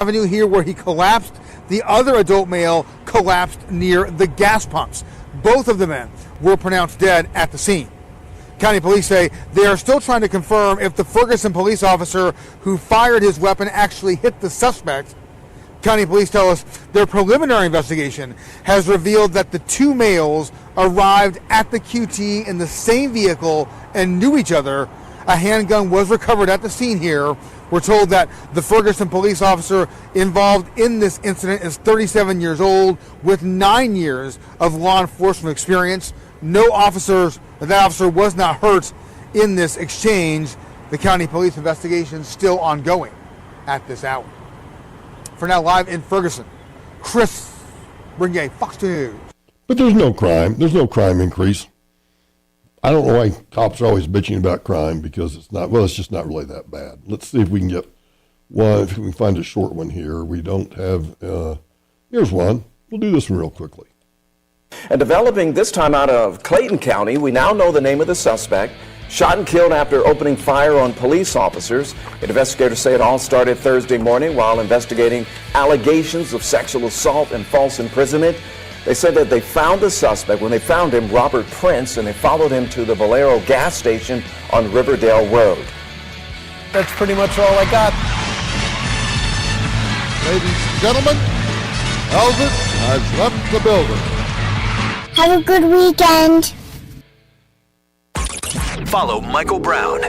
Avenue here where he collapsed. The other adult male collapsed near the gas pumps. Both of the men were pronounced dead at the scene. County police say they are still trying to confirm if the Ferguson police officer who fired his weapon actually hit the suspect. County police tell us their preliminary investigation has revealed that the two males arrived at the QT in the same vehicle and knew each other. A handgun was recovered at the scene here. We're told that the Ferguson police officer involved in this incident is 37 years old with 9 years of law enforcement experience. That officer was not hurt in this exchange. The county police investigation is still ongoing at this hour. For now, live in Ferguson, Chris Bringay, Fox News. But there's no crime. There's no crime increase. I don't know why cops are always bitching about crime because it's just not really that bad. Let's see if we can get one, if we can find a short one here. We don't have, here's one. We'll do this one real quickly. And developing this time out of Clayton County, we now know the name of the suspect, shot and killed after opening fire on police officers. Investigators say it all started Thursday morning while investigating allegations of sexual assault and false imprisonment. They said that they found the suspect. When they found him, Robert Prince, and they followed him to the Valero gas station on Riverdale Road. That's pretty much all I got. Ladies and gentlemen, Elvis has left the building. Have a good weekend. Follow Michael Brown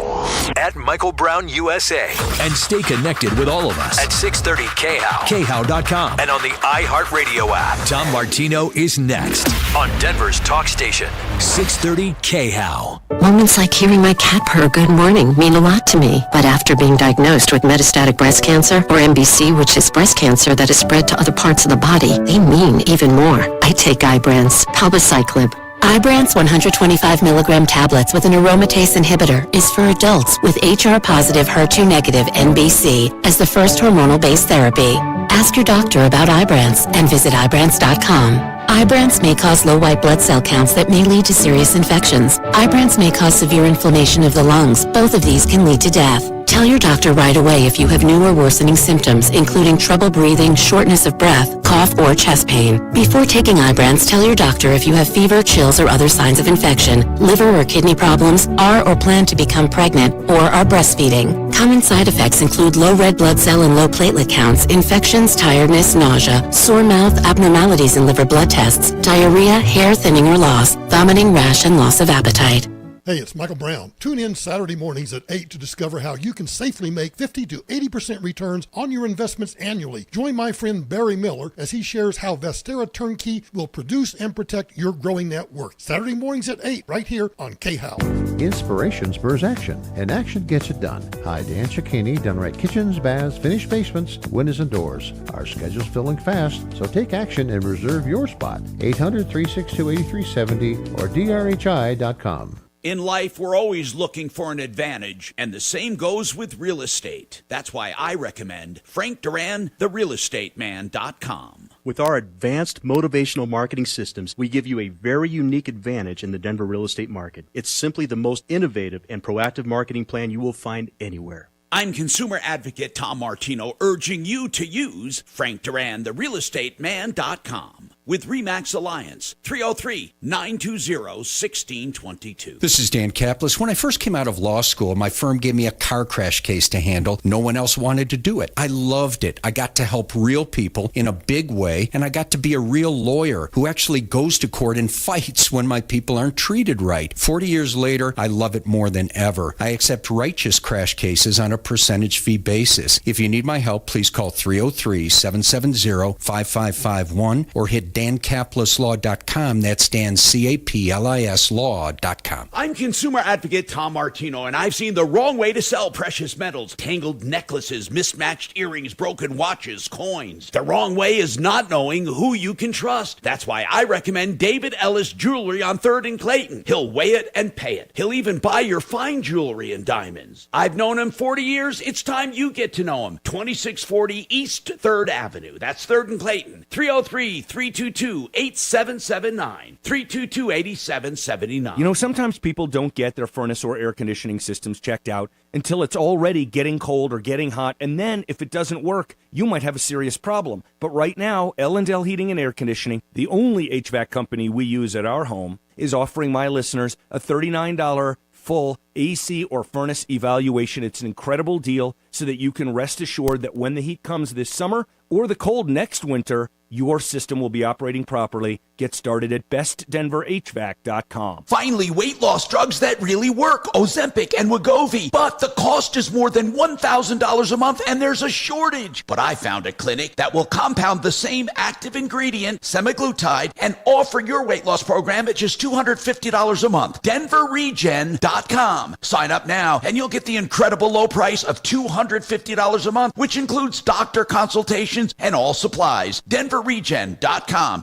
at Michael Brown USA. And stay connected with all of us at 630 KHOW. KHOW.com. And on the iHeartRadio app. Tom Martino is next on Denver's Talk Station. 630 KHOW. Moments like hearing my cat purr good morning mean a lot to me. But after being diagnosed with metastatic breast cancer, or MBC, which is breast cancer that is spread to other parts of the body, they mean even more. I take Ibrance, palbociclib. Ibrance 125 milligram tablets with an aromatase inhibitor is for adults with HR-positive, HER2-negative NBC as the first hormonal-based therapy. Ask your doctor about Ibrance and visit Ibrance.com. Ibrance may cause low white blood cell counts that may lead to serious infections. Ibrance may cause severe inflammation of the lungs. Both of these can lead to death. Tell your doctor right away if you have new or worsening symptoms, including trouble breathing, shortness of breath, cough, or chest pain. Before taking Ibrance, tell your doctor if you have fever, chills, or other signs of infection, liver or kidney problems, are or plan to become pregnant, or are breastfeeding. Common side effects include low red blood cell and low platelet counts, infections, tiredness, nausea, sore mouth, abnormalities in liver blood tests, diarrhea, hair thinning or loss, vomiting, rash, and loss of appetite. Hey, it's Michael Brown. Tune in Saturday mornings at 8 to discover how you can safely make 50 to 80% returns on your investments annually. Join my friend Barry Miller as he shares how Vestera Turnkey will produce and protect your growing net worth. Saturday mornings at 8 right here on KHOW. Inspiration spurs action, and action gets it done. Hi, Dan Cicchini, done right kitchens, baths, finished basements, windows, and doors. Our schedule's filling fast, so take action and reserve your spot. 800-362-8370 or drhi.com. In life, we're always looking for an advantage, and the same goes with real estate. That's why I recommend Frank Duran, therealestateman.com. With our advanced motivational marketing systems, we give you a very unique advantage in the Denver real estate market. It's simply the most innovative and proactive marketing plan you will find anywhere. I'm consumer advocate Tom Martino, urging you to use Frank Duran, therealestateman.com. With RE/MAX Alliance, 303-920-1622. This is Dan Kaplis. When I first came out of law school, my firm gave me a car crash case to handle. No one else wanted to do it. I loved it. I got to help real people in a big way, and I got to be a real lawyer who actually goes to court and fights when my people aren't treated right. 40 years later, I love it more than ever. I accept righteous crash cases on a percentage fee basis. If you need my help, please call 303-770-5551 or hit DanCaplisLaw.com. That's Dan, C-A-P-L-I-S Law.com. I'm consumer advocate Tom Martino, and I've seen the wrong way to sell precious metals. Tangled necklaces, mismatched earrings, broken watches, coins. The wrong way is not knowing who you can trust. That's why I recommend David Ellis Jewelry on 3rd and Clayton. He'll weigh it and pay it. He'll even buy your fine jewelry and diamonds. I've known him 40 years. It's time you get to know him. 2640 East 3rd Avenue. That's 3rd and Clayton. 303-322 322-8779. 322-8779. You know, sometimes people don't get their furnace or air conditioning systems checked out until it's already getting cold or getting hot, and then if it doesn't work, you might have a serious problem. But right now, L&L Heating and Air Conditioning, the only HVAC company we use at our home, is offering my listeners a $39 full AC or furnace evaluation. It's an incredible deal so that you can rest assured that when the heat comes this summer or the cold next winter, your system will be operating properly. Get started at bestdenverhvac.com. Finally, weight loss drugs that really work. Ozempic and Wegovy. But the cost is more than $1,000 a month and there's a shortage. But I found a clinic that will compound the same active ingredient, semaglutide, and offer your weight loss program at just $250 a month. DenverRegen.com. Sign up now and you'll get the incredible low price of $250 a month, which includes doctor consultations and all supplies. DenverRegen.com.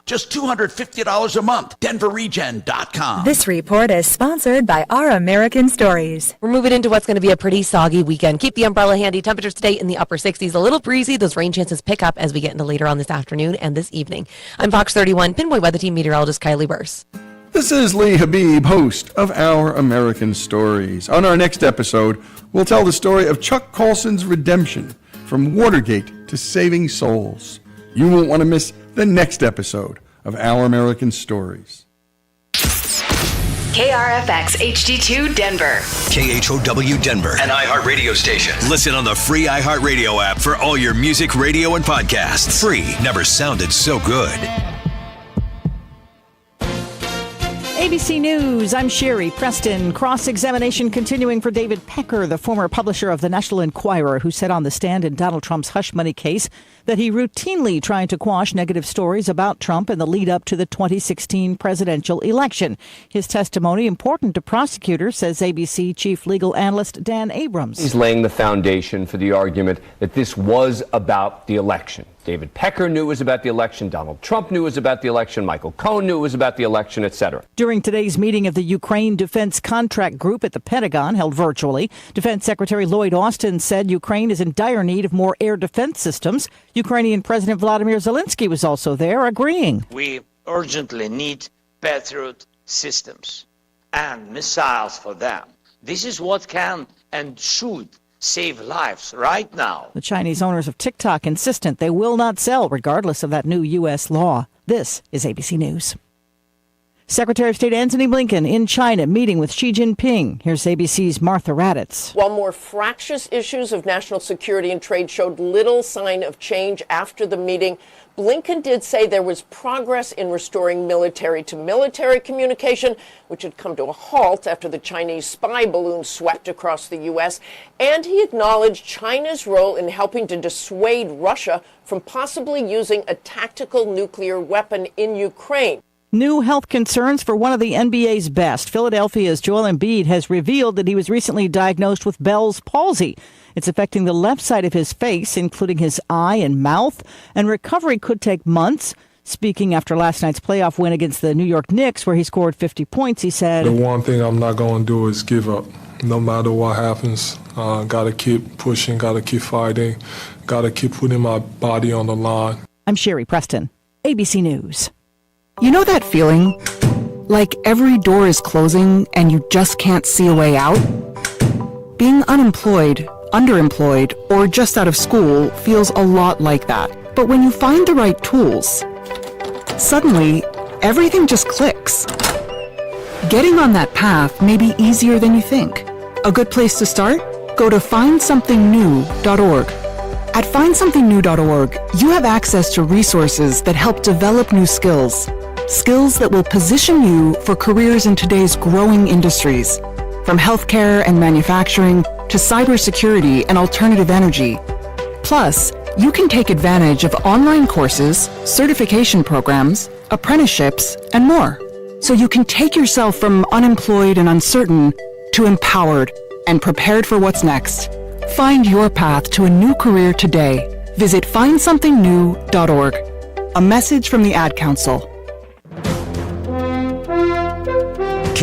Just $250 a month. DenverRegen.com. This report is sponsored by Our American Stories. We're moving into what's going to be a pretty soggy weekend. Keep the umbrella handy. Temperatures today in the upper 60s. A little breezy. Those rain chances pick up as we get into later on this afternoon and this evening. I'm Fox 31 Pinpoint Weather Team meteorologist Kylie Burse. This is Lee Habib, host of Our American Stories. On our next episode, we'll tell the story of Chuck Colson's redemption from Watergate to saving souls. You won't want to miss the next episode of Our American Stories. KRFX HD2 Denver. KHOW Denver, an iHeart radio station. Listen on the free iHeart Radio app for all your music, radio, and podcasts. Free. Never sounded so good. ABC News, I'm Sherry Preston. Cross-examination continuing for David Pecker, the former publisher of the National Enquirer, who said on the stand in Donald Trump's hush money case that he routinely tried to quash negative stories about Trump in the lead up to the 2016 presidential election. His testimony important to prosecutors, says ABC chief legal analyst Dan Abrams. He's laying the foundation for the argument that this was about the election. David Pecker knew it was about the election. Donald Trump knew it was about the election. Michael Cohen knew it was about the election, etc. During today's meeting of the Ukraine Defense Contract Group at the Pentagon, held virtually, Defense Secretary Lloyd Austin said Ukraine is in dire need of more air defense systems. Ukrainian President Vladimir Zelensky was also there, agreeing. We urgently need Patriot systems and missiles for them. This is what can and should save lives right now. The Chinese owners of TikTok insistent they will not sell regardless of that new U.S. law. This is ABC News. Secretary of State Antony Blinken in China meeting with Xi Jinping. Here's ABC's Martha Raddatz. While more fractious issues of national security and trade showed little sign of change after the meeting, Blinken did say there was progress in restoring military-to-military communication, which had come to a halt after the Chinese spy balloon swept across the U.S., and he acknowledged China's role in helping to dissuade Russia from possibly using a tactical nuclear weapon in Ukraine. New health concerns for one of the NBA's best. Philadelphia's Joel Embiid has revealed that he was recently diagnosed with Bell's palsy. It's affecting the left side of his face, including his eye and mouth, and recovery could take months. Speaking after last night's playoff win against the New York Knicks, where he scored 50 points, he said, "The one thing I'm not going to do is give up. No matter what happens, got to keep pushing, got to keep fighting, got to keep putting my body on the line." I'm Sherry Preston, ABC News. You know that feeling? Like every door is closing and you just can't see a way out? Being unemployed, underemployed, or just out of school feels a lot like that. But when you find the right tools, suddenly everything just clicks. Getting on that path may be easier than you think. A good place to start? Go to findsomethingnew.org. At findsomethingnew.org, you have access to resources that help develop new skills. Skills that will position you for careers in today's growing industries, from healthcare and manufacturing to cybersecurity and alternative energy. Plus, you can take advantage of online courses, certification programs, apprenticeships, and more. So you can take yourself from unemployed and uncertain to empowered and prepared for what's next. Find your path to a new career today. Visit findsomethingnew.org. A message from the Ad Council.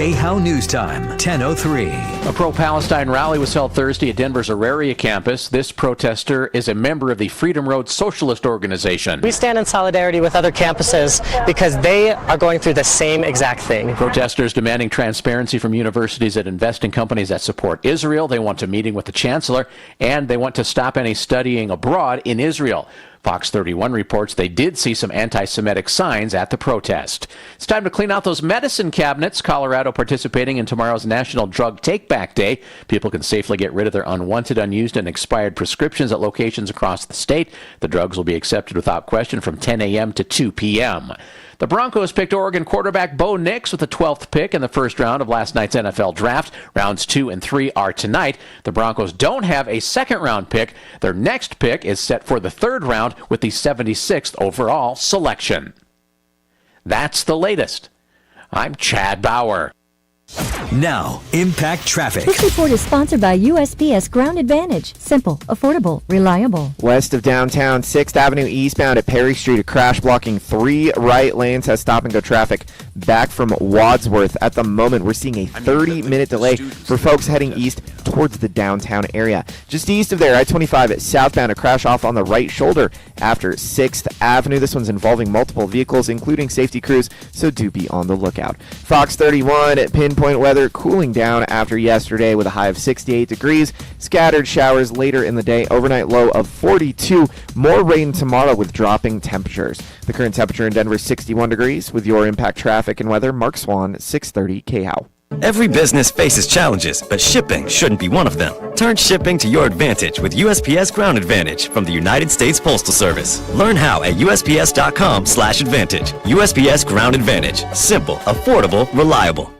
KHOW News Time, 10:03. A pro-Palestine rally was held Thursday at Denver's Auraria campus. This protester is a member of the Freedom Road Socialist Organization. We stand in solidarity with other campuses because they are going through the same exact thing. Protesters demanding transparency from universities that invest in companies that support Israel. They want a meeting with the chancellor, and they want to stop any studying abroad in Israel. Fox 31 reports they did see some anti-Semitic signs at the protest. It's time to clean out those medicine cabinets. Colorado participating in tomorrow's National Drug Take-Back Day. People can safely get rid of their unwanted, unused, and expired prescriptions at locations across the state. The drugs will be accepted without question from 10 a.m. to 2 p.m. The Broncos picked Oregon quarterback Bo Nix with the 12th pick in the first round of last night's NFL draft. Rounds 2 and 3 are tonight. The Broncos don't have a second-round pick. Their next pick is set for the third round with the 76th overall selection. That's the latest. I'm Chad Bauer. Now, Impact Traffic. This report is sponsored by USPS Ground Advantage. Simple, affordable, reliable. West of downtown, 6th Avenue eastbound at Perry Street, a crash blocking 3 right lanes has stop-and-go traffic back from Wadsworth. At the moment, we're seeing a 30-minute delay for folks heading east towards the downtown area. Just east of there, I-25 southbound, a crash off on the right shoulder after 6th Avenue. This one's involving multiple vehicles, including safety crews, so do be on the lookout. Fox 31 at Pinpoint weather cooling down after yesterday with a high of 68 degrees. Scattered showers later in the day. Overnight low of 42. More rain tomorrow with dropping temperatures. The current temperature in Denver is 61 degrees. With your Impact Traffic and weather, Mark Swan, 630 KHOW. Every business faces challenges, but shipping shouldn't be one of them. Turn shipping to your advantage with USPS Ground Advantage from the United States Postal Service. Learn how at USPS.com/advantage. USPS Ground Advantage. Simple, affordable, reliable.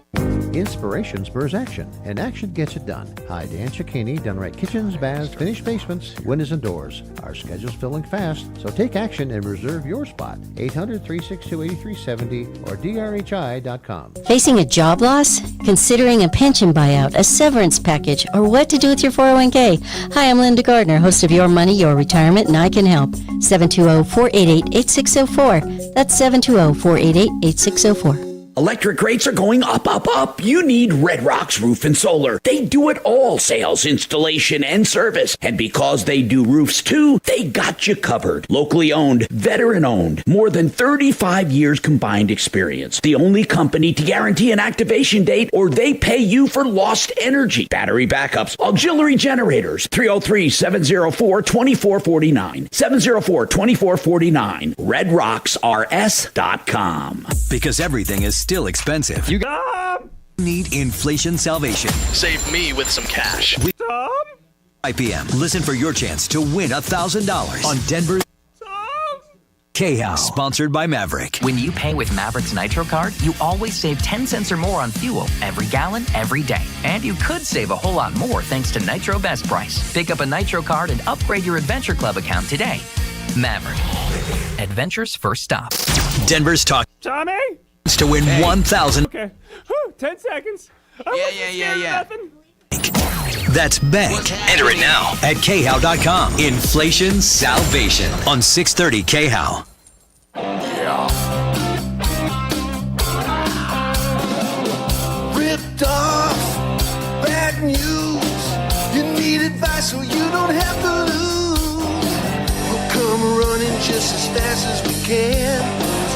Inspiration spurs action, and action gets it done. Hi, Dan Cicchini, done right kitchens, baths, finished basements, windows and doors. Our schedule's filling fast, so take action and reserve your spot. 800-362-8370 or drhi.com. Facing a job loss? Considering a pension buyout, a severance package, or what to do with your 401k? Hi, I'm Linda Gardner, host of Your Money, Your Retirement, and I can help. 720-488-8604. That's 720-488-8604. Electric rates are going up, up, up. You need Red Rock's Roof and Solar. They do it all, sales, installation, and service. And because they do roofs too, they got you covered. Locally owned, veteran owned, more than 35 years combined experience. The only company to guarantee an activation date or they pay you for lost energy. Battery backups, auxiliary generators. 303-704-2449. 704-2449. RedRocksRS.com. Because everything is still expensive. You need inflation salvation. Save me with some cash. 5 p.m. Listen for your chance to win $1,000 on Denver's KHOW, sponsored by Maverick. When you pay with Maverick's Nitro card, you always save 10 cents or more on fuel every gallon, every day. And you could save a whole lot more thanks to Nitro Best Price. Pick up a Nitro card and upgrade your Adventure Club account today. Maverick. Adventure's first stop. Denver's talk. Tommy? To win 1,000. Okay. 10 seconds. Yeah. That's bank. Enter it now at KHOW.com. Inflation salvation on 630 KHOW. Ripped off, bad news. You need advice so you don't have to lose. We'll come running just as fast as we can.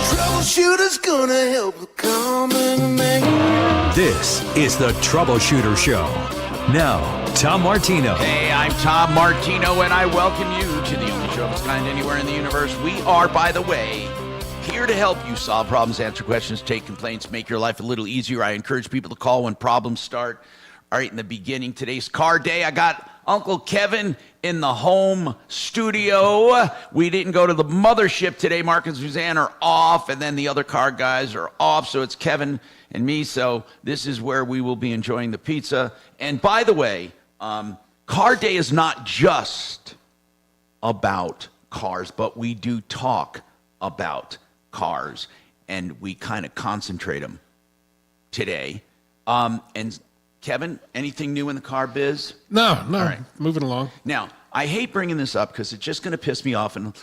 Troubleshooter's gonna help the common man. This is the Troubleshooter Show. Now, Tom Martino. Hey, I'm Tom Martino, and I welcome you to the only show of its kind anywhere in the universe. We are, by the way, here to help you solve problems, answer questions, take complaints, make your life a little easier. I encourage people to call when problems start. All right, in the beginning, today's car day, I got Uncle Kevin in the home studio. We didn't go to the mothership today. Mark and Suzanne are off, and then the other car guys are off, so it's Kevin and me. So this is where we will be enjoying the pizza. And by the way, car day is not just about cars, but we do talk about cars, and we kind of concentrate them today. And Kevin, anything new in the car biz? No. All right. Moving along. Now, I hate bringing this up because it's just going to piss me off. And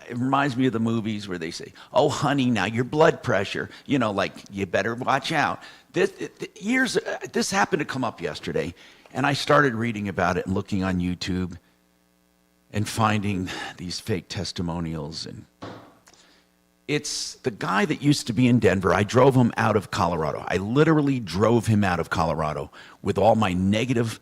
it reminds me of the movies where they say, "Oh, honey, now your blood pressure, like you better watch out." This happened to come up yesterday, and I started reading about it and looking on YouTube and finding these fake testimonials. And it's the guy that used to be in Denver. I drove him out of Colorado. I literally drove him out of Colorado with all my negative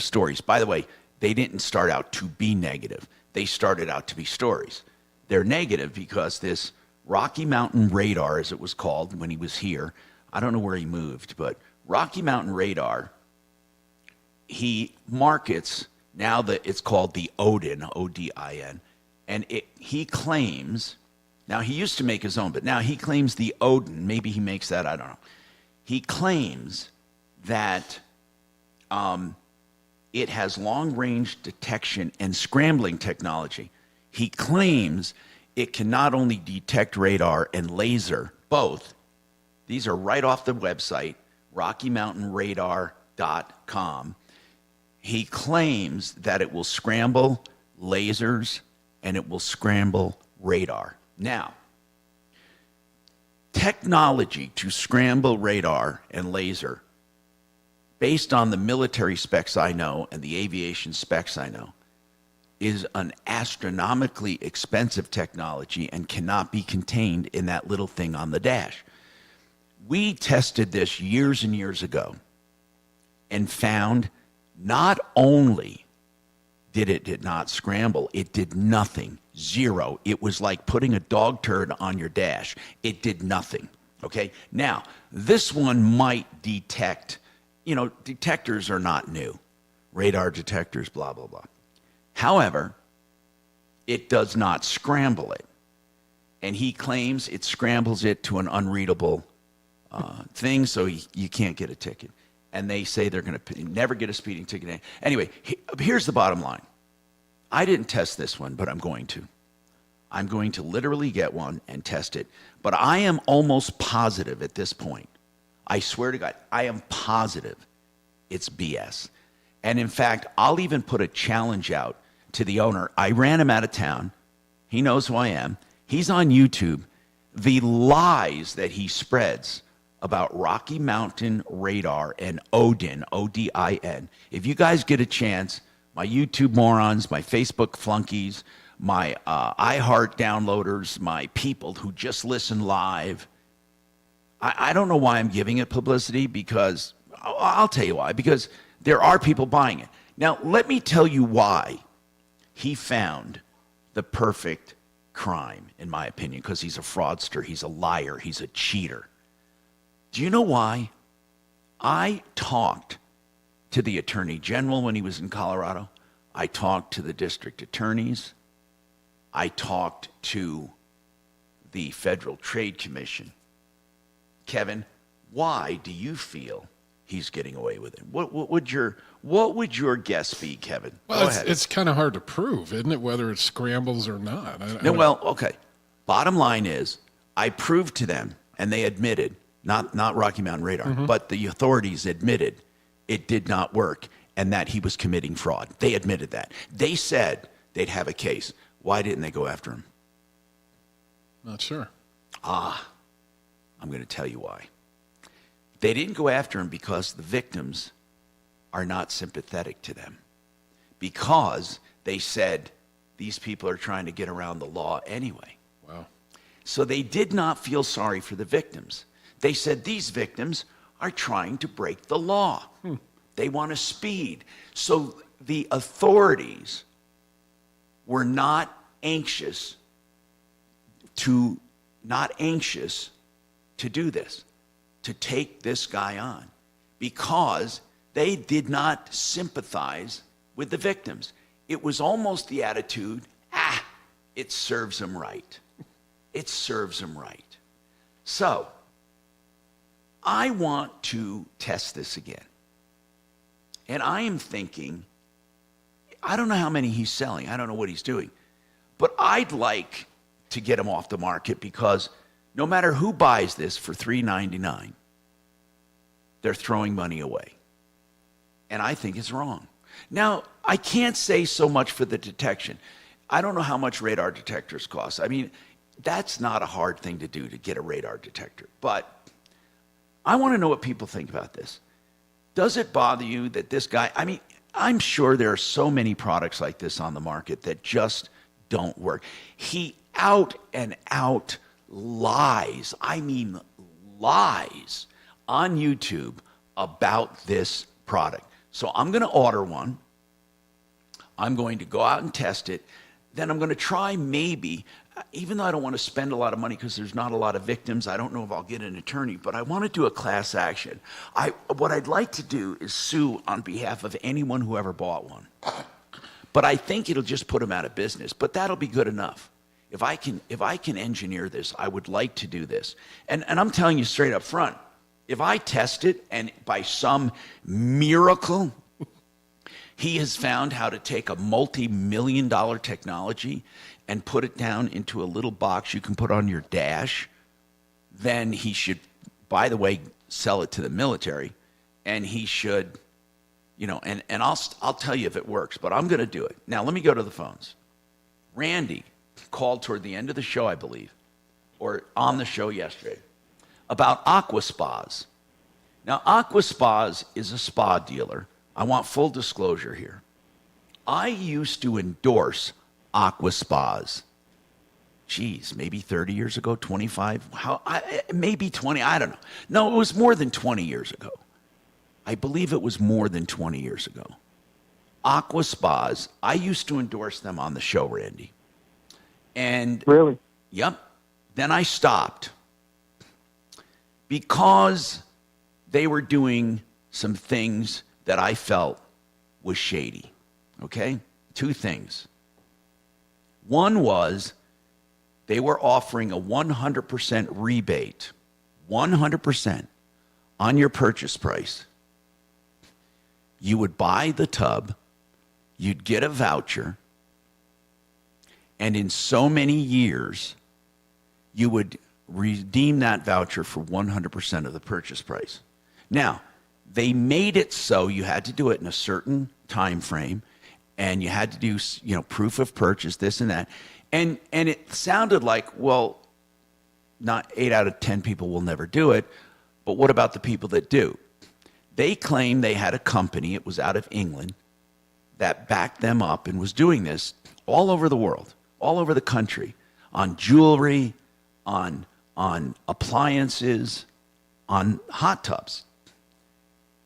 stories. By the way, they didn't start out to be negative. They started out to be stories. They're negative because this Rocky Mountain Radar, as it was called when he was here, I don't know where he moved, but Rocky Mountain Radar, he markets, now that it's called the Odin, O-D-I-N, and he claims, now he used to make his own, but now he claims the Odin, maybe he makes that, I don't know. He claims that it has long-range detection and scrambling technology. He claims it can not only detect radar and laser, both. These are right off the website, RockyMountainRadar.com. He claims that it will scramble lasers and it will scramble radar. Now, technology to scramble radar and laser, based on the military specs I know and the aviation specs I know, is an astronomically expensive technology and cannot be contained in that little thing on the dash. We tested this years and years ago and found not only did it not scramble, it did nothing, zero. It was like putting a dog turd on your dash. It did nothing, okay? Now, this one might detect, detectors are not new. Radar detectors, blah, blah, blah. However, it does not scramble it. And he claims it scrambles it to an unreadable thing, so you can't get a ticket. And they say they're going to never get a speeding ticket. Anyway, here's the bottom line. I didn't test this one, but I'm going to. I'm going to literally get one and test it. But I am almost positive at this point. I swear to God, I am positive it's BS. And in fact, I'll even put a challenge out to the owner. I ran him out of town. He knows who I am. He's on YouTube. The lies that he spreads about Rocky Mountain Radar and Odin, O-D-I-N. If you guys get a chance, my YouTube morons, my Facebook flunkies, my iHeart downloaders, my people who just listen live, I don't know why I'm giving it publicity, because I'll tell you why, because there are people buying it. Now, let me tell you why he found the perfect crime, in my opinion, because he's a fraudster, he's a liar, he's a cheater. Do you know why? I talked to the Attorney General when he was in Colorado. I talked to the district attorneys. I talked to the Federal Trade Commission. Kevin, why do you feel he's getting away with it? What would your guess be, Kevin? Well, it's kind of hard to prove, isn't it, whether it scrambles or not? Well, okay. Bottom line is, I proved to them, and they admitted, not Rocky Mountain Radar, but the authorities admitted it did not work and that he was committing fraud. They admitted that. They said they'd have a case. Why didn't they go after him? Not sure. I'm going to tell you why. They didn't go after him because the victims are not sympathetic to them. Because they said these people are trying to get around the law anyway. Wow. So they did not feel sorry for the victims. They said these victims are trying to break the law. They want to speed. So the authorities were not anxious to do this, to take this guy on, because they did not sympathize with the victims. It was almost the attitude, it serves them right. It serves them right. So I want to test this again. And I am thinking, I don't know how many he's selling. I don't know what he's doing. But I'd like to get him off the market, because no matter who buys this for $3.99, they're throwing money away. And I think it's wrong. Now, I can't say so much for the detection. I don't know how much radar detectors cost. I mean, that's not a hard thing to do to get a radar detector. But I want to know what people think about this. Does it bother you that this guy, I mean, I'm sure there are so many products like this on the market that just don't work. He out and out lies, I mean lies, on YouTube about this product. So I'm going to order one. I'm going to go out and test it. Then I'm going to try maybe, even though I don't want to spend a lot of money because there's not a lot of victims, I don't know if I'll get an attorney, but I want to do a class action. What I'd like to do is sue on behalf of anyone who ever bought one. But I think it'll just put them out of business, but that'll be good enough. If I can engineer this, I would like to do this. And I'm telling you straight up front, if I test it and by some miracle, he has found how to take a multi-million-dollar technology and put it down into a little box you can put on your dash, then he should, by the way, sell it to the military, and he should, and I'll tell you if it works, but I'm going to do it. Now, let me go to the phones. Randy called toward the end of the show, I believe, or on the show yesterday, about Aqua Spas. Now, Aqua Spas is a spa dealer. I want full disclosure here. I used to endorse Aqua Spas. Geez, maybe 30 years ago, 25, maybe 20, I don't know. No, it was more than 20 years ago. I believe it was more than 20 years ago. Aqua Spas, I used to endorse them on the show, Randy. And really? Yep. Then I stopped because they were doing some things that I felt was shady. Okay? Two things. One was they were offering a 100% rebate, 100% on your purchase price. You would buy the tub, you'd get a voucher, and in so many years, you would redeem that voucher for 100% of the purchase price. Now, they made it so you had to do it in a certain time frame, and you had to do, proof of purchase, this and that. And it sounded like, well, not 8 out of 10 people will never do it, but what about the people that do? They claimed they had a company, it was out of England, that backed them up and was doing this all over the world, all over the country, on jewelry, on appliances, on hot tubs.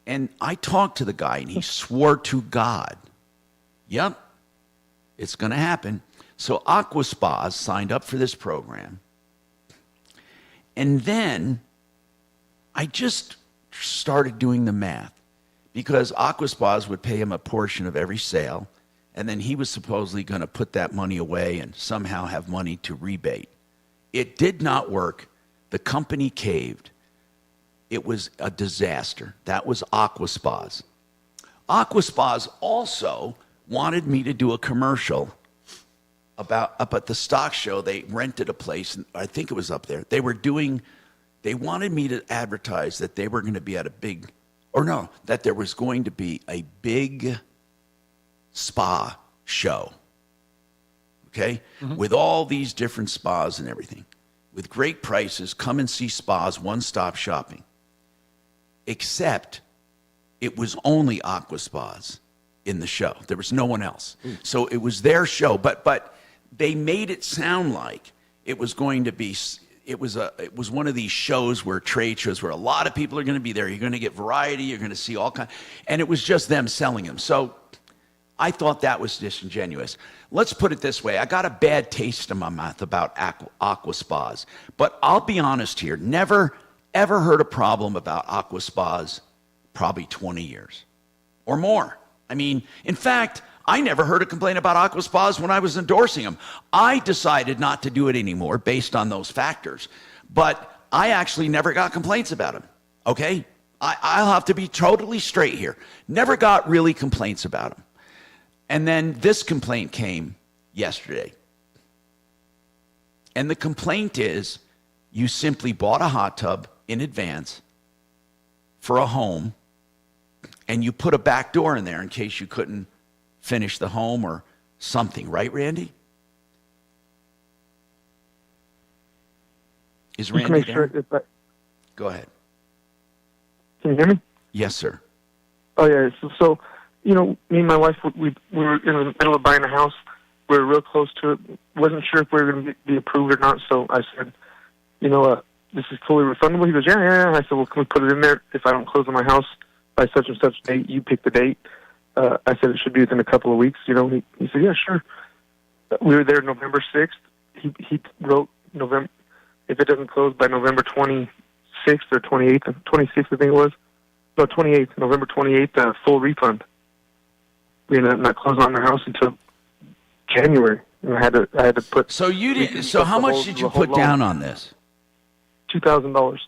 And I talked to the guy, and he swore to God, yep, it's going to happen. So Aqua Spas signed up for this program. And then I just started doing the math, because Aqua Spas would pay him a portion of every sale, and then he was supposedly going to put that money away and somehow have money to rebate. It did not work. The company caved. It was a disaster. That was Aqua Spas. Aqua Spas also wanted me to do a commercial about up at the stock show. They rented a place, and I think it was up there. They wanted me to advertise that they were going to be at that there was going to be a big spa show. Okay? Mm-hmm. With all these different spas and everything. With great prices, come and see spas, one-stop shopping. Except it was only Aqua Spas in the show. There was no one else. So it was their show, but they made it sound like it was going to be, it was one of these shows where trade shows where a lot of people are going to be there. You're going to get variety, you're going to see all kinds, and it was just them selling them. So I thought that was disingenuous. Let's put it this way. I got a bad taste in my mouth about Aqua Spas, but I'll be honest here. Never, ever heard a problem about Aqua Spas, probably 20 years or more. I mean, in fact, I never heard a complaint about Aqua Spas when I was endorsing them. I decided not to do it anymore based on those factors, but I actually never got complaints about them, okay? I'll have to be totally straight here. Never got really complaints about them. And then this complaint came yesterday. And the complaint is you simply bought a hot tub in advance for a home, and you put a back door in there in case you couldn't finish the home or something, right, Randy? Is Just to Randy make there? sure Go ahead. Can you hear me? Yes, sir. Oh yeah. So me and my wife, we were in the middle of buying a house. We were real close to it. Wasn't sure if we were going to be approved or not. So I said, this is fully refundable. He goes, yeah. I said, well, can we put it in there? If I don't close on my house by such and such date, you pick the date. I said it should be within a couple of weeks. He said, yeah, sure. We were there November 6th. He wrote November, if it doesn't close by November 26th or 28th, 26th I think it was. No, 28th, November 28th, full refund. We ended up not closing on the house until January. And I had to put. So you did. So how much did you put down on this? $2,000.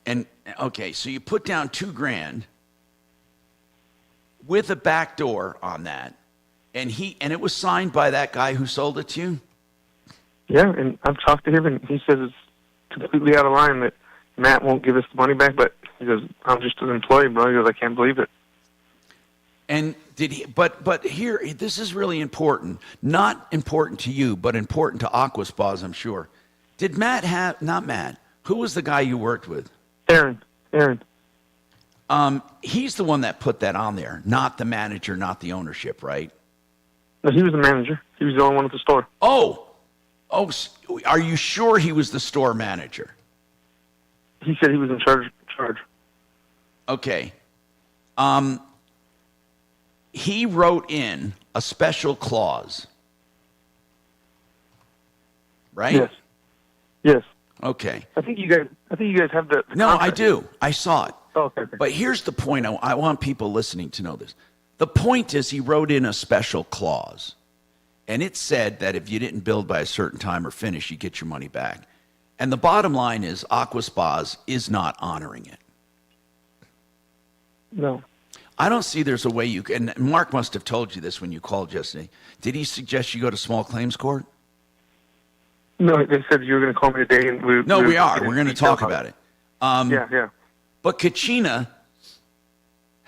And okay, so you put down $2,000 with a back door on that, and it was signed by that guy who sold it to you. Yeah, and I've talked to him, and he says it's completely out of line that Matt won't give us the money back. But he goes, "I'm just an employee, bro." He goes, "I can't believe it." And did he? But here, this is really important. Not important to you, but important to Aquaspas, I'm sure. Did Matt have? Not Matt. Who was the guy you worked with? Aaron. He's the one that put that on there, not the manager, not the ownership, right? No, he was the manager. He was the only one at the store. Oh, are you sure he was the store manager? He said he was in charge. Okay. He wrote in a special clause, right? Yes. Okay. I think you guys have the No, contract. I do. I saw it. Oh, okay. But here's the point. I want people listening to know this. The point is he wrote in a special clause, and it said that if you didn't build by a certain time or finish, you get your money back. And the bottom line is Aquaspas is not honoring it. No. I don't see there's a way you can. And Mark must have told you this when you called yesterday. Did he suggest you go to small claims court? No, they said you were going to call me today, and we are. We're going to talk about it. Yeah. But Kachina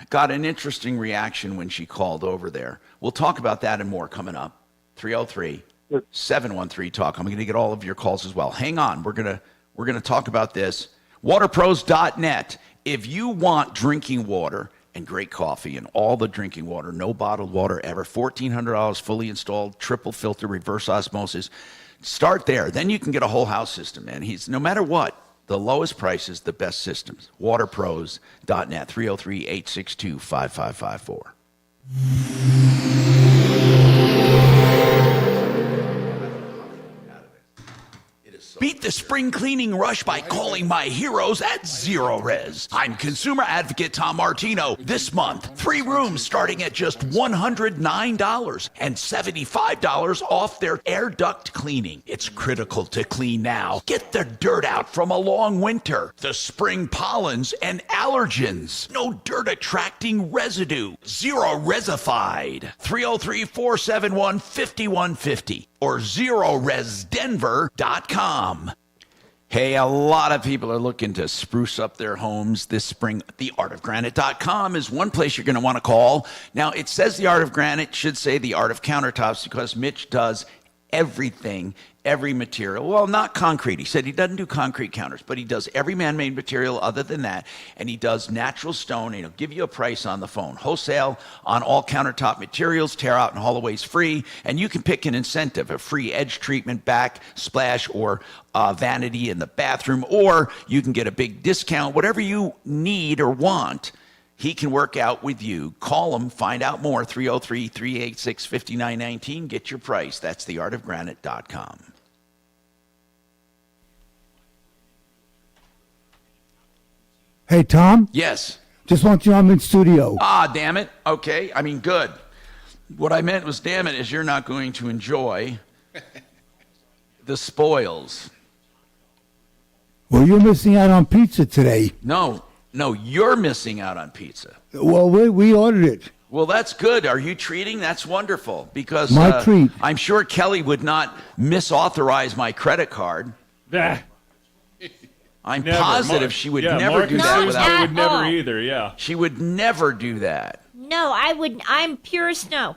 got an interesting reaction when she called over there. We'll talk about that and more coming up. 303-713-TALK. I'm going to get all of your calls as well. Hang on. We're going to talk about this. Waterpros.net. If you want drinking water and great coffee and all the drinking water, no bottled water ever, $1,400 fully installed, triple filter, reverse osmosis. Start there. Then you can get a whole house system, man. No matter what, the lowest prices, the best systems. Waterpros.net, 303-862-5554. Beat the spring cleaning rush by calling my heroes at Zero Res. I'm consumer advocate Tom Martino. This month, 3 rooms starting at just $109 and $75 off their air duct cleaning. It's critical to clean now. Get the dirt out from a long winter, the spring pollens and allergens. No dirt attracting residue. Zero Resified. 303-471-5150 or ZeroResDenver.com. Hey, a lot of people are looking to spruce up their homes this spring. TheArtOfGranite.com is one place you're going to want to call. Now, it says The Art of Granite, should say The Art of Countertops, because Mitch does everything, every material. Well, not concrete. He said he doesn't do concrete counters, but he does every man-made material other than that, and he does natural stone, and he'll give you a price on the phone. Wholesale on all countertop materials, tear out and haul aways free, and you can pick an incentive, a free edge treatment, backsplash, or vanity in the bathroom, or you can get a big discount, whatever you need or want. He can work out with you. Call him, find out more, 303-386-5919. Get your price. That's theartofgranite.com. Hey, Tom? Yes. Just want you on in studio. Ah, damn it. Okay. I mean, good. What I meant was, damn it, is you're not going to enjoy the spoils. Well, you're missing out on pizza today. No, you're missing out on pizza. Well, we ordered it. Well, that's good. Are you treating? That's wonderful, because My treat. I'm sure Kelly would not misauthorize my credit card. I'm positive she would never do that without. I would never either. Yeah, she would never do that. No, I would. I'm pure snow.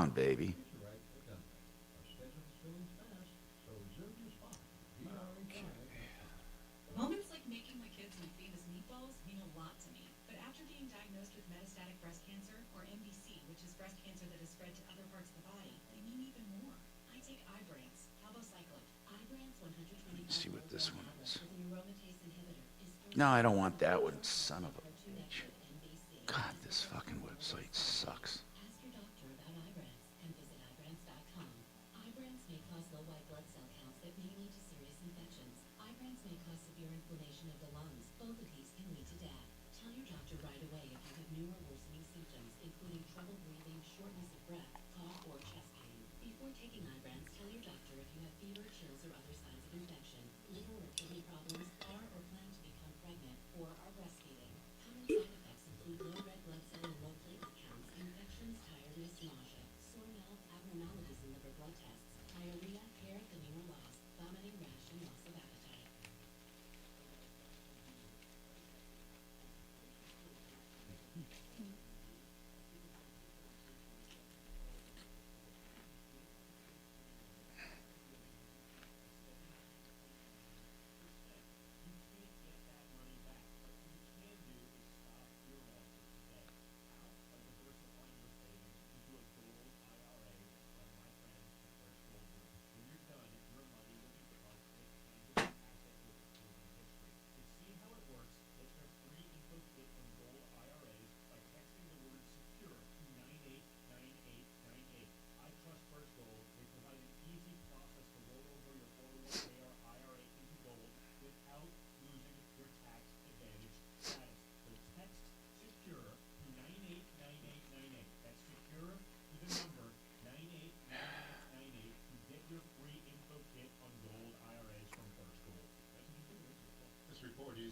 on, baby. Moments like making my kids my famous meatballs mean a lot to me. But after being diagnosed with metastatic breast cancer, or MBC, which is breast cancer that has spread to other parts of the body, they mean even more. I take Ibrance, palbociclib. Ibrance 125. Let's see what this one is. No, I don't want that one. Son of a bitch. God, this fucking website sucks. Ask your doctor about Ibrance and visit Ibrance.com. Ibrance may cause low white blood cell counts that may lead to serious infections. Ibrance may cause severe inflammation of the lungs. Both of these can lead to death. Tell your doctor right away if you have new or worsening symptoms, including trouble breathing, shortness of breath, cough, or chest pain. Before taking Ibrance, tell your doctor if you have fever, chills, or other signs of infection, liver or kidney problems, are or plan to become pregnant, or are breastfeeding. Common side effects include low red blood cell and low platelet counts, infections, tiredness, nausea, sore mouth, abnormalities in liver blood tests, diarrhea, hair thinning or loss, vomiting, rash, and loss of appetite.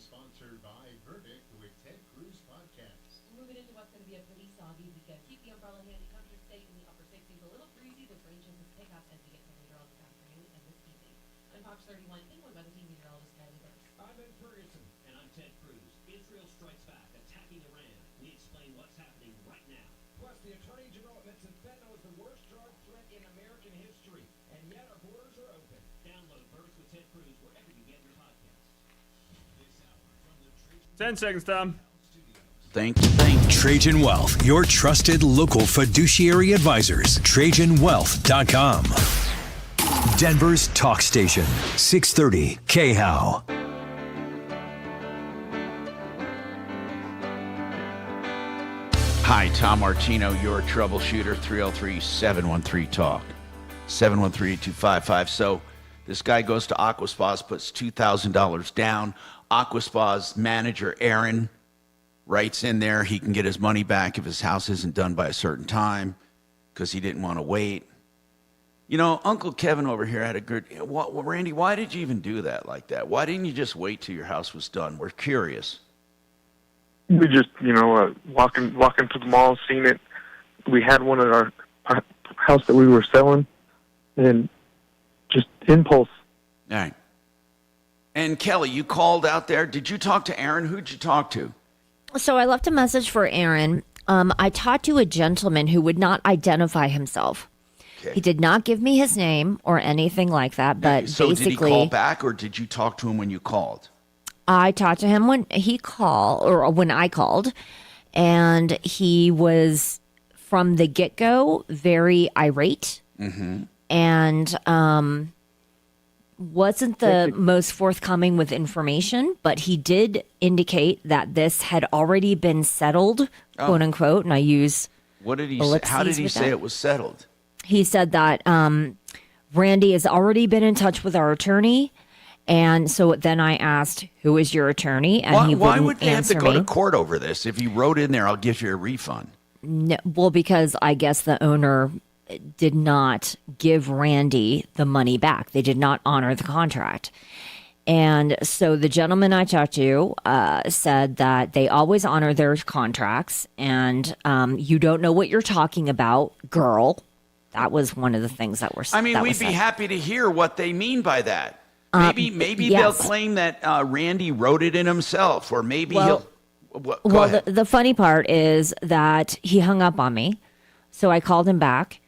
Sponsored by Verdict with Ted Cruz Podcast. Moving into what's going to be a pretty soggy weekend. Keep the umbrella handy. Temperatures stay in the upper 60s. A little breezy with rain chances pick up as we get to later on this afternoon and this evening. I'm Fox 31 Inwood Weather Team meteorologist Kylie Burks. I'm in Ferguson. And I'm Ted Cruz. Israel strikes back, attacking Iran. We explain what's happening right now. Plus, the Attorney General admits that fentanyl is the worst drug threat in American history. And yet our borders are open. Download Burks with Ted Cruz wherever you get your podcasts. 10 seconds, Tom. Thank. Trajan Wealth, your trusted local fiduciary advisors. TrajanWealth.com. Denver's talk station, 630 KHOW. Hi, Tom Martino, your troubleshooter, 303-713-TALK, 713-8255. So this guy goes to Aquaspas, puts $2,000 down. Aquaspa's manager, Aaron, writes in there he can get his money back if his house isn't done by a certain time because he didn't want to wait. You know, Uncle Kevin over here had a good... Randy, why did you even do that like that? Why didn't you just wait till your house was done? We're curious. We just, walking to the mall, seen it. We had one at our house that we were selling, and just impulse. All right. And Kelly, you called out there. Did you talk to Aaron? Who'd you talk to? So I left a message for Aaron. I talked to a gentleman who would not identify himself. Okay. He did not give me his name or anything like that. But so basically, did he call back, or did you talk to him when you called? I talked to him when he called, or when I called, and he was from the get-go very irate, and wasn't the most forthcoming with information, but he did indicate that this had already been settled, quote unquote, and I use what did he say? How did he say it was settled? He said that Randy has already been in touch with our attorney, and so then I asked, "Who is your attorney?" And he why wouldn't would they have to answer go me. to court over this? If he wrote in there, "I'll give you a refund." No, well, because I guess the owner did not give Randy the money back. They did not honor the contract. And so the gentleman I talked to said that they always honor their contracts, and you don't know what you're talking about, girl. That was one of the things that were said. I mean, we'd be happy to hear what they mean by that. Maybe yes. they'll claim that Randy wrote it in himself, or maybe Well, Go ahead. the funny part is that he hung up on me. So I called him back,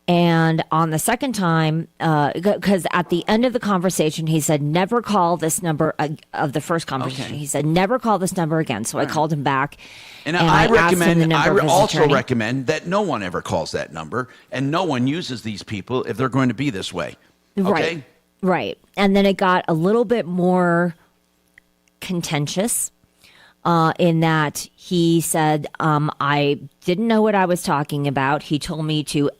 And on the second time, because at the end of the conversation, he said, never call this number of the first conversation. Okay. He said, never call this number again. So I called him back. And I recommend, also attorney. recommend that no one ever calls that number and no one uses these people if they're going to be this way. Okay? Right. And then it got a little bit more contentious in that he said, I didn't know what I was talking about. He told me to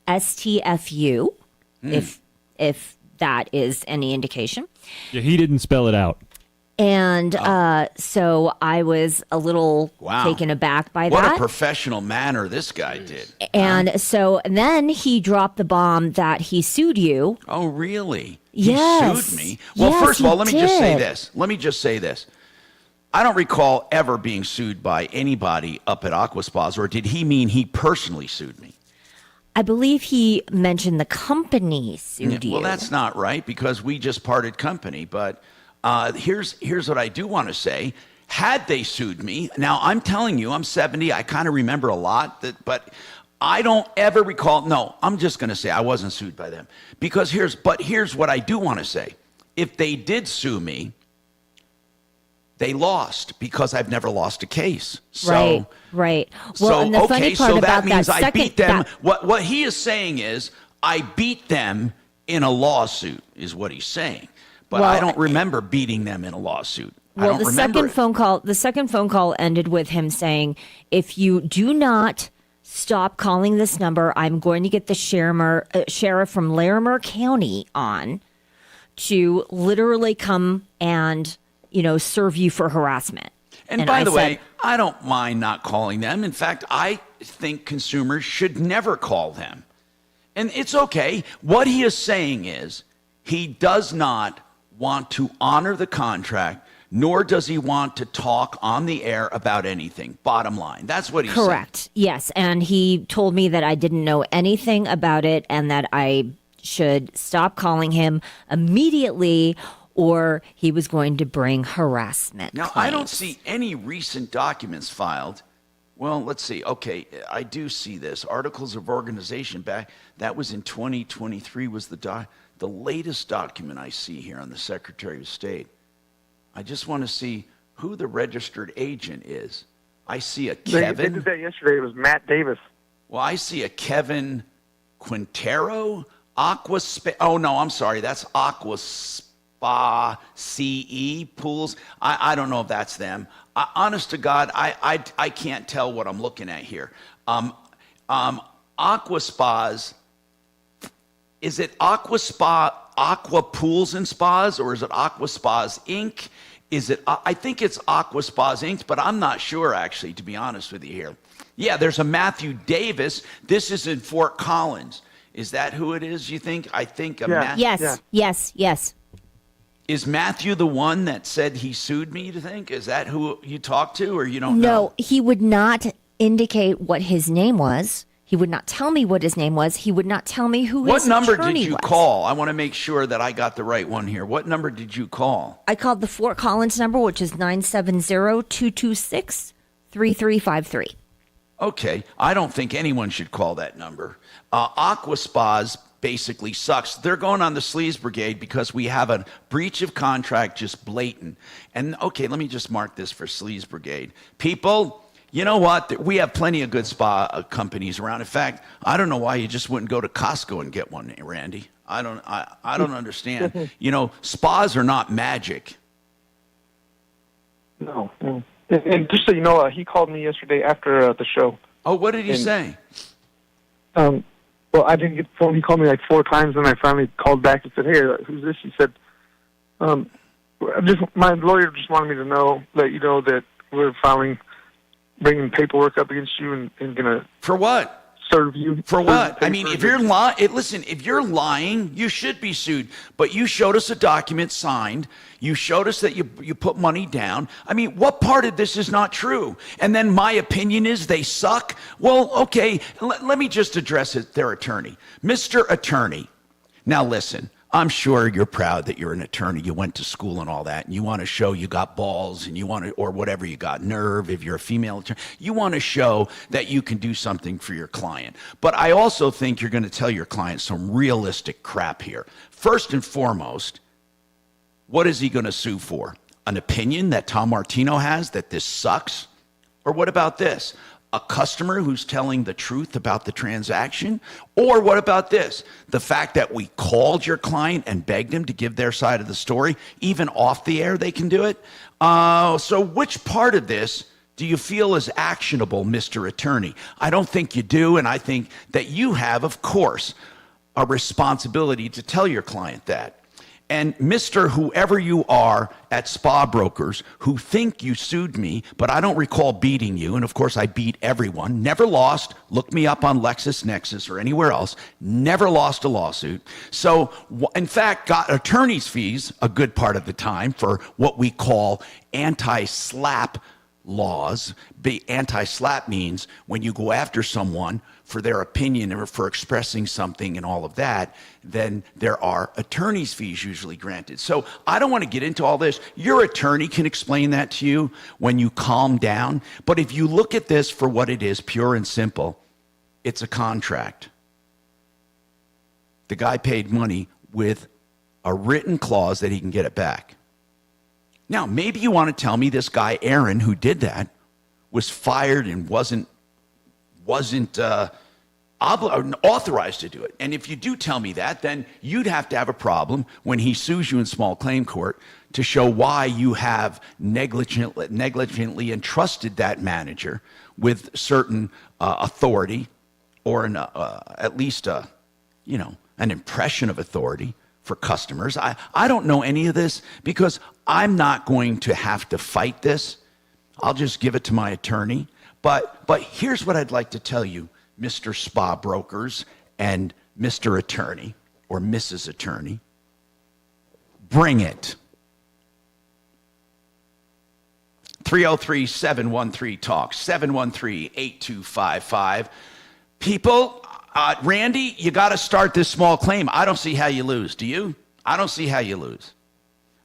STFU, if that is any indication. Yeah, he didn't spell it out. And so I was a little taken aback by What that. a professional manner this guy did. And so then he dropped the bomb that he sued you. Oh, really? Yes. He sued me? Well, Yes, first of all, he let me just say did. this. Let me just say this. I don't recall ever being sued by anybody up at Aquaspas, or did he mean he personally sued me? I believe he mentioned the company sued you. Well, that's not right because we just parted company. But here's what I do want to say. Had they sued me, now I'm telling you, I'm 70. I kind of remember a lot, but I don't ever recall. No, I'm just going to say I wasn't sued by them because here's what I do want to say. If they did sue me, they lost because I've never lost a case. So, right. Well, and the funny part so about that means that I beat them. that- What he is saying is I beat them in a lawsuit is what he's saying. But I don't remember beating them in a lawsuit. I Well, don't the remember second phone call ended with him saying, "If you do not stop calling this number, I'm going to get the sheriff from Larimer County on to literally come and serve you for harassment." And by the way, I don't mind not calling them. In fact, I think consumers should never call them. And it's okay. What he is saying is he does not want to honor the contract, nor does he want to talk on the air about anything. Bottom line. That's what he's saying. Correct. Yes. And he told me that I didn't know anything about it and that I should stop calling him immediately or he was going to bring harassment Now, claims. I don't see any recent documents filed. Well, let's see. Okay, I do see this. Articles of organization back, that was in 2023 was the latest document I see here on the Secretary of State. I just want to see who the registered agent is. I see a Kevin. They did that yesterday. It was Matt Davis. Well, I see a Kevin Quintero, oh, no, I'm sorry. That's Aquaspa CE Pools. I don't know if that's them. Honest to God, I can't tell what I'm looking at here. Aquaspas, is it Aquaspa, Aqua Pools and Spas, or is it Aquaspas Inc.? I think it's Aquaspas Inc., but I'm not sure, actually, to be honest with you here. Yeah, there's a Matthew Davis. This is in Fort Collins. Is that who it is, you think? I think Yes. Is Matthew the one that said he sued me, you think? Is that who you talked to, or you don't know? No, he would not indicate what his name was. He would not tell me what his name was. He would not tell me who his What number attorney did you was. call? I want to make sure that I got the right one here. What number did you call? I called the Fort Collins number, which is 970-226-3353. Okay, I don't think anyone should call that number. Aquaspas basically sucks. They're going on the Sleaze Brigade because we have a breach of contract, just blatant. And okay, let me just mark this for Sleaze Brigade. People, you know what? We have plenty of good spa companies around. In fact, I don't know why you just wouldn't go to Costco and get one, Randy. I don't understand. Spas are not magic. No. And just so you know, he called me yesterday after the show. Oh, what did he say? Well, I didn't get the phone. He called me like 4 times, and I finally called back and said, "Hey, who's this?" He said, my lawyer just wanted me to let you know that we're bringing paperwork up against you and going to... For what? Serve you. For what? I mean, if you're if you're lying, you should be sued. But you showed us a document signed. You showed us that you put money down. I mean, what part of this is not true? And then my opinion is they suck? Well, okay, let me just address their attorney. Mr. Attorney, now listen, I'm sure you're proud that you're an attorney. You went to school and all that, and you want to show you got balls, and you want to, or whatever you got, nerve. If you're a female attorney, you want to show that you can do something for your client. But I also think you're going to tell your client some realistic crap here. First and foremost, what is he going to sue for? An opinion that Tom Martino has that this sucks? Or what about this? A customer who's telling the truth about the transaction? Or what about this? The fact that we called your client and begged him to give their side of the story, even off the air they can do it? So which part of this do you feel is actionable, Mr. Attorney? I don't think you do, and I think that you have, of course, a responsibility to tell your client that. And Mr. Whoever you are at Spa Brokers who think you sued me, but I don't recall beating you, and of course I beat everyone, never lost, look me up on LexisNexis or anywhere else, never lost a lawsuit. So, in fact, got attorney's fees a good part of the time for what we call anti-SLAPP laws. Anti-SLAPP means when you go after someone for their opinion or for expressing something and all of that, then there are attorney's fees usually granted. So I don't want to get into all this. Your attorney can explain that to you when you calm down. But if you look at this for what it is, pure and simple, it's a contract. The guy paid money with a written clause that he can get it back. Now, maybe you want to tell me this guy, Aaron, who did that, was fired and wasn't authorized to do it. And if you do tell me that, then you'd have to have a problem when he sues you in small claim court to show why you have negligently entrusted that manager with certain authority or at least an impression of authority for customers. I don't know any of this because I'm not going to have to fight this. I'll just give it to my attorney. But here's what I'd like to tell you, Mr. Spa Brokers and Mr. Attorney or Mrs. Attorney. Bring it. 303-713-TALK, 713-8255. People, Randy, you got to start this small claim. I don't see how you lose. Do you? I don't see how you lose.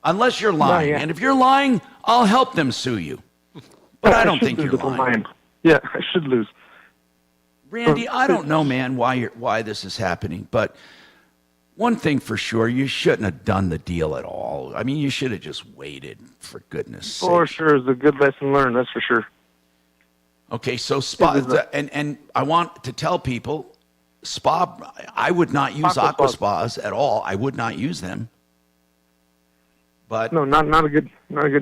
Unless you're lying. And if you're lying, I'll help them sue you. But I don't think you're lying. Yeah, I should lose. Randy, I don't know, man, why this is happening. But one thing for sure, you shouldn't have done the deal at all. I mean, you should have just waited, for goodness sake. For sure, it's a good lesson learned, that's for sure. Okay, so Spa, and I want to tell people, Spa, I would not use Aqua Spas at all. I would not use them. But no, not a good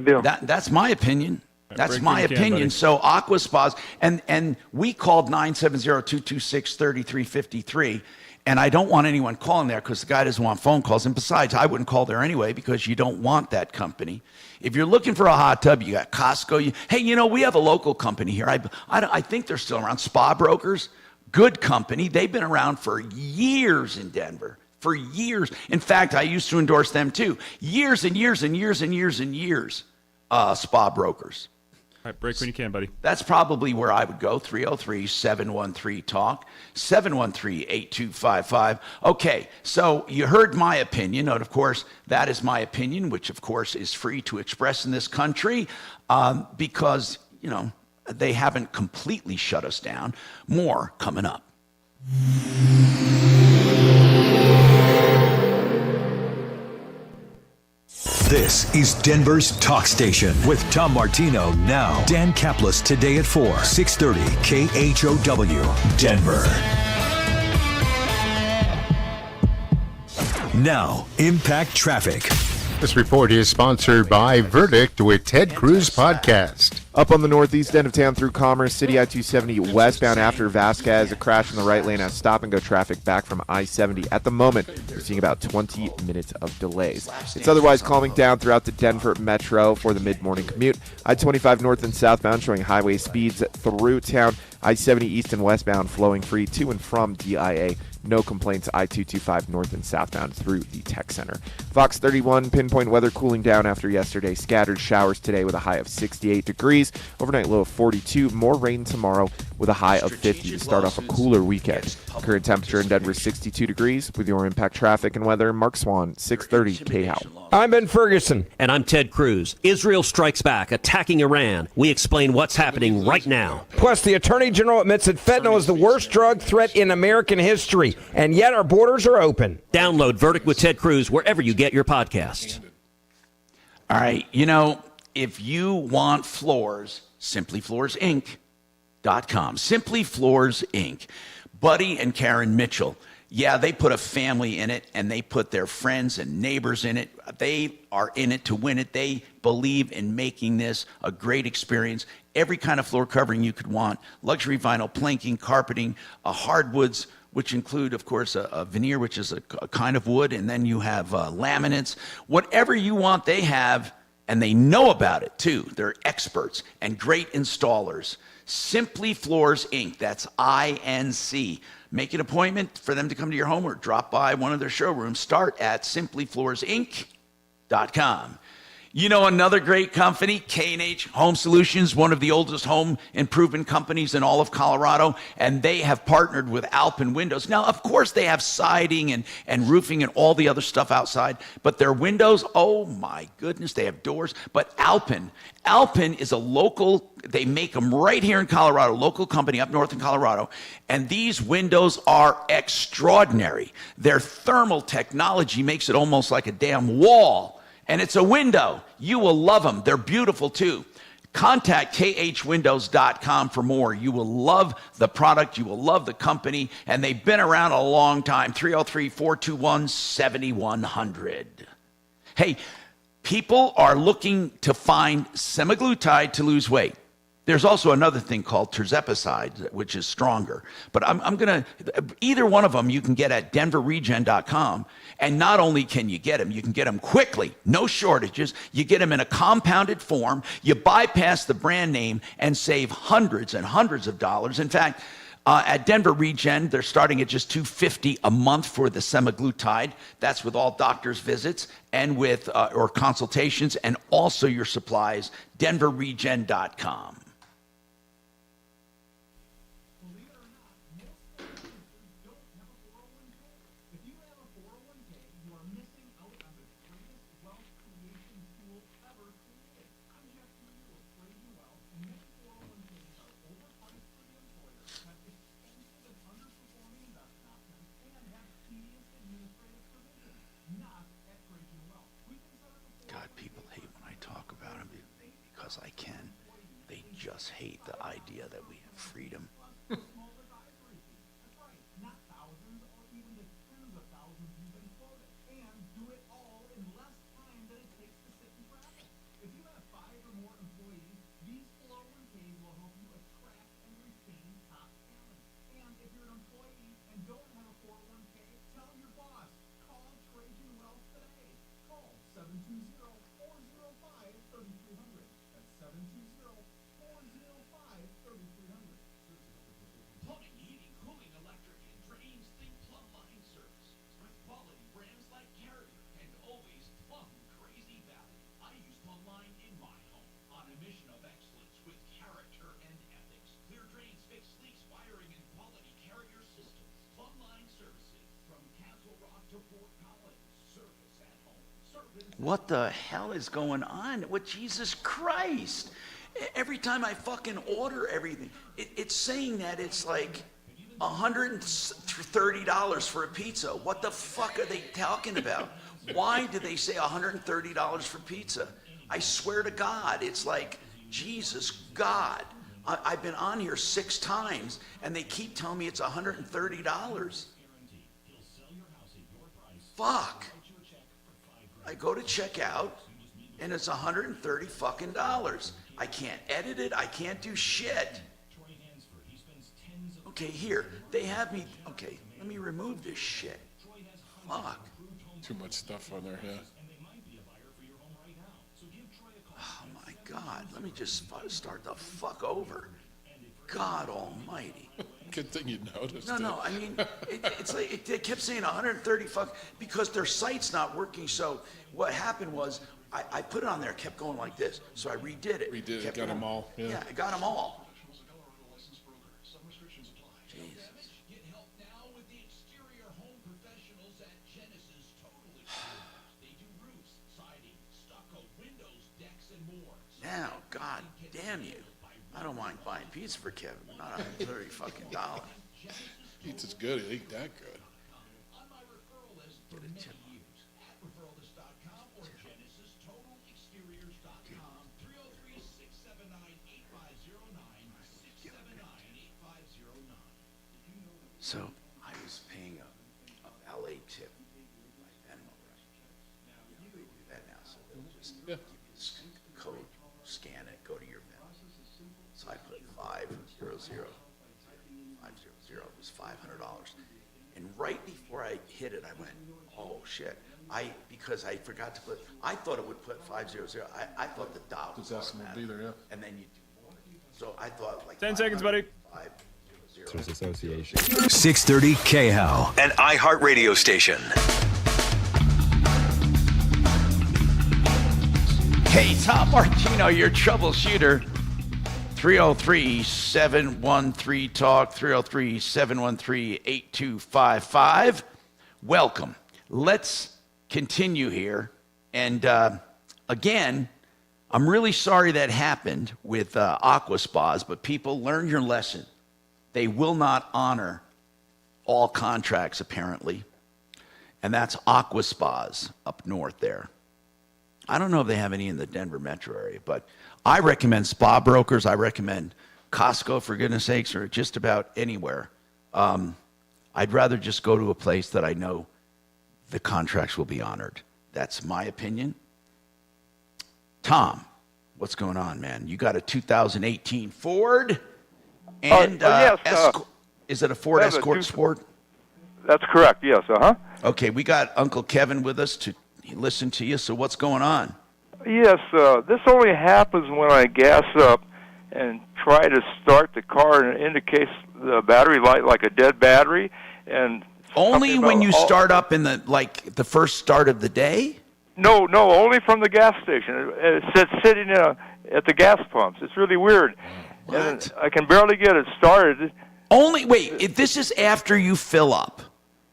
deal. That's my opinion. That's my opinion. So Aqua Spas, and we called 970-226-3353, and I don't want anyone calling there because the guy doesn't want phone calls. And besides, I wouldn't call there anyway because you don't want that company. If you're looking for a hot tub, you got Costco. Hey, we have a local company here. I think they're still around. Spa Brokers, good company. They've been around for years in Denver. For years. In fact, I used to endorse them too. Years and years and years and years and years. Spa Brokers. All right, break when you can, buddy. That's probably where I would go, 303-713-TALK, 713-8255. Okay, so you heard my opinion, and of course, that is my opinion, which of course is free to express in this country because, they haven't completely shut us down. More coming up. This is Denver's Talk Station with Tom Martino now. Dan Kaplan today at 4, 630 KHOW, Denver. Now, Impact Traffic. This report is sponsored by Verdict with Ted Cruz Podcast. Up on the northeast end of town through Commerce City, I-270 westbound after Vasquez. A crash in the right lane has stop-and-go traffic back from I-70. At the moment, we're seeing about 20 minutes of delays. It's otherwise calming down throughout the Denver metro for the mid-morning commute. I-25 north and southbound showing highway speeds through town. I-70 east and westbound flowing free to and from DIA. No complaints I-225 north and southbound through the Tech Center. Fox 31, pinpoint weather cooling down after yesterday. Scattered showers today with a high of 68 degrees. Overnight low of 42. More rain tomorrow with a high of 50 to start off a cooler weekend. Current temperature in Denver 62 degrees. With your impact traffic and weather, Mark Swan, 630 KHOW. I'm Ben Ferguson. And I'm Ted Cruz. Israel strikes back, attacking Iran. We explain what's happening right now. Plus, the Attorney General admits that fentanyl is the worst drug threat in American history, and yet our borders are open. Download Verdict with Ted Cruz wherever you get your podcasts. All right, if you want floors, simplyfloorsinc.com. Simply Floors Inc. Buddy and Karen Mitchell. Yeah, they put a family in it, and they put their friends and neighbors in it. They are in it to win it. They believe in making this a great experience. Every kind of floor covering you could want. Luxury vinyl, planking, carpeting, hardwoods, which include, of course, a veneer, which is a kind of wood, and then you have laminates. Whatever you want, they have, and they know about it, too. They're experts and great installers. Simply Floors Inc. That's INC. Make an appointment for them to come to your home or drop by one of their showrooms. Start at simplyfloorsinc.com. Another great company, K&H Home Solutions, one of the oldest home improvement companies in all of Colorado, and they have partnered with Alpine Windows. Now, of course, they have siding and roofing and all the other stuff outside, but their windows, oh my goodness, they have doors. But Alpine is a local, they make them right here in Colorado, local company up north in Colorado, and these windows are extraordinary. Their thermal technology makes it almost like a damn wall. And it's a window. You will love them. They're beautiful, too. Contact khwindows.com for more. You will love the product. You will love the company. And they've been around a long time. 303-421-7100. Hey, people are looking to find semaglutide to lose weight. There's also another thing called tirzepatide, which is stronger. But I'm going to, either one of them you can get at denverregen.com. And not only can you get them, you can get them quickly, no shortages. You get them in a compounded form. You bypass the brand name and save hundreds and hundreds of dollars. In fact, at Denver Regen, they're starting at just $250 a month for the semaglutide. That's with all doctor's visits and with or consultations and also your supplies. denverregen.com. I can. They just hate the idea that we have freedom. What the hell is going on with Jesus Christ? Every time I fucking order everything, it's saying that it's like $130 for a pizza. What the fuck are they talking about? Why do they say $130 for pizza? I swear to God, it's like, Jesus God. I've been on here 6 times, and they keep telling me it's $130. Fuck. I go to check out, and it's $130 fucking dollars. I can't edit it. I can't do shit. Okay, here. They have me. Okay, let me remove this shit. Fuck. Too much stuff on there, yeah. Oh, my God. Let me just start the fuck over. God almighty. Good thing you noticed. No, I mean, it's like it kept saying 130 because their site's not working. So what happened was I put it on there, kept going like this. So I redid it. Got them all. Yeah, I got them all. Get help now with the exterior home professionals at Genesis Total Exteriors. They do roofs, siding, stucco, windows, decks, and more. Now, God damn you. I don't mind buying pizza for Kevin, but not $130 fucking dollars. Pizza's good. It ain't that good. On my referral list for many years at referrallist.com or GenesisTotalExteriors.com. 303-679-8509. 679-8509. So I was paying a LA tip by Venmo, right? You can do that now, so they'll just give you this code, scan it, go to your Venmo. So I put 500. It was $500. And right before I hit it, I went, oh shit. Because I forgot to I thought it would put 500. I thought the dot was decimal would be there, yeah. And then you do more. So I thought like 10 seconds, buddy. 500. Association. 630 KHAL, an iHeartRadio station. Hey, Tom Martino, your troubleshooter. 303-713-TALK, 303-713-8255. Welcome. Let's continue here. And again, I'm really sorry that happened with Aqua Spas, but people, learn your lesson. They will not honor all contracts, apparently. And that's Aqua Spas up north there. I don't know if they have any in the Denver metro area, but I recommend Spa Brokers. I recommend Costco, for goodness sakes, or just about anywhere. I'd rather just go to a place that I know the contracts will be honored. That's my opinion. Tom, what's going on, man? You got a 2018 Ford and yes, is it a Ford Escort Sport? That's correct, yes, Okay, we got Uncle Kevin with us to listen to you, so what's going on? Yes, this only happens when I gas up and try to start the car and it indicates the battery light like a dead battery. And only when you start up in the first start of the day? No, only from the gas station. It's sitting at the gas pumps. It's really weird. What? And I can barely get it started. Wait, this is after you fill up?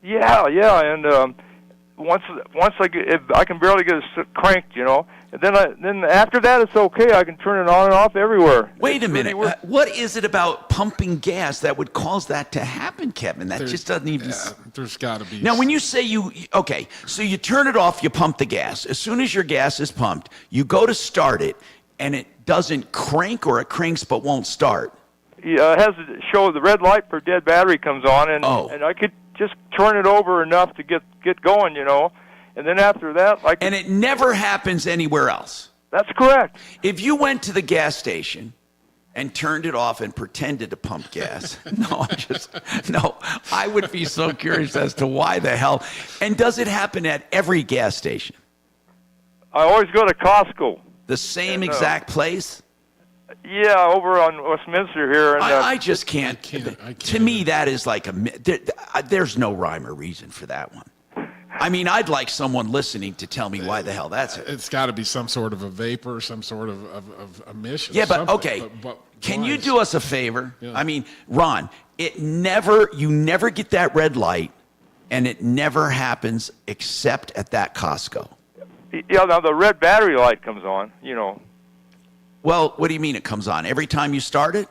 Yeah, and once I can barely get it cranked, and then after that it's okay. I can turn it on and off everywhere. Wait a minute. What is it about pumping gas that would cause that to happen, Kevin? That just doesn't even. Yeah, there's got to be. Now, when you say so you turn it off, you pump the gas. As soon as your gas is pumped, you go to start it, and it doesn't crank, or it cranks but won't start. Yeah, it has to show the red light for dead battery comes on, and I could just turn it over enough to get going, and then after that, and it never happens anywhere else. That's correct. If you went to the gas station and turned it off and pretended to pump gas, I would be so curious as to why the hell. And does it happen at every gas station? I always go to Costco. The same exact place? Yeah, over on Westminster here. And, I just can't. To me, that is like there's no rhyme or reason for that one. I mean, I'd like someone listening to tell me why the hell that's it. It's got to be some sort of a vapor, some sort of emission. Yeah, but okay. But can you do us a favor? Yeah. I mean, Ron, you never get that red light, and it never happens except at that Costco. Yeah, now the red battery light comes on, Well, what do you mean it comes on? Every time you start it?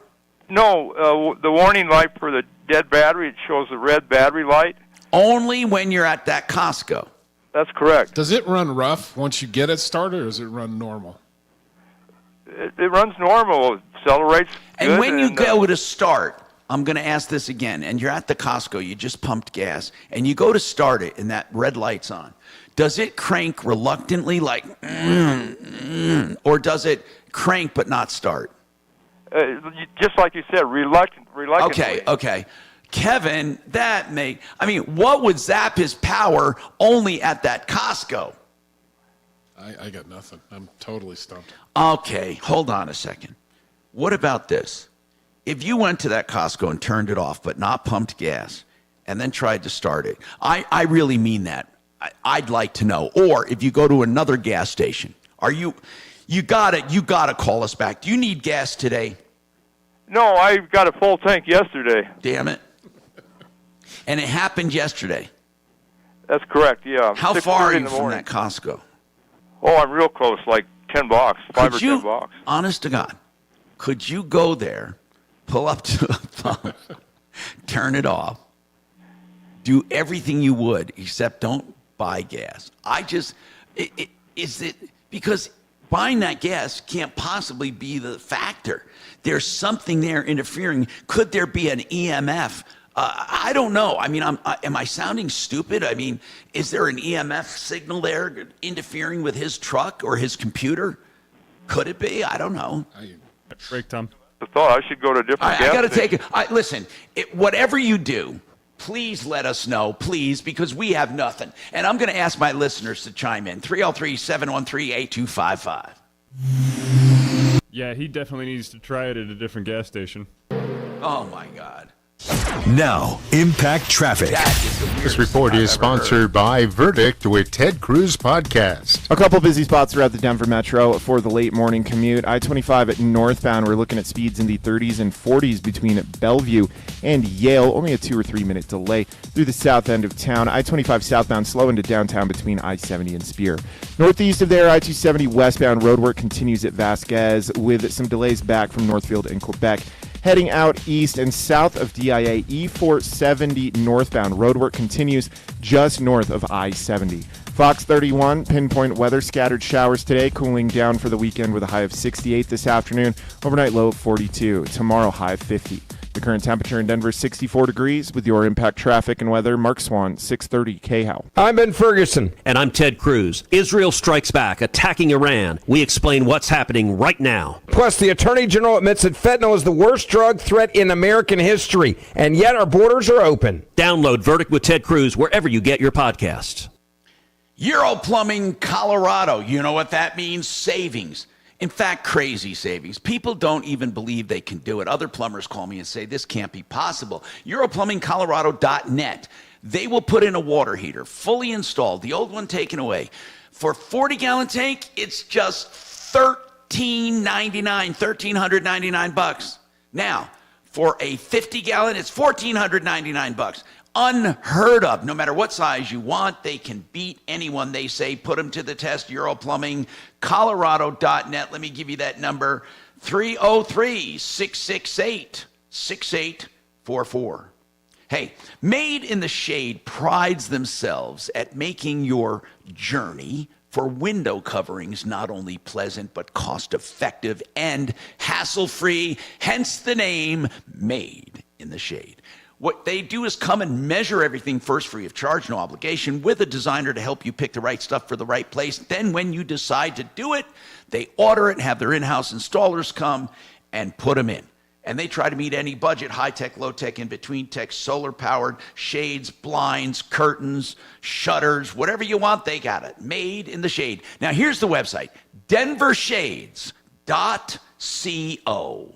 No, the warning light for the dead battery, it shows the red battery light. Only when you're at that Costco. That's correct. Does it run rough once you get it started, or does it run normal? It runs normal. It accelerates good. And when you go to start, I'm going to ask this again, and you're at the Costco, you just pumped gas, and you go to start it, and that red light's on. Does it crank reluctantly, like, or does it crank but not start? Just like you said, reluctantly. Okay. Kevin, what would zap his power only at that Costco? I got nothing. I'm totally stumped. Okay, hold on a second. What about this? if you went to that Costco and turned it off but not pumped gas and then tried to start it, I really mean that. I'd like to know. Or if you go to another gas station, you gotta call us back. Do you need gas today? No, I got a full tank yesterday. Damn it. And it happened yesterday. That's correct, yeah. How far are you from that Costco? Oh, I'm real close, like 10 blocks, 5 or 10 blocks. Honest to God, could you go there, pull up to a pump, turn it off, do everything you would, except don't buy gas? Because buying that gas can't possibly be the factor. There's something there interfering. Could there be an EMF? I don't know. I mean, am I sounding stupid? I mean, is there an EMF signal there interfering with his truck or his computer? Could it be? I don't know. Break, Tom. I thought I should go to a different gas I got to station. take it. Listen, whatever you do, please let us know, please, because we have nothing. And I'm going to ask my listeners to chime in. 303-713-8255. Yeah, he definitely needs to try it at a different gas station. Oh, my God. Now, Impact Traffic. This report is sponsored by Verdict with Ted Cruz Podcast. A couple busy spots throughout the Denver Metro for the late morning commute. I-25 at northbound, we're looking at speeds in the 30s and 40s between Bellevue and Yale. Only a 2 or 3 minute delay through the south end of town. I-25 southbound slow into downtown between I-70 and Spear. Northeast of there, I-270 westbound roadwork continues at Vasquez with some delays back from Northfield and Quebec. Heading out east and south of DIA, E470 northbound roadwork continues just north of I-70. Fox 31, pinpoint weather, scattered showers today, cooling down for the weekend with a high of 68 this afternoon, overnight low of 42, tomorrow high of 50. The current temperature in Denver is 64 degrees. With your Impact Traffic and weather, Mark Swan, 630 KHOW. I'm Ben Ferguson. And I'm Ted Cruz. Israel strikes back, attacking Iran. We explain what's happening right now. Plus, the Attorney General admits that fentanyl is the worst drug threat in American history, and yet our borders are open. Download Verdict with Ted Cruz wherever you get your podcasts. Euro Plumbing, Colorado. You know what that means? Savings. In fact, crazy savings. People don't even believe they can do it. Other plumbers call me and say, this can't be possible. EuroplumbingColorado.net. They will put in a water heater, fully installed, the old one taken away. For 40-gallon tank, it's just $1,399 Now, for a 50-gallon, it's $1,499 Unheard of. No matter what size you want, they can beat anyone. They say put them to the test. EuroplumbingColorado.net. Let me give you that number, 303-668-6844. Hey, Made in the Shade prides themselves at making your journey for window coverings not only pleasant but cost-effective and hassle-free, hence the name Made in the Shade. What they do is come and measure everything first, free of charge, no obligation, with a designer to help you pick the right stuff for the right place. Then when you decide to do it, they order it and have their in-house installers come and put them in. And they try to meet any budget, high-tech, low-tech, in-between tech, solar-powered, shades, blinds, curtains, shutters, whatever you want, they got it. Made in the Shade. Now here's the website, denvershades.co.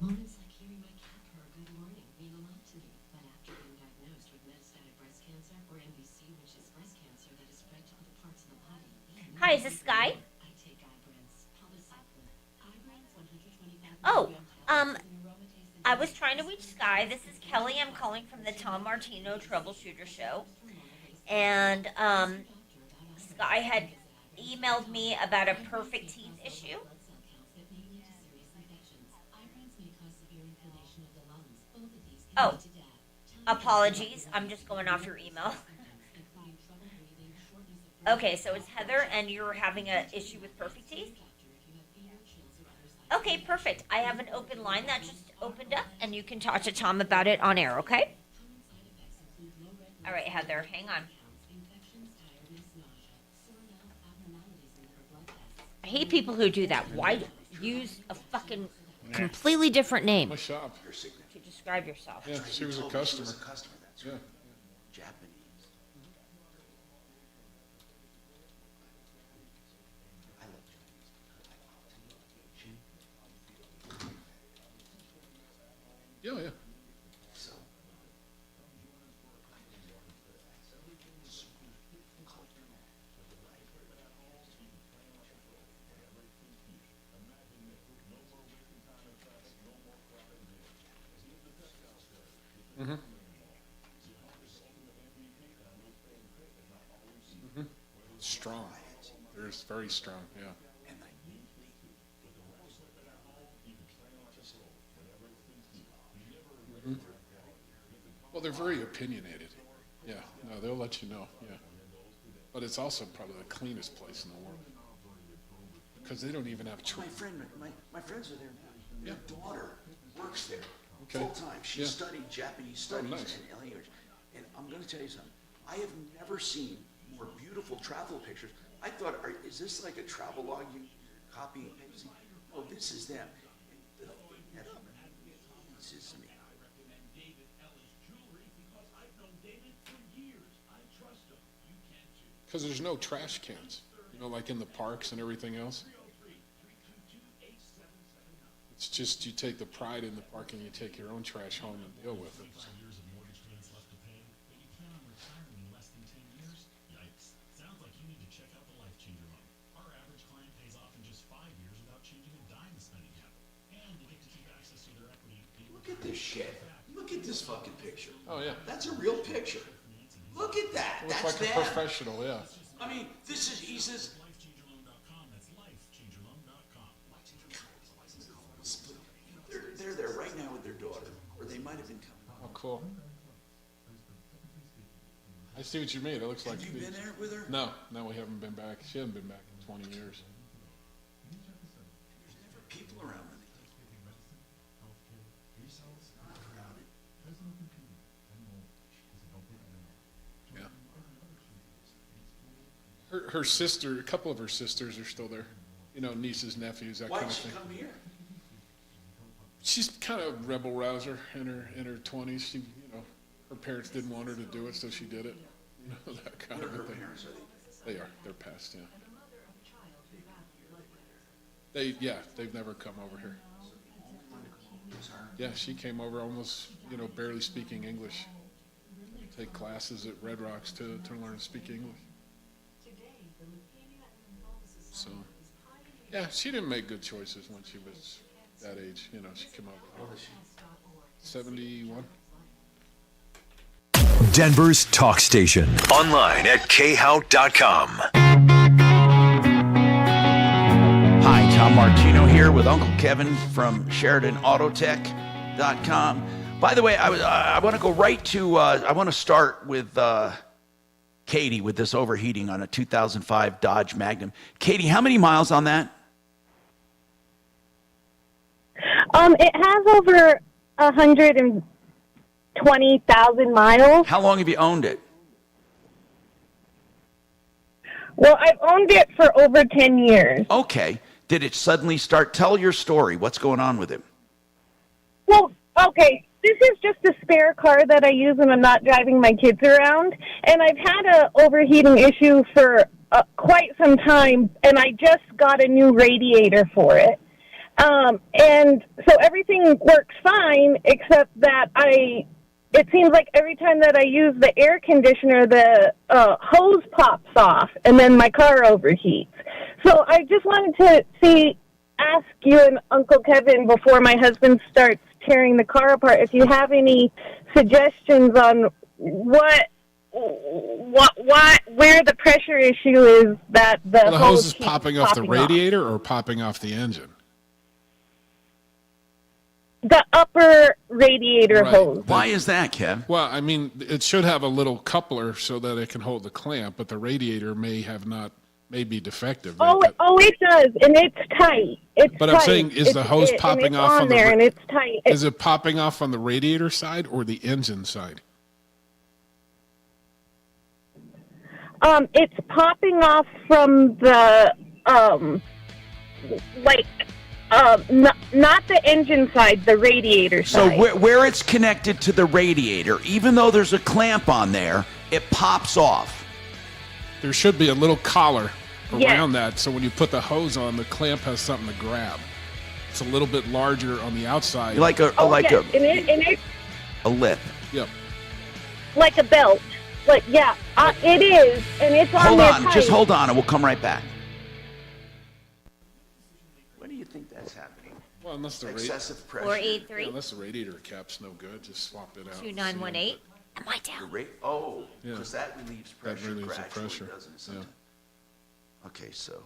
Moments like hearing my cat purr good morning mean a lot to me. But after being diagnosed with metastatic breast cancer, or MBC, which is breast cancer that is spread to other parts of the body. Hi, is this Sky? I take Ibrance, palbociclib. Ibrance 125 Oh, I was trying to reach Sky. This is Kelly. I'm calling from the Tom Martino Troubleshooter Show. And Sky had emailed me about a perfect teeth issue. Oh, apologies. I'm just going off your email. Okay, so it's Heather, and you're having an issue with perfect teeth? Okay, perfect. I have an open line that just opened up, and you can talk to Tom about it on air, okay? All right, Heather, hang on. I hate people who do that. Why use a fucking completely different name My shop. to describe yourself? Yeah, she was a customer. That's right. Japanese. Strong. They're very strong, yeah. Mhm. Well, they're very opinionated. Yeah, no, they'll let you know, yeah. But it's also probably the cleanest place in the world. Because they don't even have My friends are there now. Yeah. Their daughter works there Okay. full time. She Yeah. studied Japanese studies nice. and language. And I'm going to tell you something. I have never seen more beautiful travel pictures. I thought, is this like a travel log you copy and paste? Oh, this is them. And the thing that amazes me. Because there's no trash cans, you know, like in the parks and everything else. It's just you take the pride in the park and you take your own trash home and deal with it. Look at this shit. Look at this fucking picture. Oh, yeah. That's a real picture. Look at that. It looks That's like a them. professional, yeah. I mean, this is, he says, they're there right now with their daughter, or they might have been coming. Oh, cool. I see what you mean. It looks like. Have you been there with her? No, we haven't been back. She hasn't been back in 20 years. There's never people around when they take Yeah. Her sister, a couple of her sisters are still there. You know, nieces, nephews, that Why'd kind of she thing. come here? She's kind of rebel rouser in her 20s. She, you know, her parents didn't want her to do it, so she did it. You know, that kind What of are a her thing. parents? They are. They're passed, yeah. They've never come over here. Yeah, she came over almost, you know, barely speaking English. Take classes at Red Rocks to learn to speak English. So, yeah, she didn't make good choices when she was that age. You know, she came over. 71. Denver's talk station. Online at khout.com. Hi, Tom Martino here with Uncle Kevin from SheridanAutotech.com. By the way, I want to go right to, I want to start with Katie with this overheating on a 2005 Dodge Magnum. Katie, how many miles on that? It has over 120,000 miles. How long have you owned it? Well, I've owned it for over 10 years. Okay. Did it suddenly start? Tell your story. What's going on with it? Well, okay, this is just a spare car that I use when I'm not driving my kids around, and I've had a overheating issue for quite some time, and I just got a new radiator for it. And so everything works fine, except that it seems like every time that I use the air conditioner, the hose pops off, and then my car overheats. So I just wanted to ask you and Uncle Kevin before my husband starts tearing the car apart, if you have any suggestions on where the pressure issue is that the hose is keeps popping off the radiator or popping off the engine? The upper radiator hose. Why is that, Kev? Well, I mean, it should have a little coupler so that it can hold the clamp, but the radiator may be defective. It does, and it's tight. But I'm saying, is the hose popping off on there, and it's tight. Is it popping off on the radiator side or the engine side? It's popping off from the not the engine side, the radiator side. So where it's connected to the radiator, even though there's a clamp on there, it pops off. There should be a little collar around that, so when you put the hose on, the clamp has something to grab. It's a little bit larger on the outside. Like a lip. Yep. Like a belt. It is, and it's on there tight. Just hold on, and we'll come right back. What do you think that's happening? Well, unless the excessive pressure. 483. Unless the radiator cap's no good, just swap it out. 2918. Am I down? Because that relieves pressure gradually, doesn't it? Sometimes? Okay, so.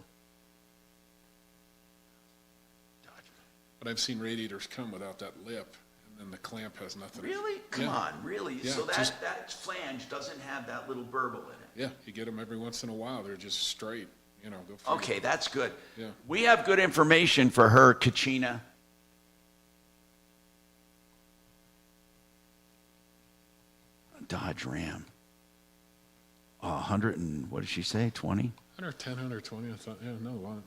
But I've seen radiators come without that lip, and then the clamp has nothing. Really? Come Yeah. on, really? Yeah, So just- that flange doesn't have that little burble in it? Yeah, you get them every once in a while. They're just straight, you know. Go figure. Okay, that's good. Yeah. We have good information for her, Kachina. Dodge Ram. 100 and, what did she say, 20? 110, 120, I thought, yeah, no, a lot.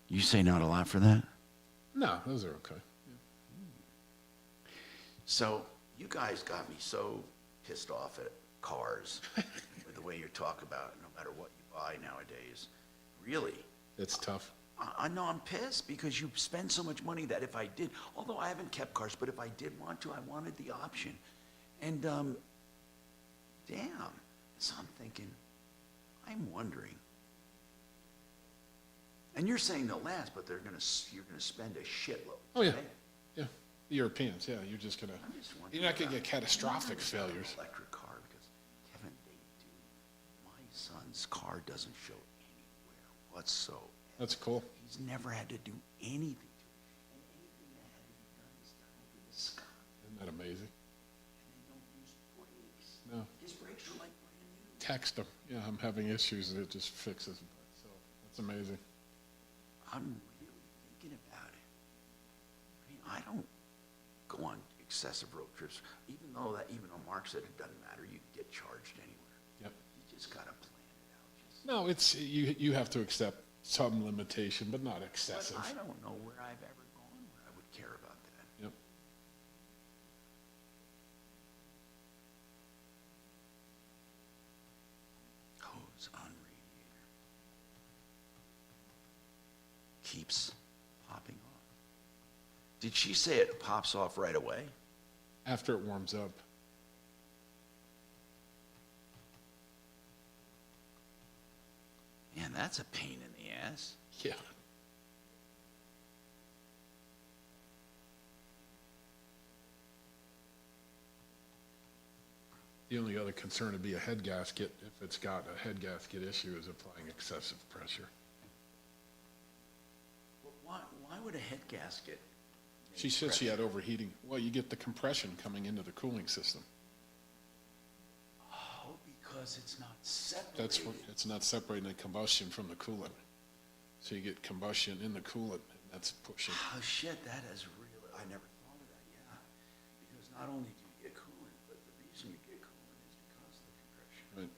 You say not a lot for that? No, those are okay. So you guys got me so pissed off at cars with the way you talk about it, no matter what you buy nowadays. Really. It's tough. I know I'm pissed because you spend so much money that if I did, although I haven't kept cars, but if I did want to, I wanted the option. And damn. So I'm thinking, I'm wondering. And you're saying they'll last, but you're gonna spend a shitload. Oh, yeah. right? Yeah. The Europeans, yeah, you're just gonna, you're not gonna get catastrophic failures. Electric car, because Kevin, they do. My son's car doesn't show anywhere whatsoever. That's cool. He's never had to do anything to it. And anything that had to be done is done over the sky. Isn't that amazing? And they don't use brakes. No. His brakes are like brand new. Text them. Yeah, I'm having issues, and it just fixes them. So that's amazing. I'm really thinking about it. I mean, I don't go on excessive road trips, even though Mark said it doesn't matter, you can get charged anywhere. Yep. You just gotta plan it out. No, it's, you have to accept some limitation, but not excessive. But I don't know where I've ever gone where I would care about that. Yep. Hose on radiator. Keeps popping off. Did she say it pops off right away? After it warms up. Man, that's a pain in the ass. Yeah. The only other concern would be a head gasket. If it's got a head gasket issue, is applying excessive pressure. Why would a head gasket? She said she had overheating. Well, you get the compression coming into the cooling system. Oh, because it's not separated. That's what, it's not separating the combustion from the coolant. So you get combustion in the coolant, and that's pushing. Oh shit, that is really, I never thought of that, yeah. Because not only do you get coolant, but the reason you get coolant is because of the compression. Right.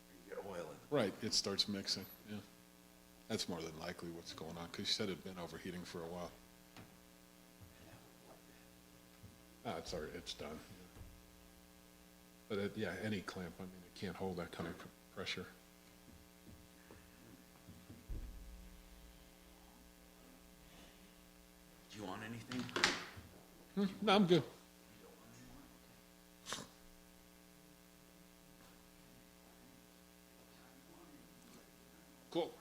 Or you get oil in the Right, it starts mixing, yeah. That's more than likely what's going on, because she said it'd been overheating for a while. It's already, it's done. But yeah, any clamp, I mean, it can't hold that kind of pressure. Do you want anything? No, I'm good. Cool.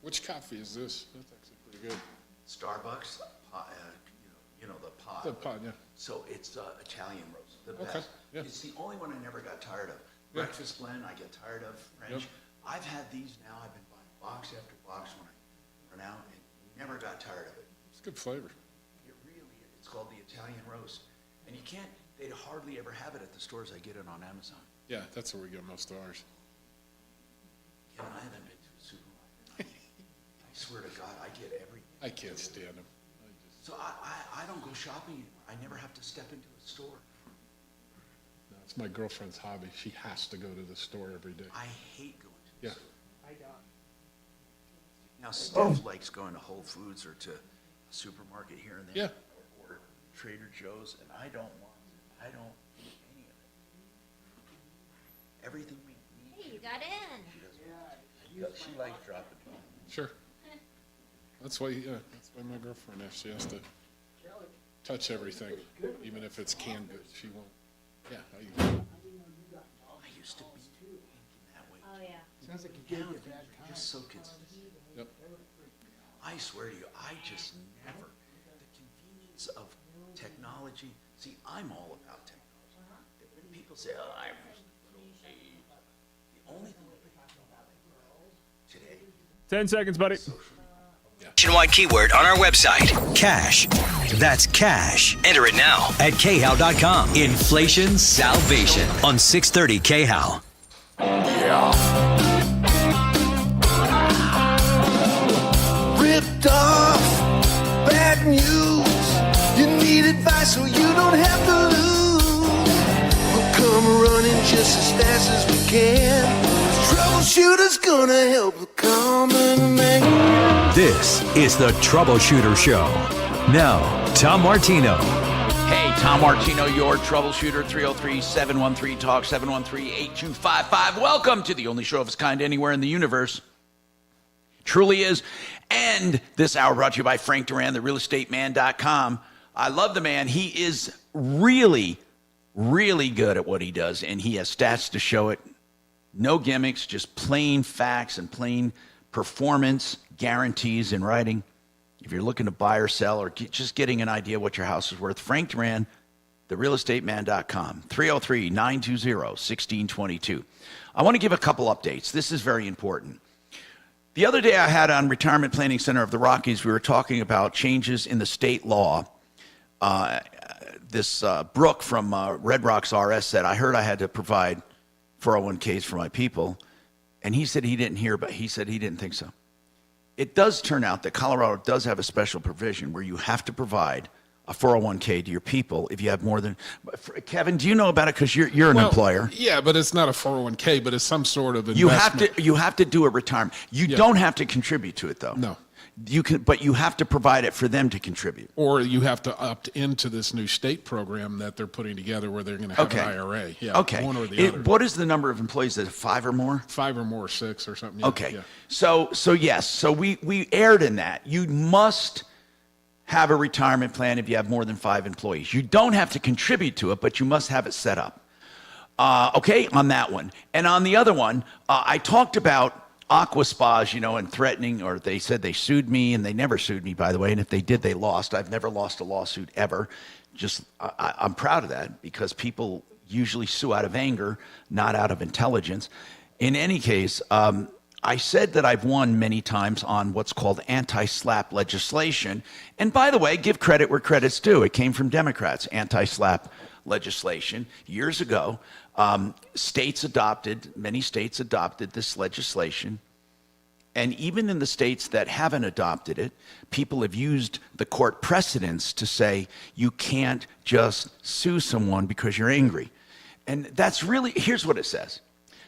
Which coffee is this? That's actually pretty good. Starbucks, you know the pod. The pod, yeah. So it's Italian roast, the Okay, best. yeah. It's the only one I never got tired of. Yeah. Breakfast blend, I get tired of. French. Yep. I've had these now. I've been buying box after box when I run out, and never got tired of it. It's good flavor. It really is. It's called the Italian roast, and you can't. They'd hardly ever have it at the stores. I get it on Amazon. Yeah, that's where we get most of ours. Kevin, I haven't been to a supermarket. I swear to God, I get everything. I can't stand them. So I don't go shopping anymore. I never have to step into a store. No, it's my girlfriend's hobby. She has to go to the store every day. I hate going to the Yeah. store. Now, Steph likes going to Whole Foods or to a supermarket here and there. Yeah. Or Trader Joe's, and I don't eat any of it. Everything we need. Hey, you got in. She likes dropping it. Sure. That's why my girlfriend is. She has to touch everything, even if it's canned goods. She won't. Yeah. I used to be thinking that way. Oh, yeah. Sounds like you gave me a bad time. Just so consistent. Yep. I swear to you, I just never. The convenience of technology. See, I'm all about technology. When people say, "Oh, I'm the only thing today." 10 seconds, buddy. Nationwide keyword on our website. Cash. That's cash. Enter it now at KHOW.com. Inflation salvation on 630 KHOW. Ripped off, bad news. You need advice so you don't have to lose. We'll come running just as fast as we can. Troubleshooter's gonna help the common man. This is the Troubleshooter Show. Now, Tom Martino. Hey, Tom Martino, your troubleshooter, 303-713-TALK, 713-8255. Welcome to the only show of its kind anywhere in the universe. Truly is. And this hour brought to you by Frank Duran, therealestateman.com. I love the man. He is really, really good at what he does, and he has stats to show it. No gimmicks, just plain facts and plain performance guarantees in writing. If you're looking to buy or sell or just getting an idea what your house is worth, Frank Duran, therealestateman.com, 303-920-1622. I want to give a couple updates. This is very important. The other day I had on Retirement Planning Center of the Rockies, we were talking about changes in the state law. Brooke from Red Rocks RS said, I heard I had to provide 401ks for my people. And he said he didn't hear, but he said he didn't think so. It does turn out that Colorado does have a special provision where you have to provide a 401k to your people if you have more than. Kevin, do you know about it? Because you're an employer. Yeah, but it's not a 401k, but it's some sort of investment. You have to do a retirement. You don't have to contribute to it though. No. You can, but you have to provide it for them to contribute. Or you have to opt into this new state program that they're putting together where they're going to have an IRA. Yeah, okay. One or the other. What is the number of employees? Is it 5 or more? 5 or more, 6 or something. Yeah, okay. Yeah. So yes. So we erred in that. You must have a retirement plan if you have more than 5 employees. You don't have to contribute to it, but you must have it set up. Okay, on that one. And on the other one, I talked about aqua spas, and threatening, or they said they sued me, and they never sued me, by the way. And if they did, they lost. I've never lost a lawsuit ever. I'm proud of that because people usually sue out of anger, not out of intelligence. In any case, I said that I've won many times on what's called anti-SLAPP legislation. And by the way, give credit where credit's due. It came from Democrats, anti-SLAPP legislation years ago. Many states adopted this legislation. And even in the states that haven't adopted it, people have used the court precedents to say you can't just sue someone because you're angry. And that's really, here's what it says.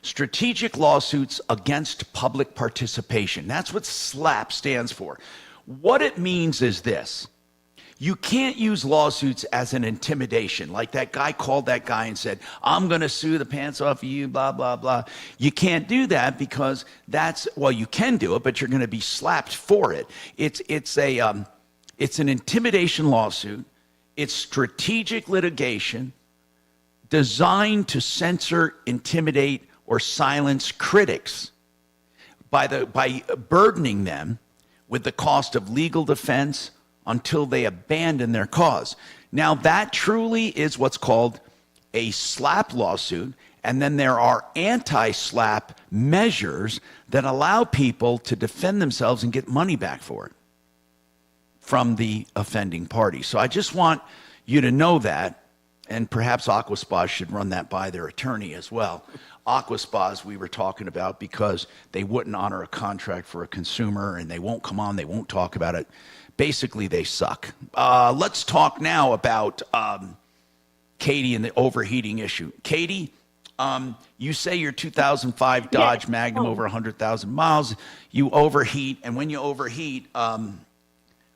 Strategic lawsuits against public participation. That's what SLAPP stands for. What it means is this. You can't use lawsuits as an intimidation. Like that guy called that guy and said, I'm going to sue the pants off of you, blah, blah, blah. You can't do that because you can do it, but you're going to be slapped for it. It's an intimidation lawsuit. It's strategic litigation designed to censor, intimidate, or silence critics. by burdening them with the cost of legal defense until they abandon their cause. Now, that truly is what's called a SLAPP lawsuit, and then there are anti-SLAPP measures that allow people to defend themselves and get money back for it from the offending party. So I just want you to know that, and perhaps Aquaspas should run that by their attorney as well. Aquaspas we were talking about because they wouldn't honor a contract for a consumer, and they won't come on, they won't talk about it. Basically, they suck. Let's talk now about Katie and the overheating issue. Katie, you say your 2005 Dodge Magnum over 100,000 miles, you overheat, and when you overheat,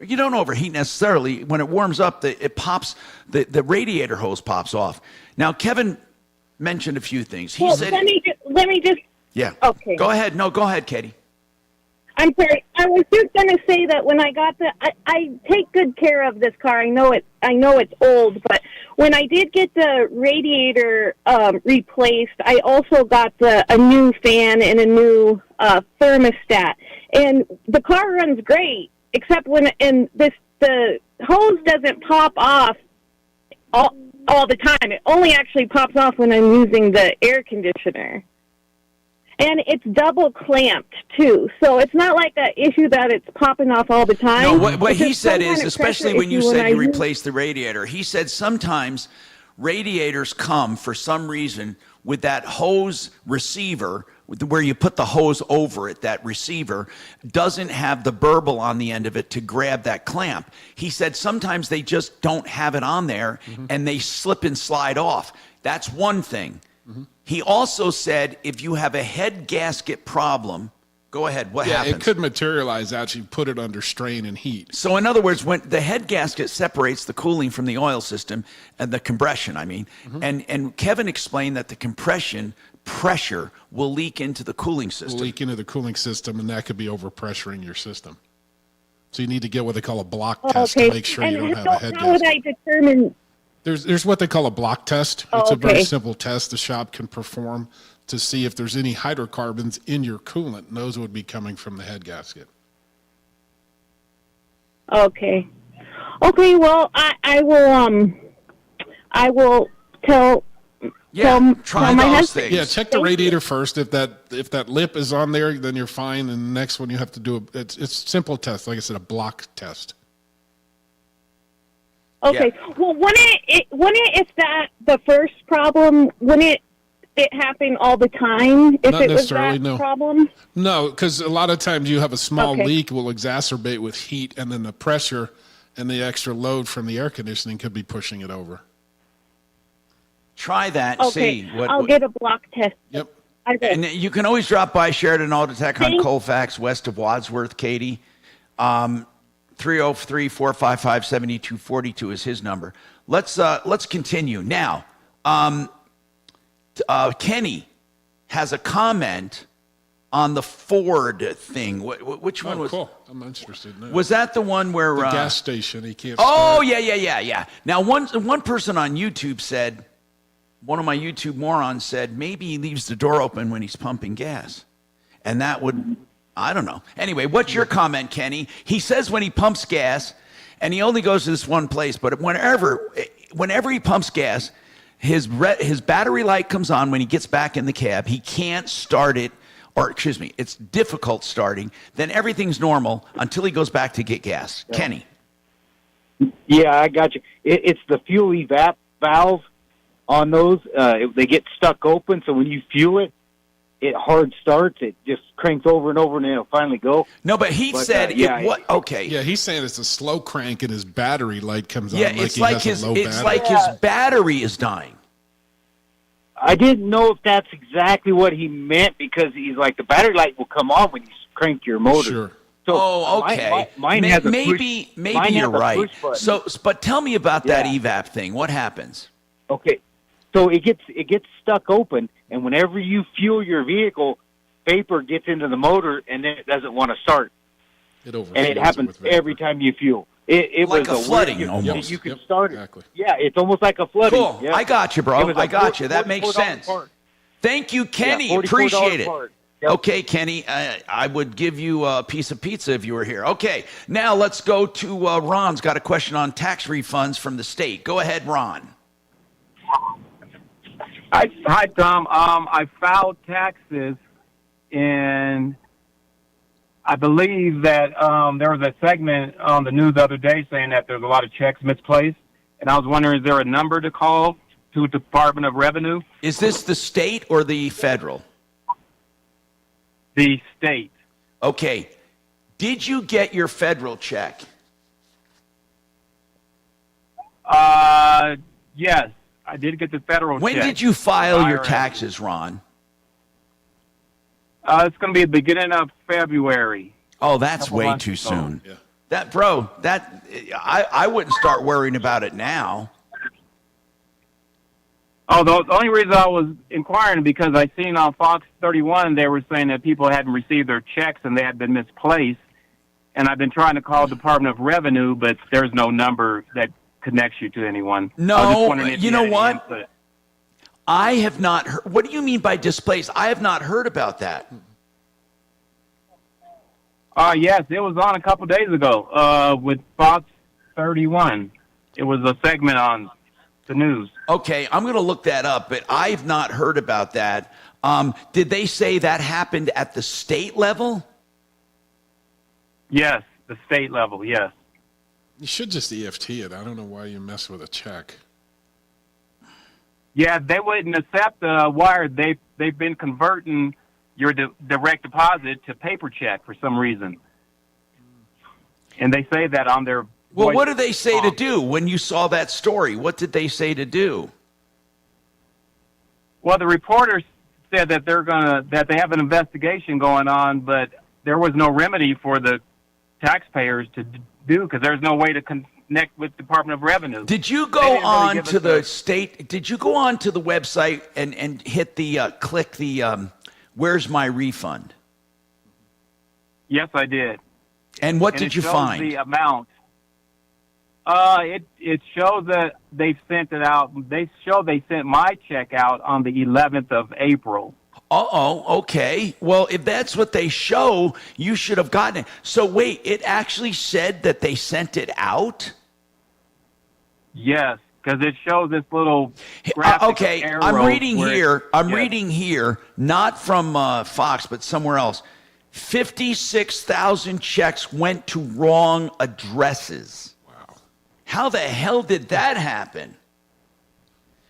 you don't overheat necessarily. When it warms up, it pops, the radiator hose pops off. Now, Kevin mentioned a few things. He said, let me just. Yeah. Okay. Go ahead. No, go ahead, Katie. I'm sorry. I was just going to say that when I got I take good care of this car. I know it's old, but when I did get the radiator replaced, I also got a new fan and a new thermostat, and the car runs great. Except when the hose doesn't pop off all the time. It only actually pops off when I'm using the air conditioner. And it's double clamped, too. So it's not like an issue that it's popping off all the time. No, what he said is, especially when you said you replaced the radiator, he said sometimes radiators come, for some reason, with that hose receiver, where you put the hose over it, that receiver doesn't have the burble on the end of it to grab that clamp. He said sometimes they just don't have it on there, and they slip and slide off. That's one thing. He also said if you have a head gasket problem, go ahead, what happens? It could materialize after you put it under strain and heat. So in other words, when the head gasket separates the cooling from the oil system, and the compression, and Kevin explained that the compression pressure will leak into the cooling system. Will leak into the cooling system, and that could be overpressuring your system. So you need to get what they call a block test to make sure you don't have a head gasket. How would I determine? There's what they call a block test. It's a very simple test the shop can perform to see if there's any hydrocarbons in your coolant, and those would be coming from the head gasket. Okay. Well, I will tell. Try those things. Yeah, check the radiator first. If that lip is on there, then you're fine. And the next one you have to do it's simple test. Like I said, a block test. Okay. Yeah. Well, if that the first problem, wouldn't it happen all the time? If Not it necessarily, was that no. problem? No, because a lot of times you have a small leak will exacerbate with heat, and then the pressure and the extra load from the air conditioning could be pushing it over. Try that. Okay. See I'll get a block test. Yep. And you can always drop by Sheridan Autotech on Colfax, west of Wadsworth, Katie. 303-455-7242 is his number. Let's continue. Now, Kenny has a comment on the Ford thing. Which one was? Cool. I'm interested now. Was that the one where the gas station? He can't. Oh, yeah. Now, one person on YouTube said, one of my YouTube morons said, maybe he leaves the door open when he's pumping gas, and that would. I don't know. Anyway, what's your comment, Kenny? He says when he pumps gas, and he only goes to this one place, but whenever he pumps gas, his battery light comes on when he gets back in the cab. He can't start it, or excuse me, it's difficult starting. Then everything's normal until he goes back to get gas. Yeah. Kenny. Yeah, I got you. It's the fuel evap valve on those. They get stuck open, so when you fuel it, it hard starts. It just cranks over and over, and then it'll finally go. No, but he said okay. Yeah, he's saying it's a slow crank, and his battery light comes on. Yeah, it's like his battery is dying. I didn't know if that's exactly what he meant, because he's like, the battery light will come on when you crank your motor. Sure. So okay. Mine has a maybe you're right. So, but tell me about that evap thing. What happens? Okay. So it gets stuck open, and whenever you fuel your vehicle, vapor gets into the motor, and then it doesn't want to start. And it happens every time you fuel. It like was a flooding weird, almost. You can start it. Exactly. Yeah, it's almost like a flooding. Cool. Yeah. I got you, bro. I got you. That makes sense. Part. Thank you, Kenny. Yeah, appreciate it. Part. Okay, Kenny, I would give you a piece of pizza if you were here. Okay, now let's go to Ron's got a question on tax refunds from the state. Go ahead, Ron. Hi, Tom. I filed taxes, and I believe that there was a segment on the news the other day saying that there's a lot of checks misplaced, and I was wondering, is there a number to call to the Department of Revenue? Is this the state or the federal? The state. Okay. Did you get your federal check? Yes, I did get the federal When check. did you file your IRS. taxes, Ron? It's going to be the beginning of February. Oh, that's Couple way months too ago. soon. I wouldn't start worrying about it now. Oh, the only reason I was inquiring because I seen on Fox 31 they were saying that people hadn't received their checks and they had been misplaced. And I've been trying to call Department of Revenue, but there's no number that connects you to anyone. I was just No, wondering if you know had any what? input. I have not heard. What do you mean by displaced? I have not heard about that. Yes, it was on a couple days ago with Fox 31. It was a segment on the news. Okay, I'm going to look that up, but I've not heard about that. Did they say that happened at the state level? Yes, the state level, yes. You should just EFT it. I don't know why you mess with a check. Yeah, they wouldn't accept the wire. They've been converting your direct deposit to paper check for some reason. And they say that on their Well, voice what did they say to prompt. do when you saw that story? What did they say to do? Well, the reporters said that that they have an investigation going on, but there was no remedy for the taxpayers to do because there's no way to connect with Department of Revenue. Did you They go didn't really on give to us the a- state? Did you go on to the website and hit the click the where's my refund? Yes, I did. And what And did it you shows find? The amount. It shows that they've sent it out. They sent my check out on the 11th of April. Uh-oh, okay. Well, if that's what they show, you should have gotten it. So wait, it actually said that they sent it out? Yes, because it shows this little graphic Okay, arrow I'm reading where it- here. I'm yes. reading here, not from Fox, but somewhere else. 56,000 checks went to wrong addresses. Wow. How the hell did that happen?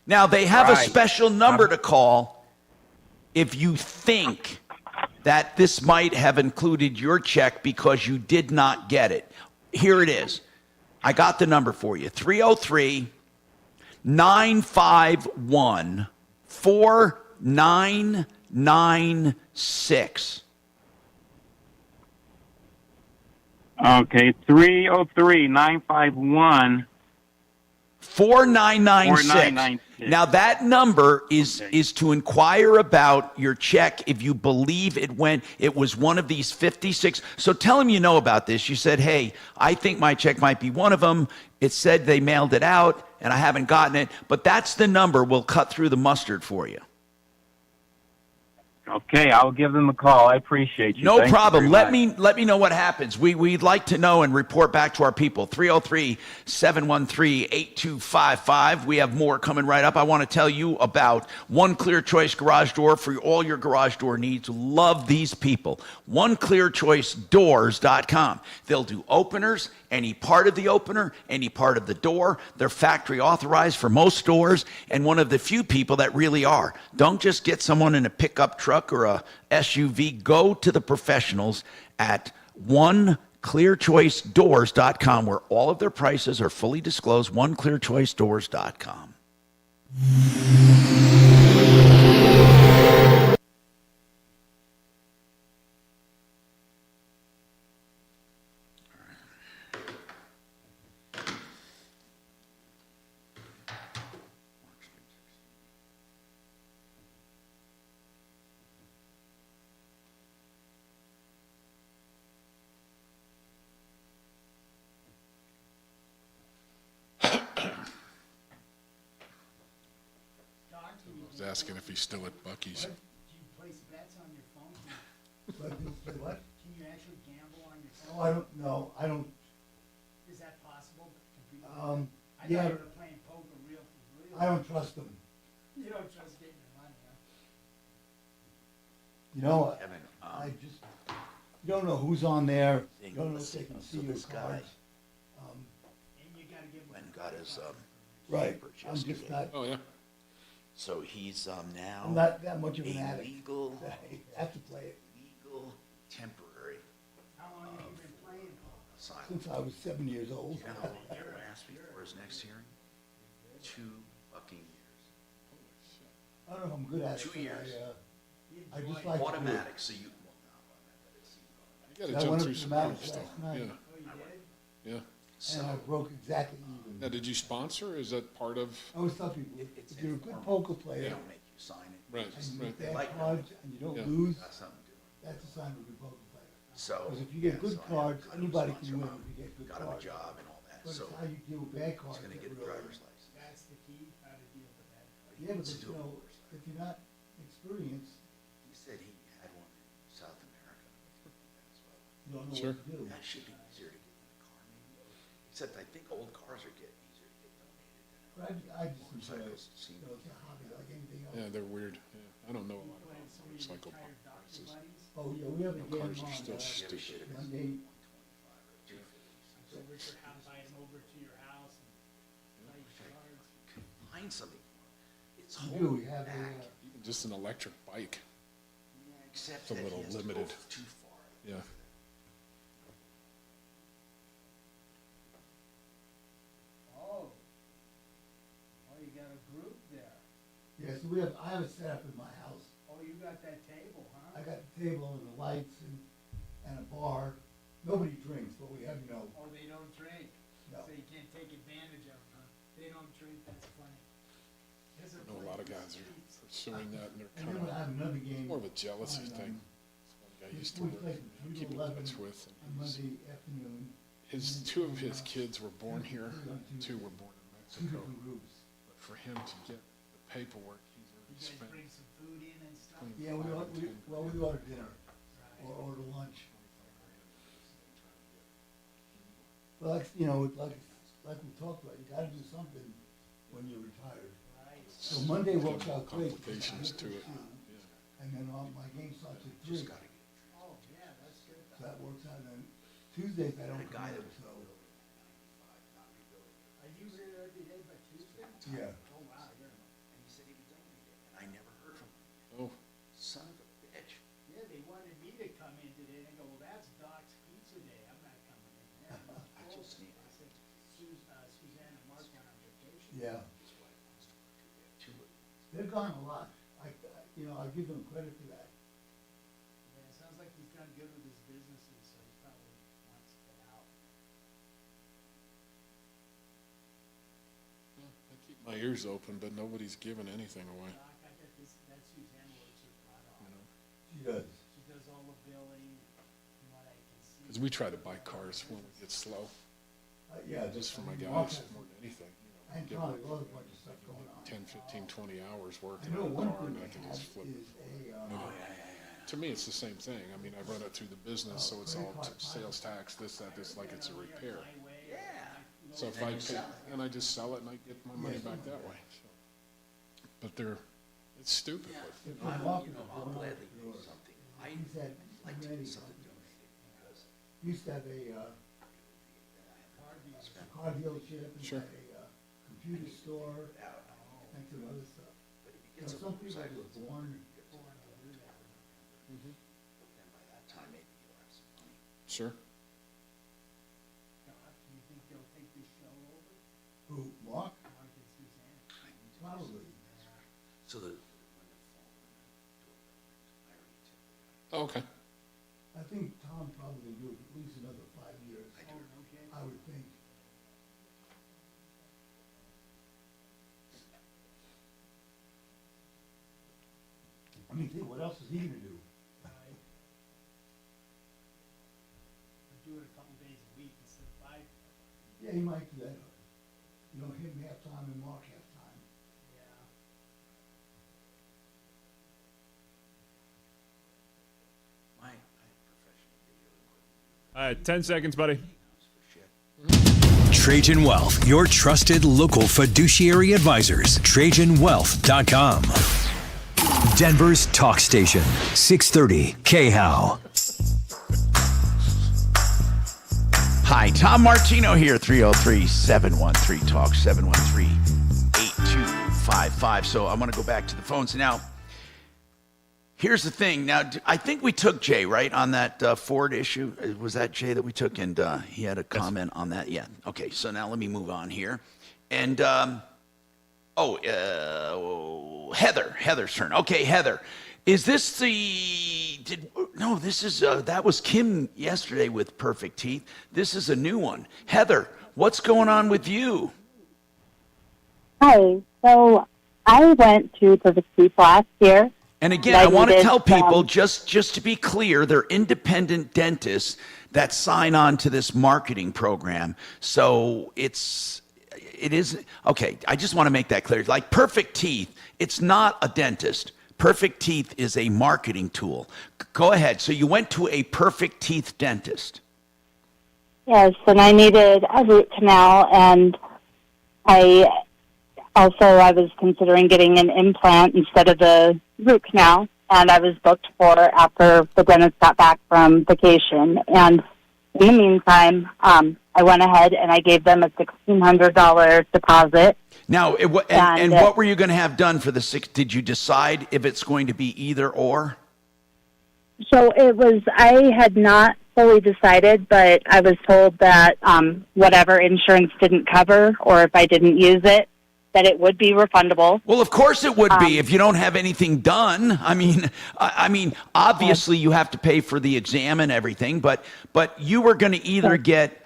Now, they have a Right. special number to call if you think that this might have included your check because you did not get it. Here it is. I got the number for you. 303-951 4996. Okay, 303-951 4996. 4996. Now that number is to inquire about your check if you believe it was one of these 56. So tell them you know about this. You said, "Hey, I think my check might be one of them. It said they mailed it out and I haven't gotten it, but that's the number. We'll cut through the mustard for you." Okay, I'll give them a call. I appreciate you. No Thank you problem. very Let me know what happens. We'd like to know and report back to our people. 303-713-8255. We have more coming right up. I want to tell you about One Clear Choice Garage Door for all your garage door needs. Love these people. OneClearChoiceDoors.com. They'll do openers, any part of the opener, any part of the door. They're factory authorized for most doors and one of the few people that really are. Don't just get someone in a pickup truck or a SUV. Go to the professionals at OneClearChoiceDoors.com where all of their prices are fully disclosed. OneClearChoiceDoors.com. I was asking if he's still at Buc-ee's. Do you place bets on your phone? But say what? Can you actually gamble on your Oh, I don't know. I don't. Is that possible? Can people- I Yeah. thought you were playing poker real for real. I don't trust them. You don't trust getting your money, huh? You know, Kevin, I just, you don't know who's on there. You thing don't know was, if they can see so your this guy cards. And you gotta give went and got his Right. papers I'm just yesterday. not. Oh, yeah. So he's now I'm not that much of an a addict. legal, I have to play it legal temporary How long have you been playing for? asylum. since I was 7 years old. You know how long he asked me for his next hearing? 2 fucking years. I don't know if I'm good at it. 2 but years. I just like to do it. Automatic, so you, well, no, You gotta I jump went through up to some the Maddox hoops, though. last night. Yeah. Yeah. And I broke exactly even. Now, did you sponsor? Is that part of? I always tell people, if you're a good poker player, they don't make you sign it. Right, and you right. get Like bad cards and you don't Yeah. lose, Got something to do. that's a sign of a good poker player. So. Because if you get yeah, good so I cards, had to anybody sponsor can win him. if you get good Got him a cards. job and all that, But so it's how you deal with bad cards. he's gonna that get a really- driver's license. That's the key, how to deal with that. Yeah, but you know, if you're not experienced, He said he had one in South America. you don't know Sure. what to do. That should be easier to get than a car, maybe. Except I think old cars are getting easier to get donated But I just enjoy it. motorcycles. Seem You know, it's a hobby like anything else. Yeah, they're weird. Yeah. I don't know a lot about motorcycle prices. Oh, yeah, we have a game Cars are on still uh, stupid. Monday. So we could invite him over to your house and play cards. find something for him. It's We do, holding we have a, back. Even just an electric bike. Except It's a that he little has to go limited. too far. Yeah. Oh. Oh, you got a group there. yeah, so I have it set up in my house. Oh, you got that table, huh? I got the table and the lights and a bar. Nobody drinks, but we have, you know, Oh, they don't drink. No. So you can't take advantage of them, huh? They don't drink, that's funny. There's I know a lot of guys are pursuing that, and they're and kind then I have another of game. more of a jealousy on, thing. One guy used to we work, play from 3 keep to in 11 touch with, on and Monday afternoon. two of his kids were born here, and 2 were born in Two Mexico. different groups. But for him to get the paperwork, he's You already guys spent. bring some food in and stuff? between Yeah, we 5 order, and 10 we order dinner or order lunch. But like, you know, like we talked about, you gotta do something when you're retired. Right. So Monday works out great. complications to it. And then my game starts at 3. Oh, yeah, that's good. So that works out. And then Tuesdays I don't come in, so, Are you here every day but Tuesday? yeah. Oh, wow, you're. And he said he would donate it, and I never heard from him. Oh, Son of a bitch. Yeah, they wanted me to come in today, and I go, well, that's Doc's Pizza Day, I'm not coming in there. I just need. I said, Suzanne and Mark went on vacation. Yeah. Two of them. They're gone a lot. You know, I give them credit for that. Yeah, it sounds like he's done good with his businesses, so he probably wants to get out. I keep my ears open, but nobody's giving anything away. Doc, I got this, that Suzanne works her butt off. She does. She does all the billing, from what I can see. Because we try to buy cars when we get slow, Yeah. just for my Mark guys has- more than anything. You And know, Charlie, a lot of bunch of stuff going on. 10, 15, 20 hours I working know on a one car, thing and I they can have just flip it. is a, You know, to me, it's the same thing. I mean, I run it through the business, so it's all sales tax, this, that, this, like it's a repair. Yeah. So if I pay, and I just sell it and I get my money back that way. So. But it's stupid. Yeah, But, you If know, I'm walking you know, up I'll going gladly out do the door, something. He's had Like to many get something donated because used to have a car dealership and Sure. had a computer store and some other stuff. You know, some people were born. then by that time maybe you'll have some money. sure. Doc, do you think they'll take this show over? Who, Mark? Mark and Suzanne? Probably. So the when the phone I already tipped the guy. Oh, okay. I think Tom probably will do it at least another 5 years. I do. Oh, okay. I would think. I mean, think, what else is he gonna do? Right. Or do it a couple days a week instead of 5. Yeah, he might do that. You know, him half time and Mark half time. Yeah. My All right, 10 seconds, buddy. Trajan Wealth, your trusted local fiduciary advisors. TrajanWealth.com. Denver's talk station, 630 KHOW. Hi, Tom Martino here, 303-713-TALK, 713-8255. So I'm going to go back to the phones. Now, here's the thing. Now, I think we took Jay, right, on that Ford issue. Was that Jay that we took? And he had a comment on that? Yeah. Okay, so now let me move on here. And, Heather's turn. Okay, Heather. Is this that was Kim yesterday with Perfect Teeth. This is a new one. Heather, what's going on with you? Hi. So I went to Perfect Teeth last year. And again, I want to tell people, just to be clear, they're independent dentists that sign on to this marketing program. So it is, okay, I just want to make that clear. Like Perfect Teeth, it's not a dentist. Perfect Teeth is a marketing tool. Go ahead. So you went to a Perfect Teeth dentist. Yes, and I needed a root canal, and I was considering getting an implant instead of the root canal, and I was booked for after the dentist got back from vacation. And in the meantime, I went ahead and I gave them a $1,600 deposit. Now, and what were you going to have done for the six? Did you decide if it's going to be either or? So I had not fully decided, but I was told that whatever insurance didn't cover, or if I didn't use it, that it would be refundable. Well, of course it would be if you don't have anything done. I mean, obviously you have to pay for the exam and everything, but you were going to either get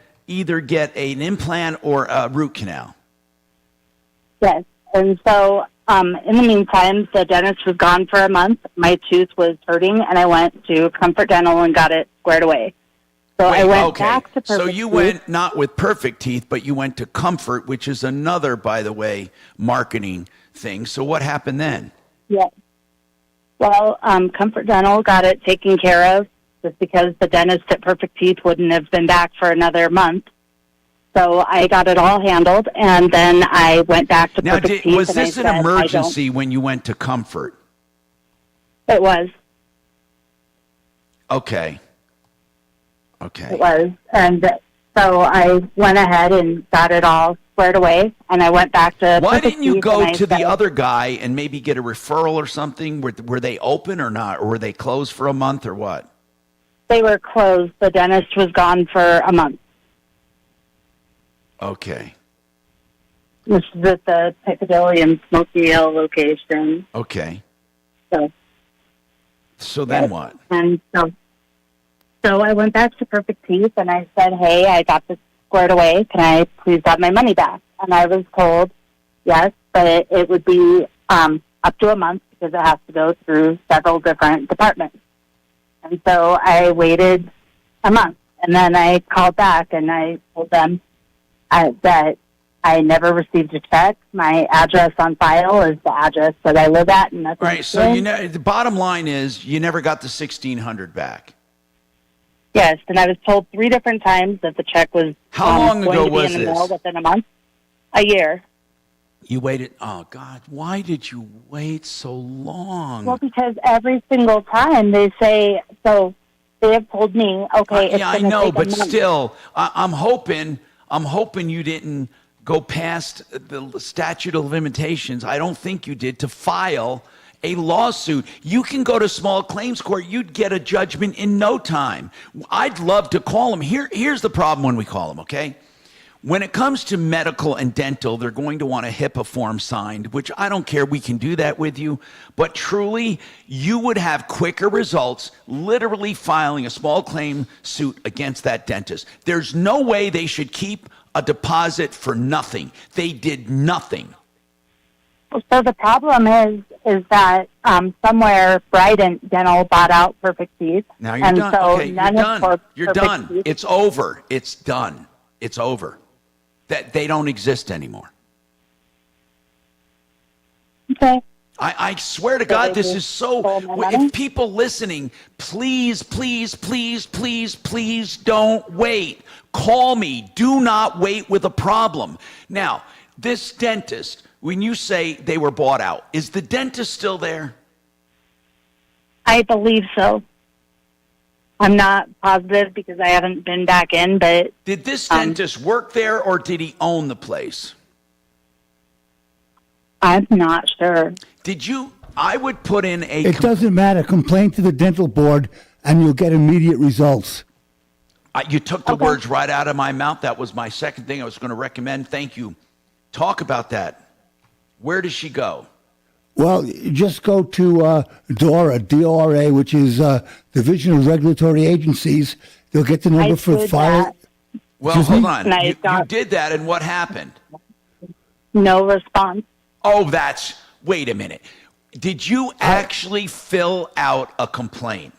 an implant or a root canal. Yes, and so in the meantime, the dentist was gone for a month. My tooth was hurting, and I went to Comfort Dental and got it squared away. So I went back to Perfect So you Teeth. went not with Perfect Teeth, but you went to Comfort, which is another, by the way, marketing thing. So what happened then? Yeah. Well, Comfort Dental got it taken care of just because the dentist at Perfect Teeth wouldn't have been back for another month. So I got it all handled, and then I went back to Perfect Teeth. Was this an emergency when you went to Comfort? It was. Okay. It was. And so I went ahead and got it all squared away, and I went back to Why Perfect didn't you Teeth, go and I to the said- other guy and maybe get a referral or something? Were they open or not? Or were they closed for a month or what? They were closed. The dentist was gone for a month. Okay. This is at the Piccadilly and Smoky Hill location. Okay. So then what? And so I went back to Perfect Teeth, and I said, hey, I got this squared away. Can I please have my money back? And I was told, yes, but it would be up to a month because it has to go through several different departments. And so I waited a month, and then I called back, and I told them that I never received a check. My address on file is the address that I live at, and that's Right. So the bottom line is you never got the $1,600 back. Yes, and I was told 3 different times that the check was How long going ago to be was in the mail this? within a month. A year. You waited. Oh God, why did you wait so long? Well, because every single time they say, so they have told me, okay, it's yeah, I gonna know, take a but month. still, I'm hoping you didn't go past the statute of limitations. I don't think you did to file a lawsuit. You can go to small claims court. You'd get a judgment in no time. I'd love to call them. Here's the problem when we call them, okay? When it comes to medical and dental, they're going to want a HIPAA form signed, which I don't care. We can do that with you. But truly, you would have quicker results literally filing a small claim suit against that dentist. There's no way they should keep a deposit for nothing. They did nothing. So the problem is that somewhere Bryden Dental bought out Perfect Teeth. Now you're and done. So Okay, you're none of done. You're Perfect done. Teeth- It's over. It's done. It's over. That they don't exist anymore. Okay. I swear to God, this is so. If people listening, please, please, please, please, please don't wait. Call me. Do not wait with a problem. Now, this dentist, when you say they were bought out, is the dentist still there? I believe so. I'm not positive because I haven't been back in, but... Did this dentist work there, or did he own the place? I'm not sure. Did you... I would put in a... It doesn't matter. Complain to the dental board, and you'll get immediate results. You took the words right out of my mouth. That was my second thing I was going to recommend. Thank you. Talk about that. Where does she go? Well, just go to DORA, D-O-R-A, which is Division of Regulatory Agencies. You'll get the number for file. Well, hold on. You did that, and what happened? No response. Oh, wait a minute. Did you actually fill out a complaint?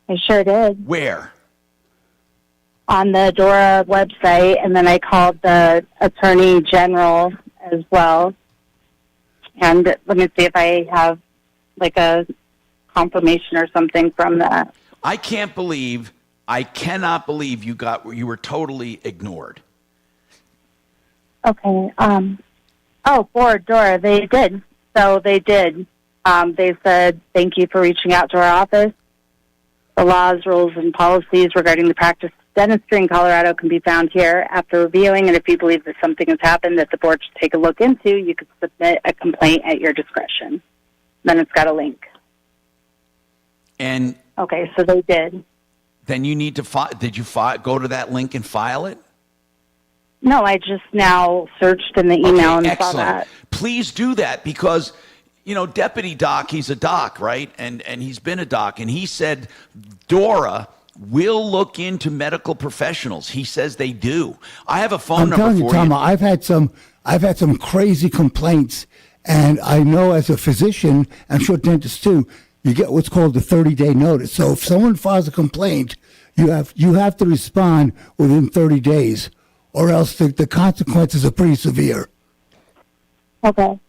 I sure did. Where? On the DORA website, and then I called the Attorney General as well. And let me see if I have like a confirmation or something from that. I cannot believe you were totally ignored. Okay. For DORA, they did. So they did. They said, thank you for reaching out to our office. The laws, rules, and policies regarding the practice of dentistry in Colorado can be found here. After reviewing, and if you believe that something has happened that the board should take a look into, you could submit a complaint at your discretion. Then it's got a link. And okay, so they did. Then you need to did you go to that link and file it? No, I just now searched in the email and excellent. saw that. Please do that because, Deputy Doc, he's a doc, right? And he's been a doc, and he said DORA will look into medical professionals. He says they do. I have a phone number for you. I'm telling you, Tom, I've had some crazy complaints, and I know as a physician, I'm sure dentists too, you get what's called the 30-day notice. So if someone files a complaint, you have to respond within 30 days, or else the consequences are pretty severe. Okay.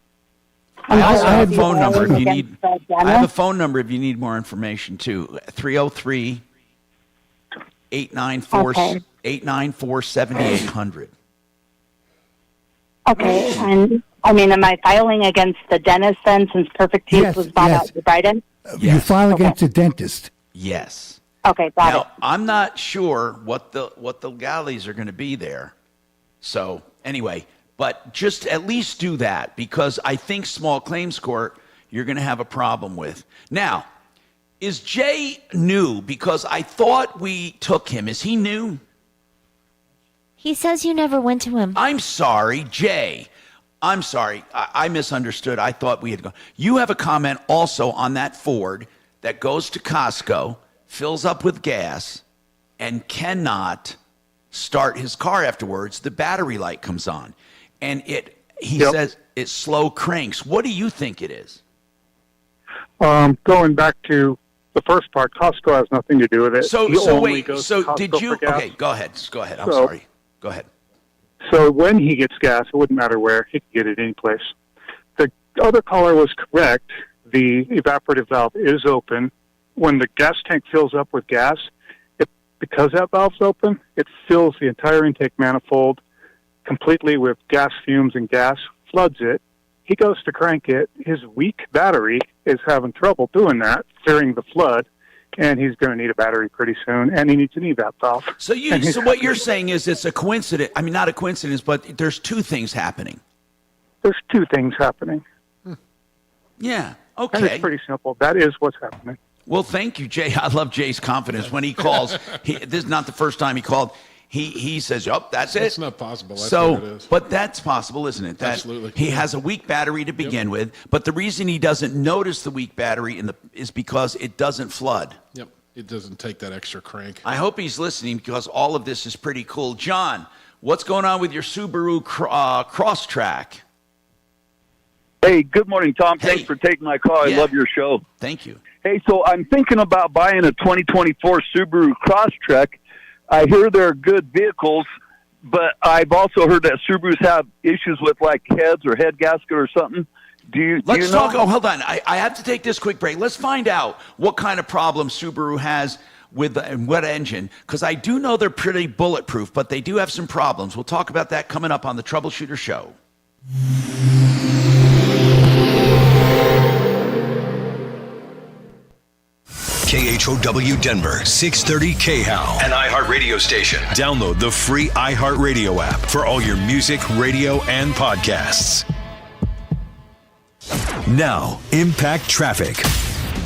I also have a phone number if you need. I have a phone number if you need more information too. 303-894-7800. Okay, and am I filing against the dentist then, since Perfect Teeth was bought out to Biden? You file against a dentist. Yes. Okay, got it. I'm not sure what the legalities are going to be there. So anyway, but just at least do that, because I think small claims court you're going to have a problem with. Now, is Jay new? Because I thought we took him. Is he new? He says you never went to him. I'm sorry, Jay. I'm sorry. I misunderstood. I thought we had gone. You have a comment also on that Ford that goes to Costco, fills up with gas, and cannot start his car afterwards. The battery light comes on. And he says it slow cranks. What do you think it is? Going back to the first part, Costco has nothing to do with it. So did you? Okay, go ahead. I'm sorry. Go ahead. So when he gets gas, it wouldn't matter where, he could get it any place. The other caller was correct. The evaporative valve is open. When the gas tank fills up with gas, because that valve's open, it fills the entire intake manifold completely with gas fumes and gas, floods it. He goes to crank it. His weak battery is having trouble doing that, clearing the flood, and he's going to need a battery pretty soon, and he needs an evap valve. So what you're saying is it's a coincidence. I mean, not a coincidence, but there's two things happening. There's two things happening. Yeah, okay. And it's pretty simple. That is what's happening. Well, thank you, Jay. I love Jay's confidence. When he calls, this is not the first time he called. He says, "Oh, that's it." It's not possible. That's what it is. But that's possible, isn't it? Absolutely. He has a weak battery to begin with, but the reason he doesn't notice the weak battery is because it doesn't flood. Yep. It doesn't take that extra crank. I hope he's listening, because all of this is pretty cool. John, what's going on with your Subaru Crosstrek? Hey, good morning, Tom. Thanks for taking my call. I love your show. Thank you. Hey, so I'm thinking about buying a 2024 Subaru Crosstrek. I hear they're good vehicles, but I've also heard that Subarus have issues with like heads or head gasket or something. Let's you know? talk. Oh, hold on. I have to take this quick break. Let's find out what kind of problem Subaru has with the what engine, because I do know they're pretty bulletproof, but they do have some problems. We'll talk about that coming up on the Troubleshooter Show. KHOW Denver, 630 KHOW, an iHeartRadio station. Download the free iHeartRadio app for all your music, radio, and podcasts. Now, Impact Traffic.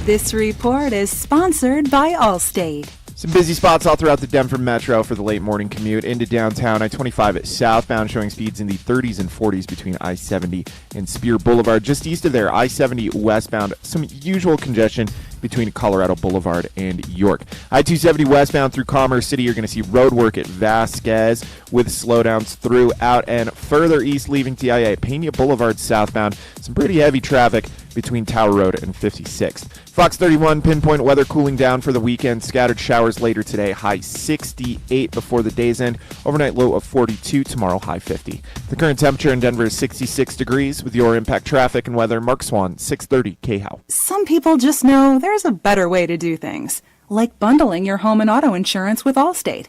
This report is sponsored by Allstate. Some busy spots all throughout the Denver Metro for the late morning commute into downtown. I-25 southbound showing speeds in the 30s and 40s between I-70 and Spear Boulevard. Just east of there, I-70 westbound, some usual congestion between Colorado Boulevard and York. I-270 westbound through Commerce City, you're going to see road work at Vasquez with slowdowns throughout, and further east leaving TIA at Pena Boulevard southbound, some pretty heavy traffic between Tower Road and 56th. Fox 31 pinpoint weather cooling down for the weekend. Scattered showers later today, high 68 before the day's end. Overnight low of 42, tomorrow high 50. The current temperature in Denver is 66 degrees. With your Impact Traffic and weather, Mark Swan, 630 KHOW. Some people just know there's a better way to do things, like bundling your home and auto insurance with Allstate.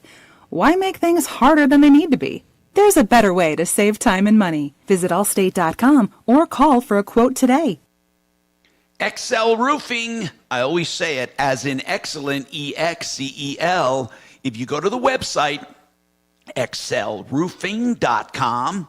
Why make things harder than they need to be? There's a better way to save time and money. Visit allstate.com or call for a quote today. Excel Roofing. I always say it as in excellent, EXCEL. If you go to the website, excelroofing.com,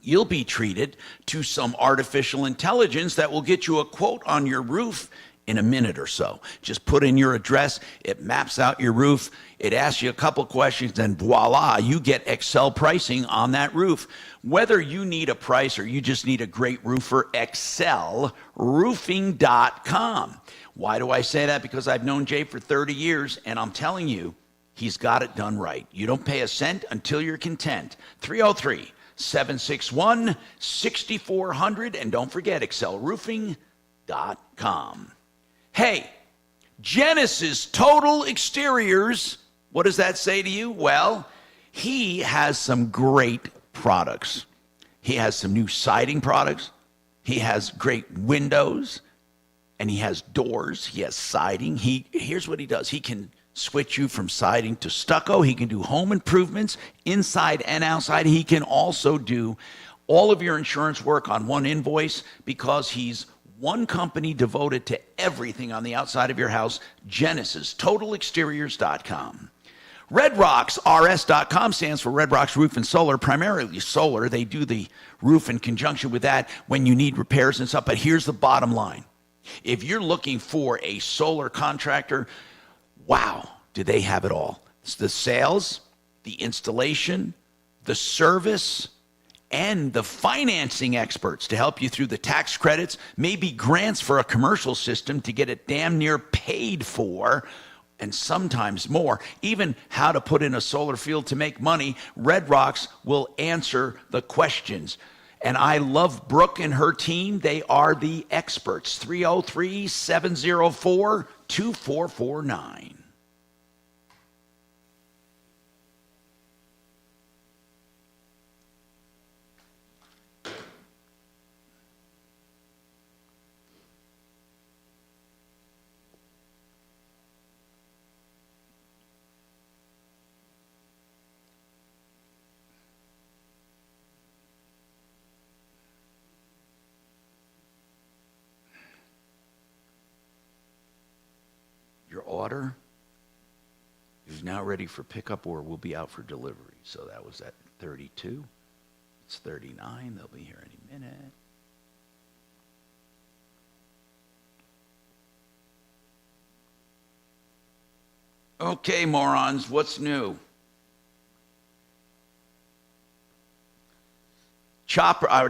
you'll be treated to some artificial intelligence that will get you a quote on your roof in a minute or so. Just put in your address, it maps out your roof, it asks you a couple questions, and voila, you get Excel pricing on that roof. Whether you need a price or you just need a great roofer, excelroofing.com. Why do I say that? Because I've known Jay for 30 years, and I'm telling you, he's got it done right. You don't pay a cent until you're content. 303-761-6400, and don't forget, excelroofing.com. Hey, Genesis Total Exteriors, what does that say to you? Well, he has some great products. He has some new siding products. He has great windows, and he has doors. He has siding. Here's what he does. He can switch you from siding to stucco. He can do home improvements inside and outside. He can also do all of your insurance work on one invoice because he's one company devoted to everything on the outside of your house. Genesis TotalExteriors.com. RedRocksRS.com stands for Red Rocks Roof and Solar, primarily solar. They do the roof in conjunction with that when you need repairs and stuff. But here's the bottom line. If you're looking for a solar contractor, wow, do they have it all. It's the sales, the installation, the service, and the financing experts to help you through the tax credits, maybe grants for a commercial system to get it damn near paid for, and sometimes more. Even how to put in a solar field to make money, Red Rocks will answer the questions. And I love Brooke and her team. They are the experts. 303-704-2449. Your order is now ready for pickup or will be out for delivery. So that was at 32. It's 39. They'll be here any minute. Okay, morons, what's new? Chopper, I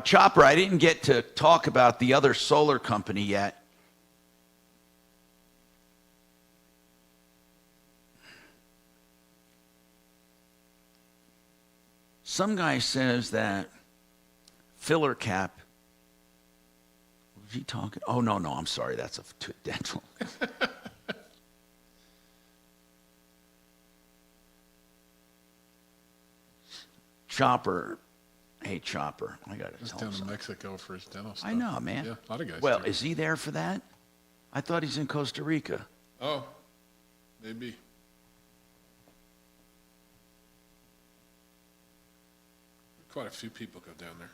didn't get to talk about the other solar company yet. Some guy says that filler cap. Was he talking? Oh, no, I'm sorry. That's a dental. Chopper Hey, Chopper, I got to He's tell down him in something. Mexico for his dental stuff. I know, man. Yeah, a lot of guys Well, do. is he there for that? I thought he's in Costa Rica. Oh, maybe. Quite a few people go down there.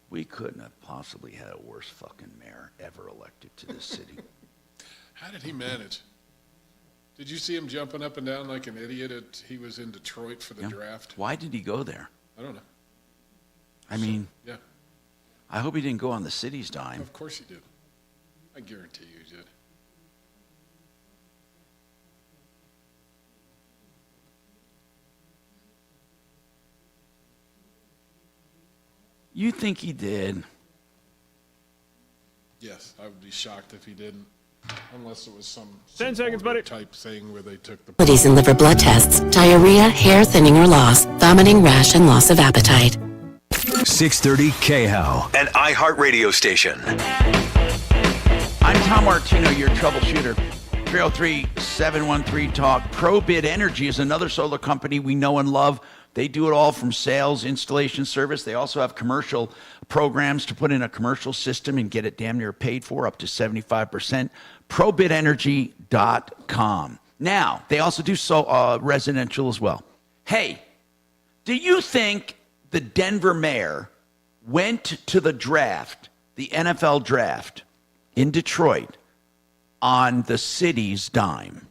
We couldn't have possibly had a worse fucking mayor ever elected to this city. How did he manage? Did you see him jumping up and down like an idiot? He was in Detroit for the draft. Why did he go there? I don't know. I mean, Yeah, I hope he didn't go on the city's dime. of course he did. I guarantee you he did. You think he did? Yes, I would be shocked if he didn't, unless it was some 10 seconds, buddy. type thing where they took the. Abilities and liver blood tests, diarrhea, hair thinning or loss, vomiting, rash, and loss of appetite. 630 KHOW, An iHeartRadio station. I'm Tom Martino, your troubleshooter. 303-713-TALK. ProBid Energy is another solar company we know and love. They do it all from sales, installation, service. They also have commercial programs to put in a commercial system and get it damn near paid for, up to 75%. ProBidEnergy.com. Now, they also do residential as well. Hey, do you think the Denver mayor went to the draft, the NFL draft, in Detroit on the city's dime?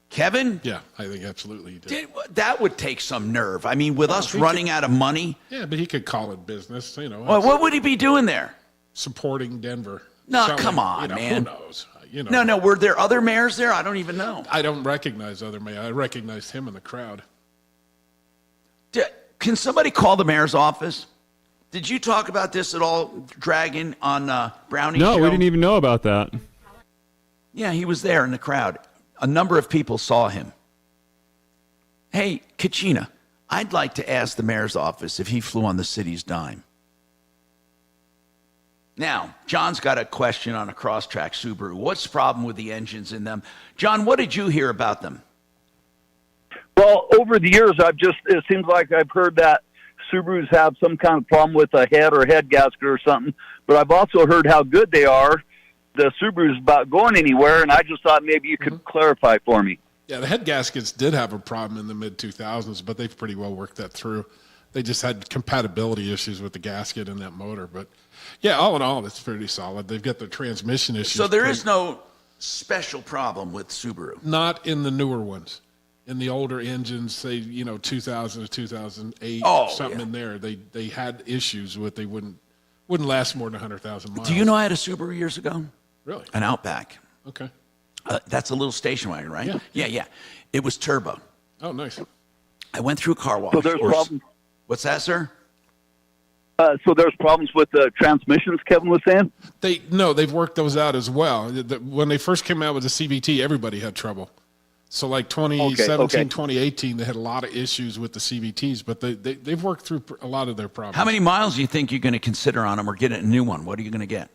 Kevin? Yeah, I think absolutely he did. That would take some nerve. I mean, with us he running could- out of money. Yeah, but he could call it business, you know. Well, what would he be doing there? Supporting Denver. No, Selling, come on, you know, man. Who knows? You know. No, were there other mayors there? I don't even know. I don't recognize other mayor. I recognized him in the crowd. Can somebody call the mayor's office? Did you talk about this at all, Dragon, on Brownie's No, show? we didn't even know about that. Yeah, he was there in the crowd. A number of people saw him. Hey, Kachina, I'd like to ask the mayor's office if he flew on the city's dime. Now, John's got a question on a Crosstrack Subaru. What's the problem with the engines in them? John, what did you hear about them? Well, over the years, it seems like I've heard that Subarus have some kind of problem with a head or head gasket or something, but I've also heard how good they are. The Subaru's about going anywhere, and I just thought maybe you could clarify for me. Yeah, the head gaskets did have a problem in the mid-2000s, but they've pretty well worked that through. They just had compatibility issues with the gasket in that motor. But, yeah, all in all, it's pretty solid. They've got the transmission issues. So there is no special problem with Subaru? Not in the newer ones. In the older engines, say, 2000 to 2008, something in there, they had issues with they wouldn't last more than 100,000 miles. Do you know I had a Subaru years ago? Really? An Outback. Okay. That's a little station wagon, right? Yeah. Yeah. It was turbo. Oh, nice. I went through a car wash. So there's problems. What's that, sir? So there's problems with the transmissions, Kevin was saying? They've worked those out as well. When they first came out with the CVT, everybody had trouble. So like 2017, 2018, they had a lot of issues with the CVTs, but they've worked through a lot of their problems. How many miles do you think you're going to consider on them or get a new one? What are you going to get?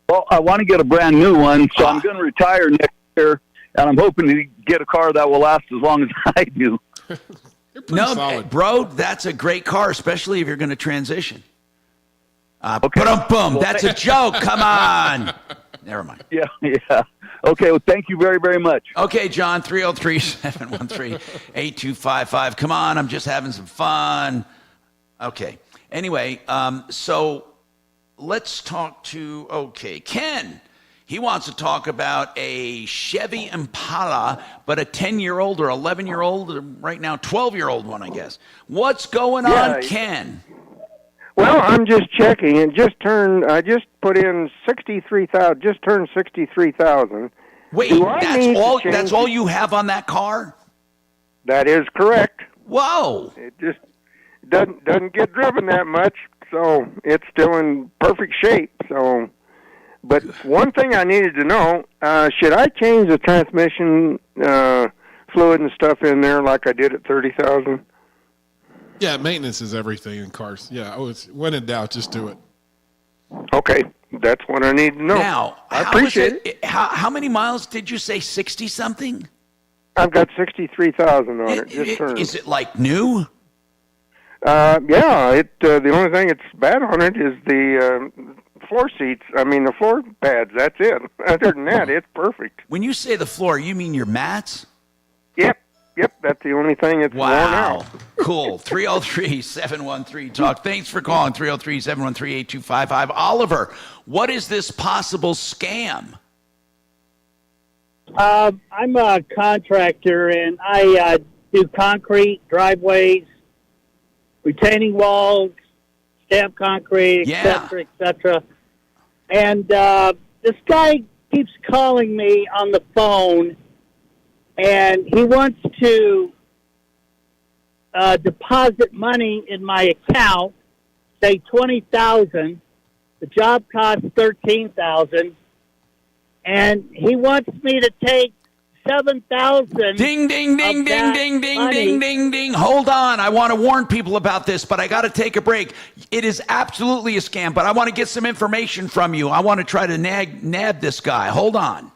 Well, I want to get a brand new one, so I'm going to retire next year, and I'm hoping to get a car that will last as long as I do. No, solid. bro, that's a great car, especially if you're going to transition. Okay. Boom. Well, That's a joke. Come on. Never mind. Yeah. Okay, well, thank you very, very much. Okay, John, 303-713-8255. Come on, I'm just having some fun. Okay. Anyway, so let's talk to, Ken. He wants to talk about a Chevy Impala, but a 10-year-old or 11-year-old, right now 12-year-old one, I guess. What's going on, Ken? Well, I'm just checking. I just put in 63,000. Just turned 63,000. Wait, that's all you have on that car? That is correct. Whoa! It just doesn't get driven that much, so it's still in perfect shape. So, but one thing I needed to know: should I change the transmission fluid and stuff in there like I did at 30,000? Yeah, maintenance is everything in cars. Yeah, when in doubt, just do it. Okay, that's what I need to know. Now, I appreciate it. How many miles did you say? 60-something? I've got 63,000 on it. Just turned. Is it like new? Yeah. The only thing that's bad on it is the floor seats. I mean, the floor pads. That's it. Other than that, it's perfect. When you say the floor, you mean your mats? Yep, that's the only thing that's worn out. Cool. 303-713-TALK. Thanks for calling. 303-713-8255. Oliver, what is this possible scam? I'm a contractor, and I do concrete, driveways, retaining walls, stamp concrete, et cetera. And this guy keeps calling me on the phone, and he wants to deposit money in my account, say $20,000. The job costs $13,000, and he wants me to take $7,000. Ding, ding, ding, ding, ding, ding, ding, ding, ding. Hold on. I want to warn people about this, but I got to take a break. It is absolutely a scam, but I want to get some information from you. I want to try to nab this guy. Hold on.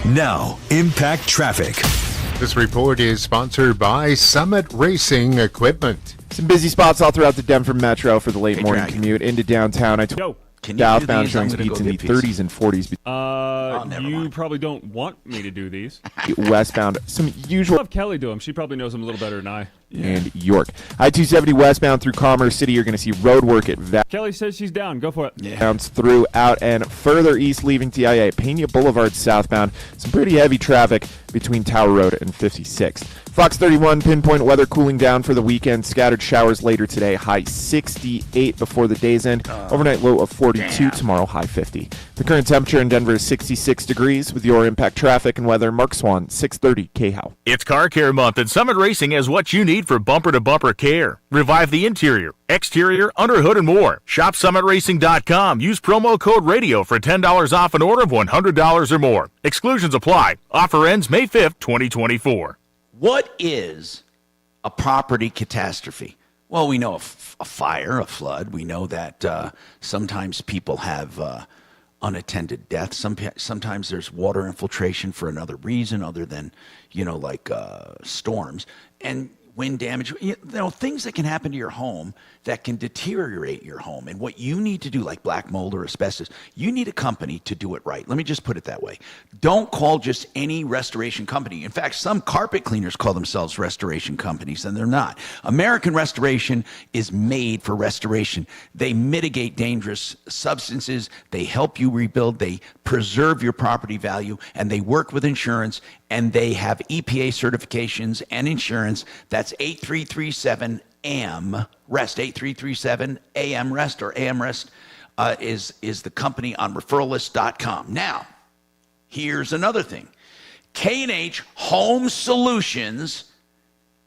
Now, Impact Traffic. This report is sponsored by Summit Racing Equipment. Some busy spots all throughout the Denver Metro for the late morning commute into downtown. Southbound showing speeds in the 30s and 40s. You probably don't want me to do these. Westbound, some usual. I'll have Kelly do them. She probably knows them a little better than I. And York. I-270 westbound through Commerce City. You're going to see road work at Kelly says she's down. Go for it. Bounce throughout and further east leaving TIA at Pena Boulevard southbound. Some pretty heavy traffic between Tower Road and 56th. Fox 31, pinpoint weather cooling down for the weekend. Scattered showers later today. High 68 before the day's end. Overnight low of 42. Tomorrow high 50. The current temperature in Denver is 66 degrees. With your Impact Traffic and weather, Mark Swan, 630 KHOW. It's Car Care Month, and Summit Racing has what you need for bumper-to-bumper care. Revive the interior, exterior, underhood, and more. Shop SummitRacing.com. Use promo code RADIO for $10 off an order of $100 or more. Exclusions apply. Offer ends May 5th, 2024. What is a property catastrophe? Well, we know a fire, a flood. We know that sometimes people have unattended deaths. Sometimes there's water infiltration for another reason other than, like storms. And wind damage, things that can happen to your home that can deteriorate your home. And what you need to do, like black mold or asbestos, you need a company to do it right. Let me just put it that way. Don't call just any restoration company. In fact, some carpet cleaners call themselves restoration companies, and they're not. American Restoration is made for restoration. They mitigate dangerous substances. They help you rebuild. They preserve your property value, and they work with insurance, and they have EPA certifications and insurance. That's 8337 AM Rest, 8337 AM Rest, or AM Rest is the company on referrallist.com. Now, here's another thing. K&H Home Solutions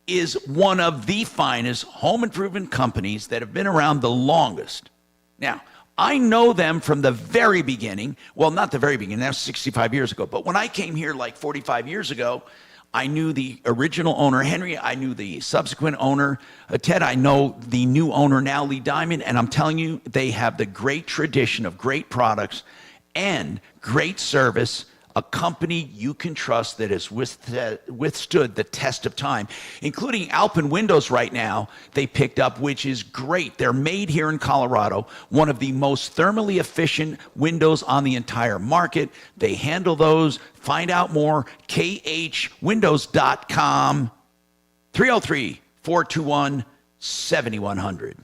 is one of the finest home improvement companies that have been around the longest. Now, I know them from the very beginning. Well, not the very beginning. That was 65 years ago. But when I came here like 45 years ago, I knew the original owner, Henry. I knew the subsequent owner, Ted. I know the new owner now, Lee Diamond. And I'm telling you, they have the great tradition of great products and great service, a company you can trust that has withstood the test of time, including Alpine Windows right now they picked up, which is great. They're made here in Colorado, one of the most thermally efficient windows on the entire market. They handle those. Find out more, khwindows.com, 303-421-7100.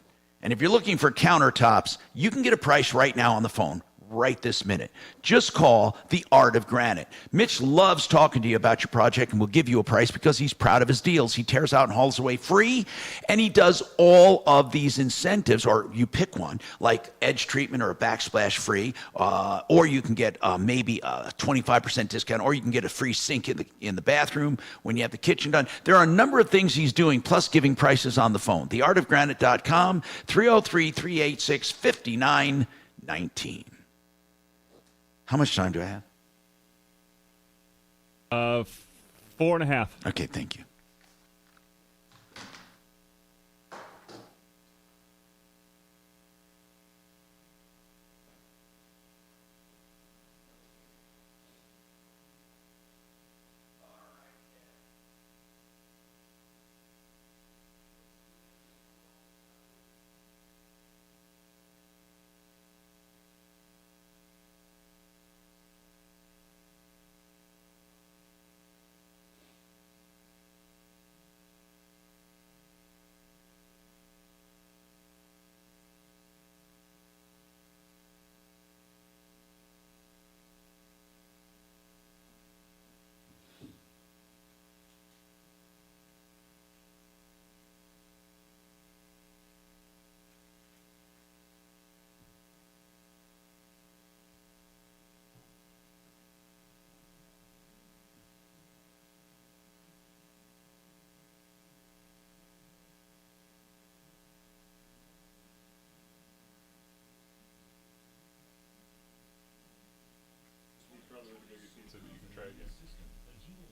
And if you're looking for countertops, you can get a price right now on the phone. right this minute. Just call the Art of Granite. Mitch loves talking to you about your project and will give you a price because he's proud of his deals. He tears out and hauls away free, and he does all of these incentives, or you pick one, like edge treatment or a backsplash free, or you can get maybe a 25% discount, or you can get a free sink in the bathroom when you have the kitchen done. There are a number of things he's doing, plus giving prices on the phone. TheArtOfGranite.com, 303-386-5919. How much time do I have? 4.5. Okay, thank you.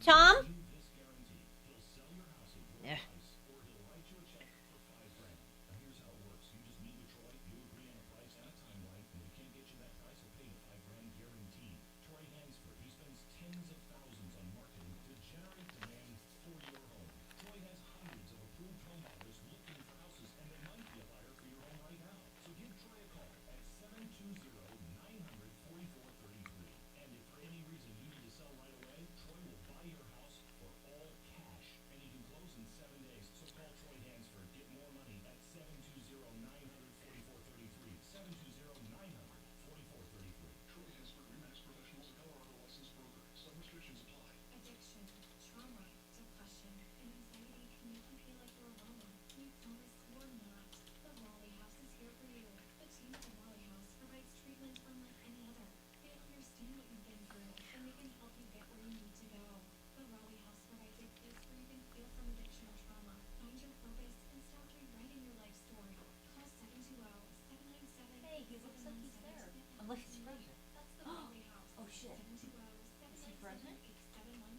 Tom? Yeah.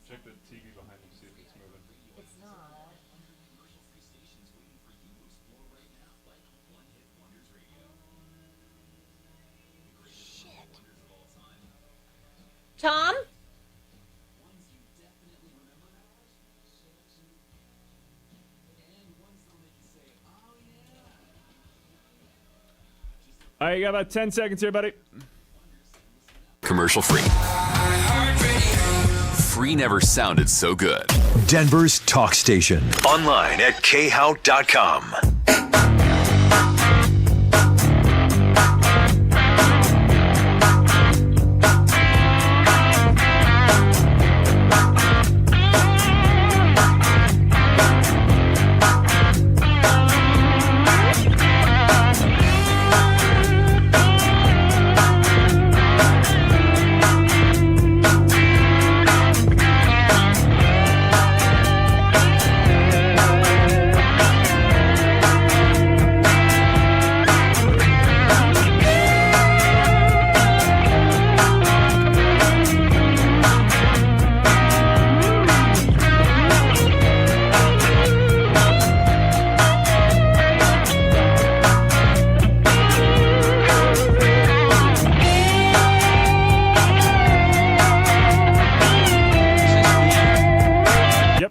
Check the TV behind him, see if it's moving. It's not. Shit. Tom? All right, you got about 10 seconds here, buddy. Commercial free. Free never sounded so good. Denver's talk station. Online at khout.com.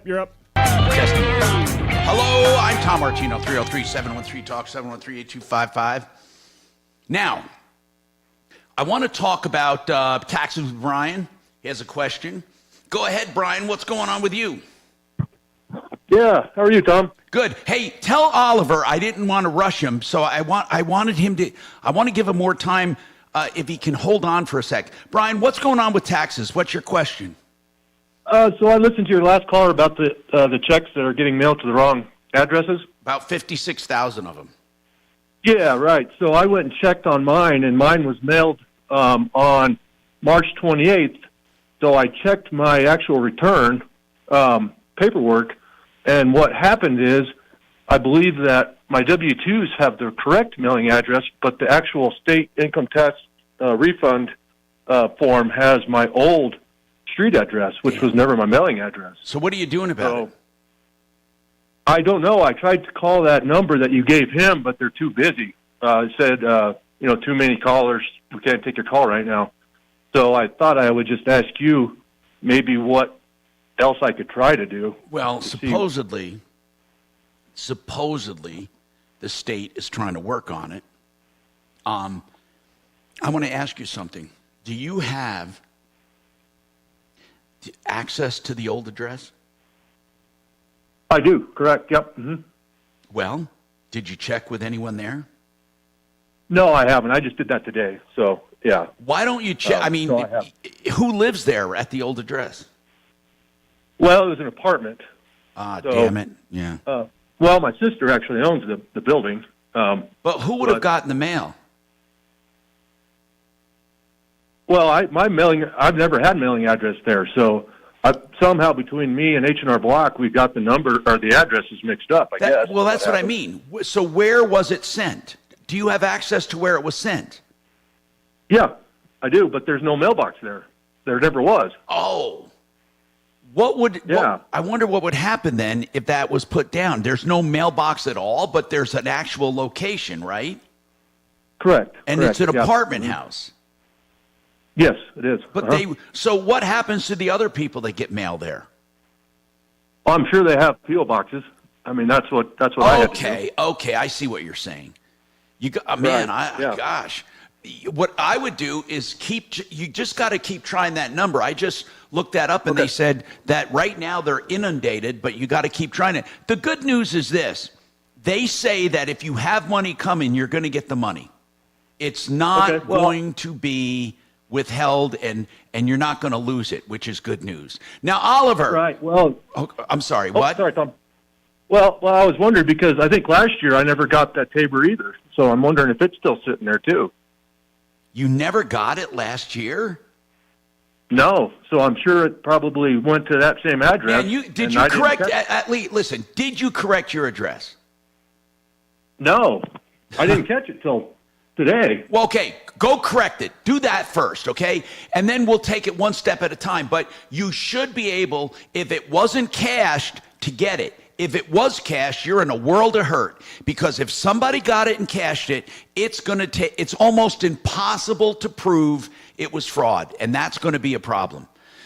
You're up. Testing. Hello, I'm Tom Martino, 303-713-TALK, 713-8255. Now, I want to talk about taxes with Brian. He has a question. Go ahead, Brian. What's going on with you? Yeah, how are you, Tom? Good. Hey, tell Oliver I didn't want to rush him, so I want to give him more time if he can hold on for a sec. Brian, what's going on with taxes? What's your question? So I listened to your last caller about the checks that are getting mailed to the wrong addresses. About 56,000 of them. Yeah, right. So I went and checked on mine, and mine was mailed on March 28th. So I checked my actual return paperwork, and what happened is I believe that my W-2s have the correct mailing address, but the actual state income tax refund form has my old street address, which was never my mailing address. So what are you doing about it? I don't know. I tried to call that number that you gave him, but they're too busy. It said, too many callers. We can't take your call right now. So I thought I would just ask you maybe what else I could try to do. Well, supposedly, the state is trying to work on it. I want to ask you something. Do you have access to the old address? I do, correct, yep. Mm-hmm. Well, did you check with anyone there? No, I haven't. I just did that today, so, yeah. Why don't you check? Who lives there at the old address? Well, it was an apartment. Damn it, yeah. Well, my sister actually owns the building. But who would have gotten the mail? Well, I've never had mailing address there, so somehow between me and H&R Block, we got the number or the addresses mixed up, I guess. Well, that's what I mean. So where was it sent? Do you have access to where it was sent? Yeah, I do, but there's no mailbox there. There never was. Oh. I wonder what would happen then if that was put down. There's no mailbox at all, but there's an actual location, right? Correct. And it's an apartment house. Yes, it is. But so what happens to the other people that get mail there? Well, I'm sure they have P.O. boxes. I mean, that's what I had to do. Okay, I see what you're saying. Gosh. What I would do is you just got to keep trying that number. I just looked that up and they said that right now they're inundated, but you got to keep trying it. The good news is this. They say that if you have money coming, you're going to get the money. It's not going to be withheld and you're not going to lose it, which is good news. Now, Oliver. Right. Well, I'm sorry. What? Sorry, Tom. Well, I was wondering because I think last year I never got that Tabor either. So I'm wondering if it's still sitting there too. You never got it last year? No. So I'm sure it probably went to that same address. Man, did you correct listen, did you correct your address? No. I didn't catch it till today. Well, okay, go correct it. Do that first, okay? And then we'll take it one step at a time. But you should be able, if it wasn't cashed, to get it. If it was cashed, you're in a world of hurt because if somebody got it and cashed it, it's almost impossible to prove it was fraud, and that's going to be a problem.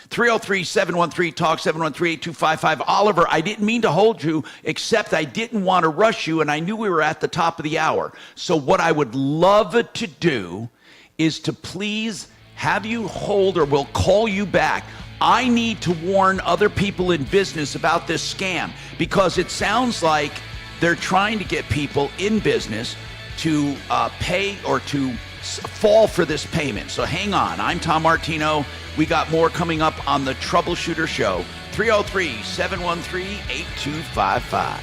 303-713-TALK, 713-8255. Oliver, I didn't mean to hold you, except I didn't want to rush you, and I knew we were at the top of the hour. So what I would love to do is to please have you hold, or we'll call you back. I need to warn other people in business about this scam because it sounds like they're trying to get people in business to pay or to fall for this payment. So hang on. I'm Tom Martino. We got more coming up on the Troubleshooter Show. 303-713-8255.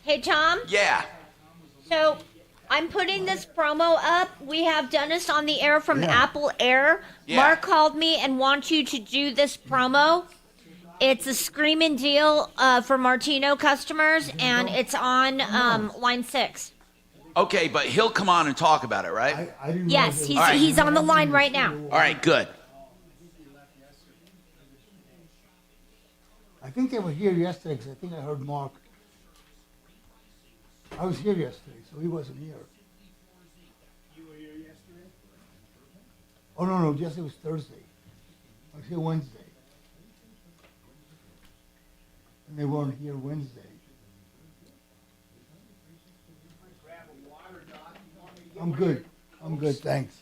Hey, Tom? Yeah. So I'm putting this promo up. We have Dennis on the air from Apple Air. Yeah. Mark called me and wants you to do this promo. It's a screaming deal for Martino customers, and it's on line 6. Okay, but he'll come on and talk about it, right? Yes, he's on the line right now. All right, good. I think they were here yesterday because I think I heard Mark. I was here yesterday, so he wasn't here. You were here yesterday? Oh, no, yesterday was Thursday. I was here Wednesday. And they weren't here Wednesday. I'm good, thanks.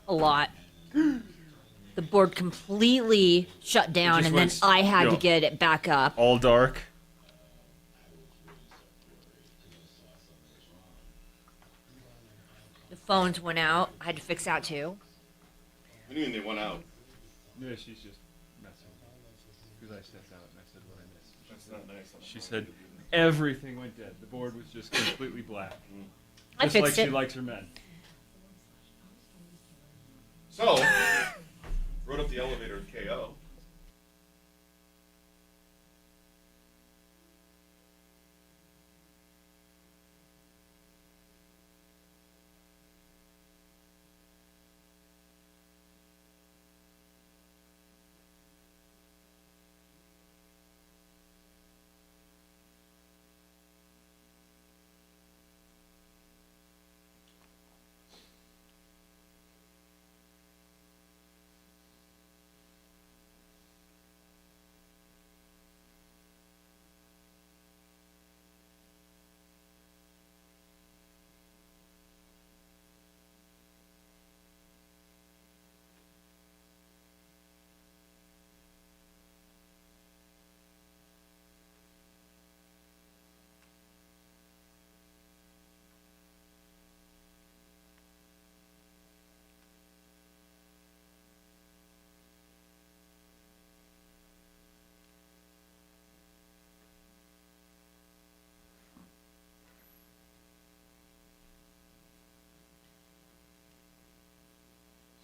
A lot. The board completely shut down, and then I had to get it back up. All dark. The phones went out. I had to fix that too. What do you mean they went out? Yeah, she's just messing. Because I stepped out and I said what I missed. That's not nice. She said everything went dead. The board was just completely black. I Just fixed like she it. likes her men. So, rode up the elevator at KO.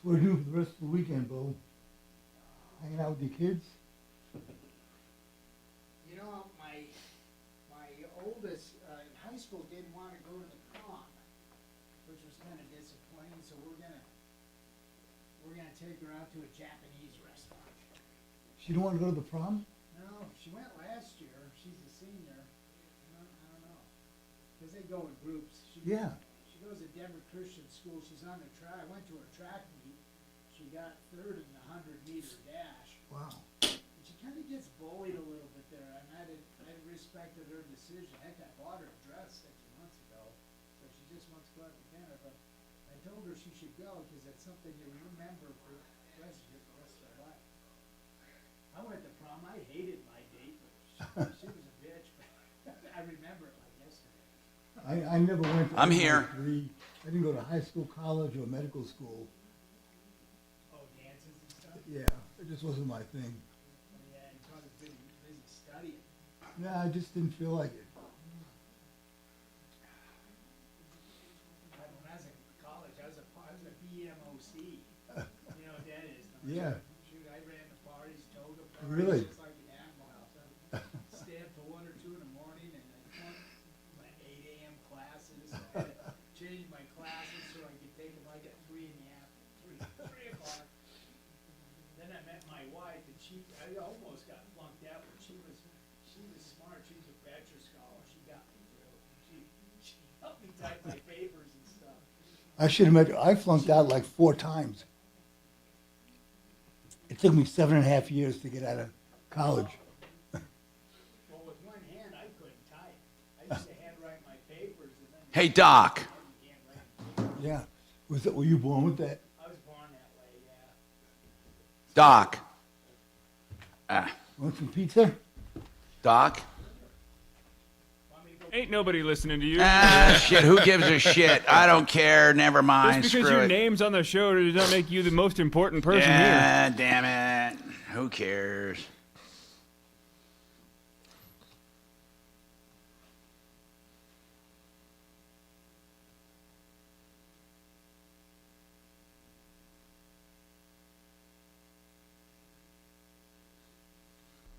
What are you doing for the rest of the weekend, Bo? Hanging out with your kids? You know, my oldest in high school didn't want to go to the prom, which was kind of disappointing. So we're gonna take her out to a Japanese restaurant. She don't want to go to the prom? No, she went last year. She's a senior. I don't know, because they go in groups. Yeah. She goes to Denver Christian School. She's on the track. I went to her track meet. She got third in the 100-meter dash. Wow. And she kind of gets bullied a little bit there, and I respected her decision. Heck, I bought her a dress 6 months ago, so she just wants to go out to dinner. But I told her she should go because it's something you remember for the rest of her life. I went to prom. I hated my date, but she was a bitch. But I remember it like yesterday. I never went to I'm here. I didn't go to high school, college, or medical school. Oh, dances and stuff? Yeah, it just wasn't my thing. Yeah, and probably busy studying. Nah, I just didn't feel like it. When I was in college, I was a BMOC. You know what that is? Yeah. Shoot, I ran the parties, toga parties. Really? Just like an animal house. I'd stay up till 1 or 2 in the morning, and I'd come my 8 a.m. classes. I had to change my classes so I could take them like at 3 o'clock. Then I met my wife, and I almost got flunked out, but she was smart. She was a bachelor scholar. She got me through. She helped me type my papers and stuff. I should have I flunked out like 4 times. It took me 7.5 years to get out of college. Well, with one hand, I couldn't type. I used to handwrite my papers. And then Hey, Doc. Yeah. Were you born with that? I was born that way, yeah. Doc. Want some pizza? Doc. Ain't nobody listening to you. Shit, who gives a shit? I don't care. Never mind. Just because Screw your it. name's on the show does not make you the most important person Yeah, here. damn it. Who cares?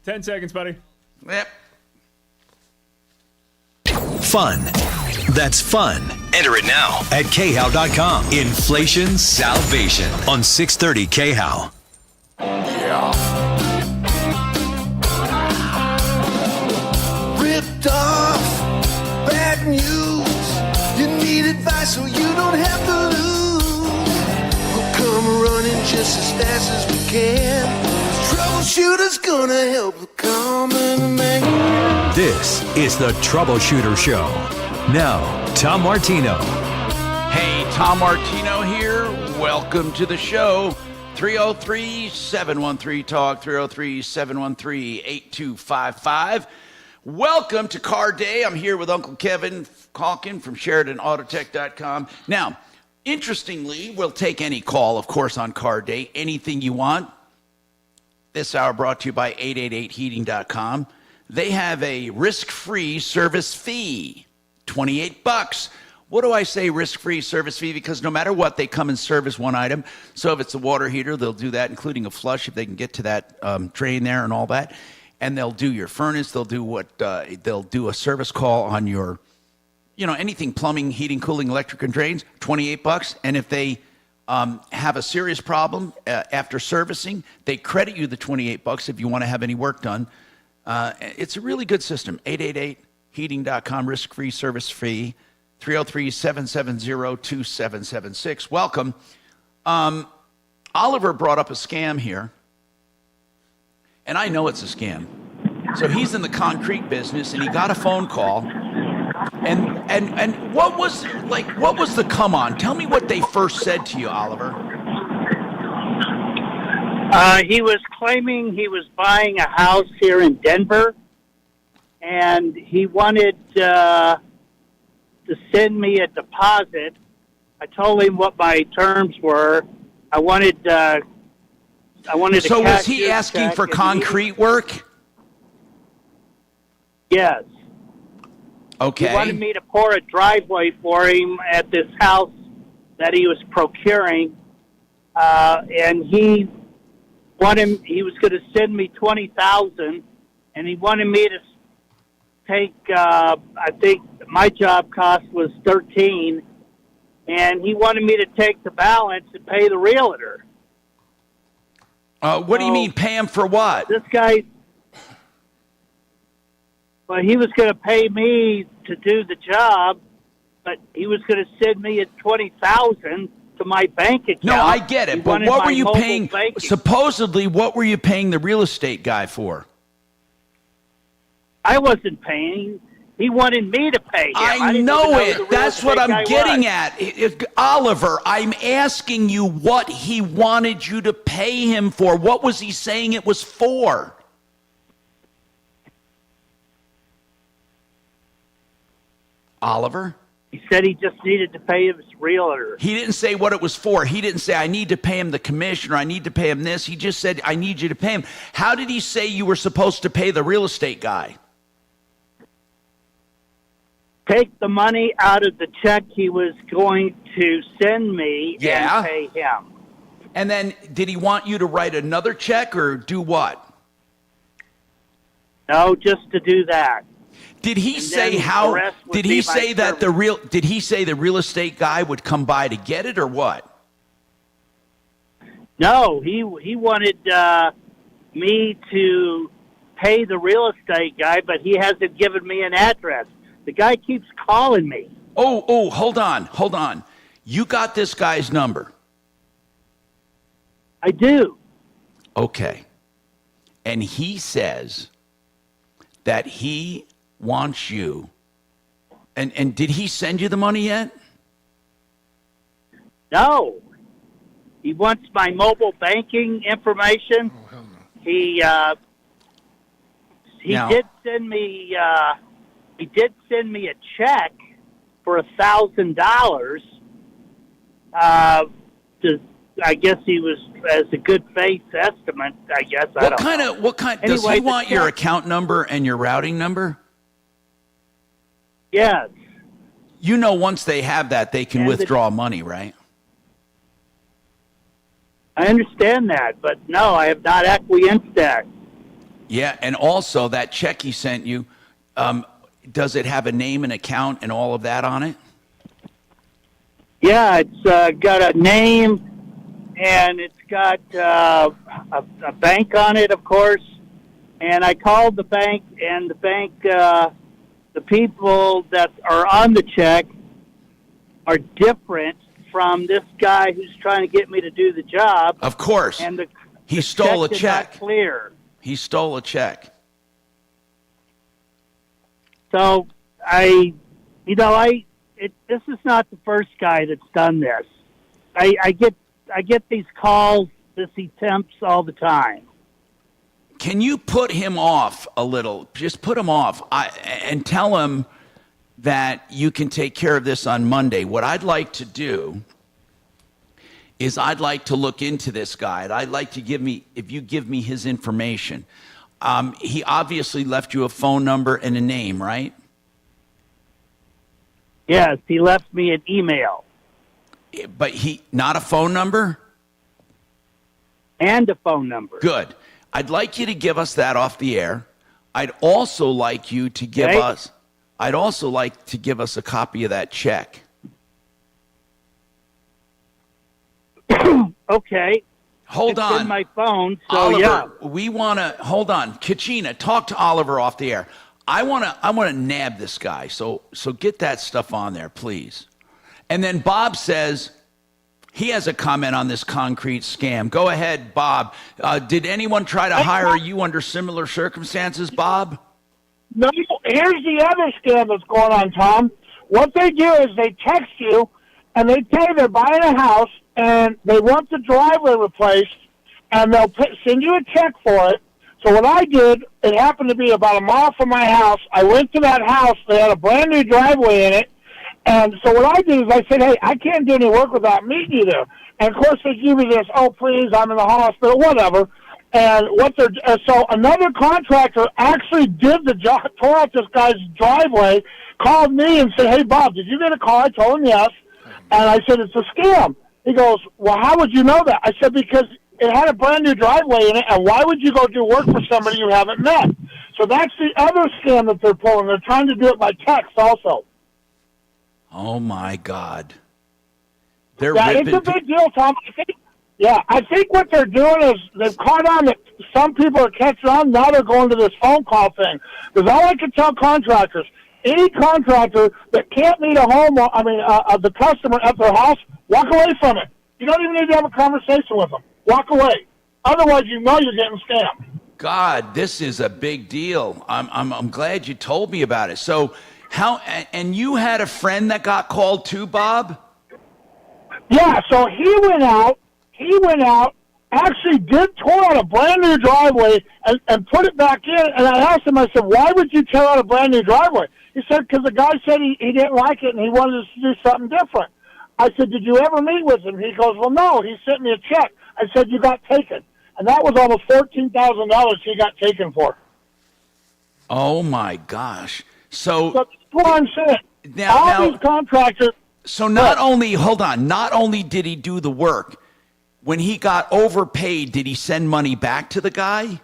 Ten seconds, buddy. Yep. Fun. That's fun. Enter it now. At khow.com. Inflation Salvation on 630 KHOW. Ripped off, bad news. You need advice so you don't have to lose. We'll come running just as fast as we can. Troubleshooter's gonna help the common man. This is the Troubleshooter Show. Now, Tom Martino. Hey, Tom Martino here. Welcome to the show. 303-713-TALK, 303-713-8255. Welcome to Car Day. I'm here with Uncle Kevin Calkin from SheridanAutotech.com. Now, interestingly, we'll take any call, of course, on Car Day, anything you want. This hour brought to you by 888heating.com. They have a risk-free service fee, $28. What do I say risk-free service fee? Because no matter what, they come and service one item. So if it's a water heater, they'll do that, including a flush if they can get to that drain there and all that. And they'll do your furnace. They'll do they'll do a service call on your, anything plumbing, heating, cooling, electric, and drains, $28. And if they have a serious problem after servicing, they credit you the $28 if you want to have any work done. It's a really good system. 888heating.com, risk-free service fee. 303-770-2776. Welcome. Oliver brought up a scam here, and I know it's a scam. So he's in the concrete business, and he got a phone call. And what was the come on? Tell me what they first said to you, Oliver. He was claiming he was buying a house here in Denver, and he wanted to send me a deposit. I told him what my terms were. I wanted to. So was he asking for concrete work? Yes. Okay. He wanted me to pour a driveway for him at this house that he was procuring, and he was going to send me $20,000, and he wanted me to take. I think my job cost was $13,000, and he wanted me to take the balance and pay the realtor. What do you mean, pay him for what? This guy. Well, he was going to pay me to do the job, but he was going to send me at $20,000 to my bank account. No, I get it. But what were you paying? Supposedly, what were you paying the real estate guy for? I wasn't paying. He wanted me to pay him. I know it. That's what I'm getting at. Oliver, I'm asking you what he wanted you to pay him for. What was he saying it was for? Oliver? He said he just needed to pay his realtor. He didn't say what it was for. He didn't say, I need to pay him the commission or I need to pay him this. He just said, I need you to pay him. How did he say you were supposed to pay the real estate guy? Take the money out of the check he was going to send me and pay him. And then did he want you to write another check or do what? No, just to do that. Did he say how? Did he say that Did he say the real estate guy would come by to get it, or what? No, he wanted me to pay the real estate guy, but he hasn't given me an address. The guy keeps calling me. Oh, hold on. You got this guy's number? I do. Okay. And he says that he wants you. And did he send you the money yet? No. He wants my mobile banking information. Oh, hell no. He did send me a check for $1,000. I guess he was as a good faith estimate. I guess. What kind? Does he want your account number and your routing number? Yes. You know, once they have that, they can withdraw money, right? I understand that, but no, I have not acquiesced that. Yeah, and also that check he sent you, does it have a name and account and all of that on it? Yeah, it's got a name, and it's got a bank on it, of course. And I called the bank, and the bank, the people that are on the check are different from this guy who's trying to get me to do the job. Of course. And he stole a check. check. Not clear. He stole a check. So this is not the first guy that's done this. I get I get these calls to see temps all the time. Can you put him off a little? Just put him off and tell him that you can take care of this on Monday. What I'd like to do is I'd like to look into this guy. I'd like to if you give me his information. He obviously left you a phone number and a name, right? Yes, he left me an email. But not a phone number? And a phone number. Good. I'd like you to give us that off the air. I'd also like you to give us a copy of that check. Okay. Hold on. It's in my phone, so Oliver, yeah. we want to hold on. Kachina, talk to Oliver off the air. I want to nab this guy. So get that stuff on there, please. And then Bob says he has a comment on this concrete scam. Go ahead, Bob. Did anyone try to hire you under similar circumstances, Bob? No, here's the other scam that's going on, Tom. What they do is they text you, and they tell you they're buying a house, and they want the driveway replaced, and they'll send you a check for it. So what I did, it happened to be about a mile from my house. I went to that house. They had a brand-new driveway in it. And so what I did is I said, hey, I can't do any work without meeting you there. And, of course, they give me this, oh, please, I'm in the hospital, whatever. And so another contractor actually did the job, tore out this guy's driveway, called me and said, hey, Bob, did you get a call? I told him yes. And I said, it's a scam. He goes, well, how would you know that? I said, because it had a brand-new driveway in it, and why would you go do work for somebody you haven't met? So that's the other scam that they're pulling. They're trying to do it by text also. Oh, my God. They're it's a big deal, Tom. I think what they're doing is they've caught on that some people are catching on. Now they're going to this phone call thing. Because all I can tell contractors, any contractor that can't meet the customer at their house, walk away from it. You don't even need to have a conversation with them. Walk away. Otherwise, you know you're getting scammed. God, this is a big deal. I'm glad you told me about it. So and you had a friend that got called too, Bob? Yeah, so he went out, actually tore out a brand new driveway and put it back in. And I asked him, I said, why would you tear out a brand new driveway? He said, because the guy said he didn't like it and he wanted us to do something different. I said, did you ever meet with him? He goes, well, no, he sent me a check. I said, you got taken. And that was almost $14,000 he got taken for. Oh, my gosh. So that's what I'm saying. Now, these contractors. So not only did he do the work, when he got overpaid, did he send money back to the guy?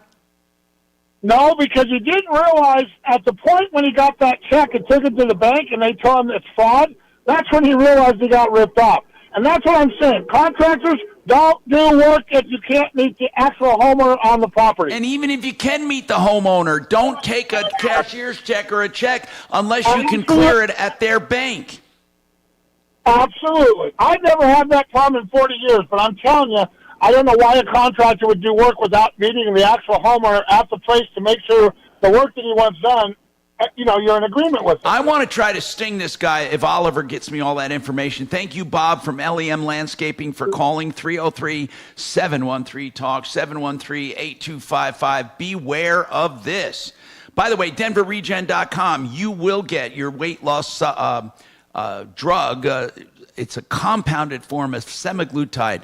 No, because he didn't realize at the point when he got that check and took it to the bank and they told him it's fraud, that's when he realized he got ripped off. And that's what I'm saying. Contractors, don't do work if you can't meet the actual homeowner on the property. And even if you can meet the homeowner, don't take a cashier's check or a check unless you can clear it at their bank. Absolutely. I've never had that problem in 40 years, but I'm telling you, I don't know why a contractor would do work without meeting the actual homeowner at the place to make sure the work that he wants done, you're in agreement with it. I want to try to sting this guy if Oliver gets me all that information. Thank you, Bob, from LEM Landscaping for calling 303-713-TALK, 713-8255. Beware of this. By the way, DenverRegen.com, you will get your weight loss drug. It's a compounded form of semaglutide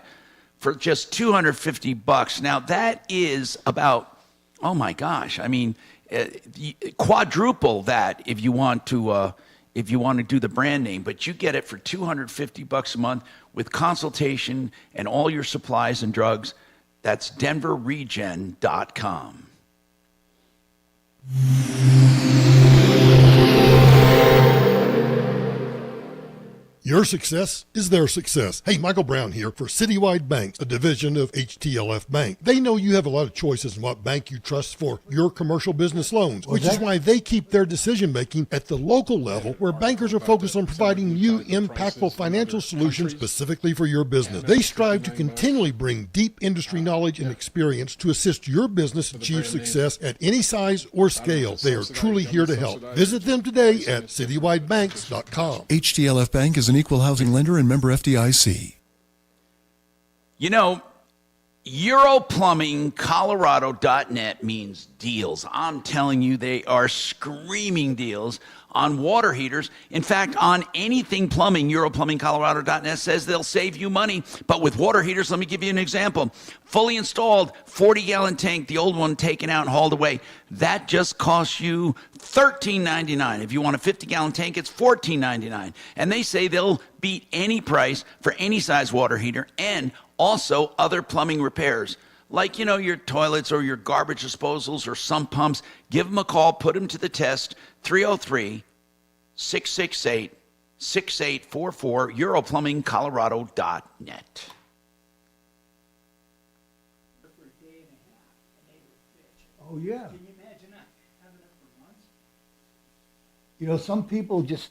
for just $250. Now, that is about, oh, my gosh, I mean, quadruple that if you want to do the brand name, but you get it for $250 a month with consultation and all your supplies and drugs. That's DenverRegen.com. Your success is their success. Hey, Michael Brown here for Citywide Banks, a division of HTLF Bank. They know you have a lot of choices in what bank you trust for your commercial business loans, which is why they keep their decision-making at the local level, where bankers are focused on providing you impactful financial solutions specifically for your business. They strive to continually bring deep industry knowledge and experience to assist your business achieve success at any size or scale. They are truly here to help. Visit them today at citywidebanks.com. HTLF Bank is an equal housing lender and member FDIC. You know, EuroplumbingColorado.net means deals. I'm telling you, they are screaming deals on water heaters. In fact, on anything plumbing, EuroplumbingColorado.net says they'll save you money. But with water heaters, let me give you an example. Fully installed, 40-gallon tank, the old one taken out and hauled away. That just costs you $13.99. If you want a 50-gallon tank, it's $14.99. And they say they'll beat any price for any size water heater and also other plumbing repairs. Like, your toilets or your garbage disposals or sump pumps. Give them a call. Put them to the test. 303-668-6844. EuroplumbingColorado.net. Oh, yeah. Can you imagine that? Having it for months? Some people just,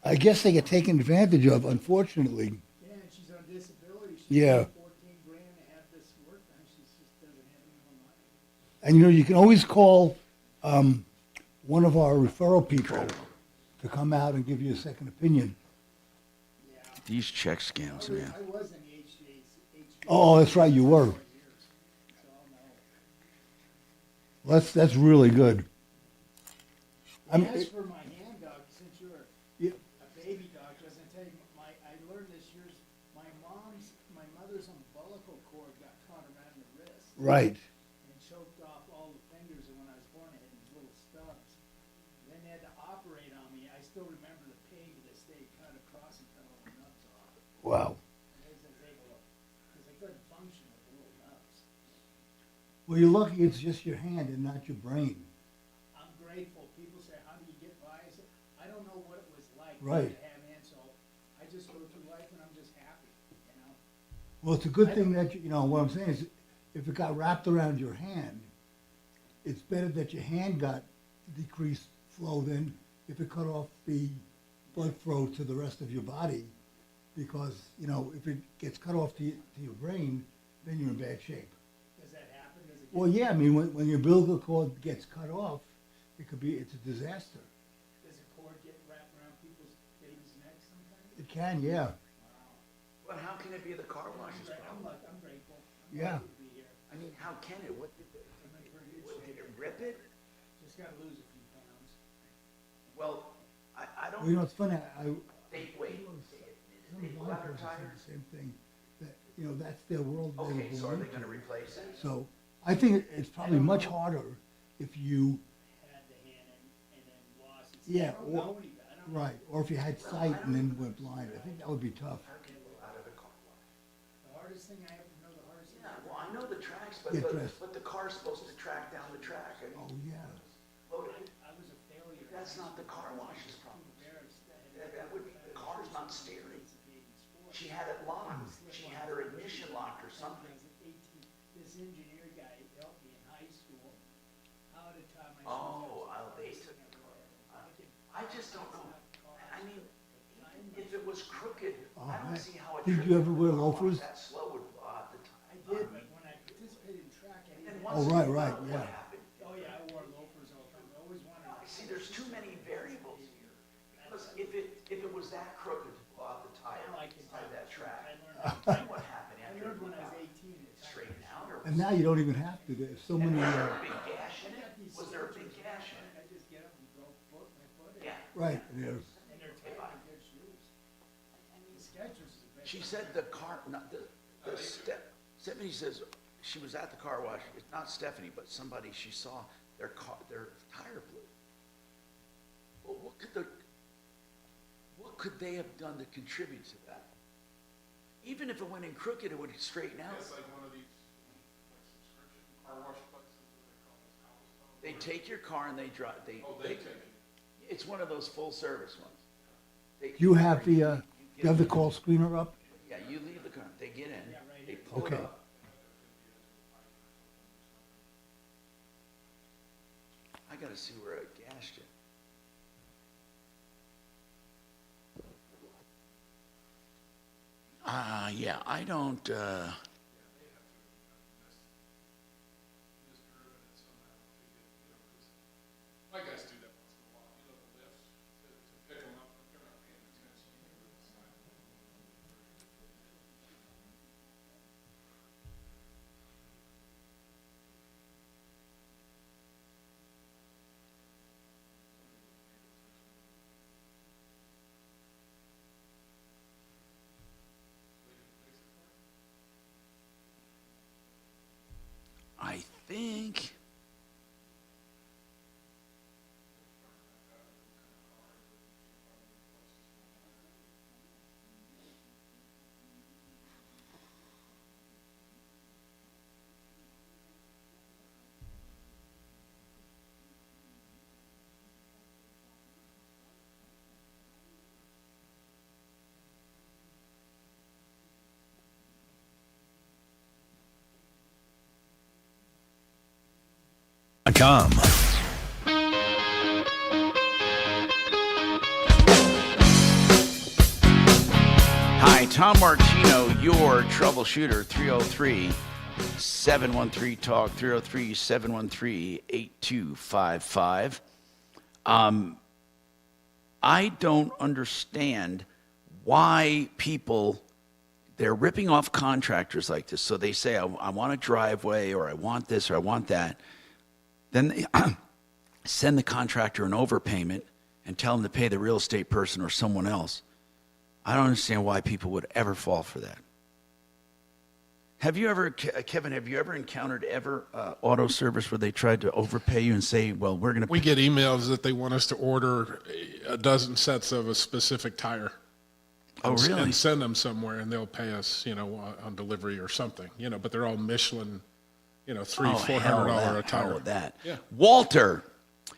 I guess they get taken advantage of, unfortunately. Yeah, and she's on disability. She's Yeah. $14,000 to have this work done. She just doesn't have any more money. And, you can always call one of our referral people to come out and give you a second opinion. These check scams, man. I was in the HVAC. Oh, that's right, you were. That's really good. As for my hand dog, since you're a baby doctor, as I tell you, I learned this year's my mother's umbilical cord got caught around the wrist. Right. And choked off all the fingers, and when I was born, I had these little stubs. Then they had to operate on me. I still remember the pain to this day, cut across and cut all the nuts off. Wow. Because I couldn't function with the little nuts. Well, you're lucky it's just your hand and not your brain. I'm grateful. People say, how do you get by? I said, I don't know what it was like Right. to have hands, so I just go through life and I'm just happy, Well, it's a good thing that, what I'm saying is if it got wrapped around your hand, it's better that your hand got decreased flow than if it cut off the blood flow to the rest of your body. Because, if it gets cut off to your brain, then you're in bad shape. Does that happen? Does it Well, yeah, I mean, when your umbilical cord gets cut off, it's a disaster. Does a cord get wrapped around people's babies' necks sometimes? It can, yeah. But how can it be the car wash's problem? I'm grateful. Yeah. To be here. I mean, how can it? What did it rip it? Just got to lose a few pounds. Well, I don't. Well, it's funny. Wait. Some blind person said the same thing. That that's their world. They Okay, were so born are they into. going to replace it? So I think it's probably much harder if you. Had the hand and then lost it. Yeah. I don't know any better. I don't know. Right. Or if you had sight and then went blind. I think that would be tough. The hardest thing I ever know, the hardest thing. Yeah, well, I know the tracks, Get dressed. but the car's supposed to track down the track. I Oh mean, yeah. I was a failure. that's not the car wash's problem. That would be the car's not steering. She had it locked. She had her ignition locked or something. This engineer guy helped me in high school. How to tie my Oh, they took. I just don't know. I mean, if it was crooked, I don't see how it. Did you ever wear loafers? That slow would the time. I did, but when I participated in track, I didn't. Oh right, right, yeah. Oh yeah, I wore loafers all the time. I always wanted. See, there's too many variables here. Because if it was that crooked to pull out the tire inside that track, then what happened I after learned when I was 18. it straightened out? Or And now you don't even have to. There's so many. was there a big gash in it? Was there a big gash in it? I just get up and go put my foot in. Yeah. Right. There's. And they're tight, they're good shoes. The Skechers is the best. She said the car, not Stephanie says she was at the car wash. It's not Stephanie, but somebody she saw their tire blew. Well, what could they have done to contribute to that? Even if it went in crooked, it would straighten out. It's like one of these subscription car wash places that they call this. They take your car and they drive. They take it. It's one of those full service ones. You have the. You have the call screener up. Yeah, you leave the car. They get in. They pull Okay. it up. I got to see where I gashed it. Yeah, I don't. My guys do that once in a while, the lift, to pick them up, but they're not paying attention. I think. .com. Hi, Tom Martino, your troubleshooter, 303-713-TALK, 303-713-8255. I don't understand why people, they're ripping off contractors like this. So they say, I want a driveway, or I want this, or I want that. Then they send the contractor an overpayment and tell them to pay the real estate person or someone else. I don't understand why people would ever fall for that. Have you ever, Kevin, encountered auto service where they tried to overpay you and say, well, we're going to... We get emails that they want us to order a dozen sets of a specific tire. Oh, really? And send them somewhere, and they'll pay us, on delivery or something, but they're all Michelin, $300-$400 a tire. That. Yeah. Walter,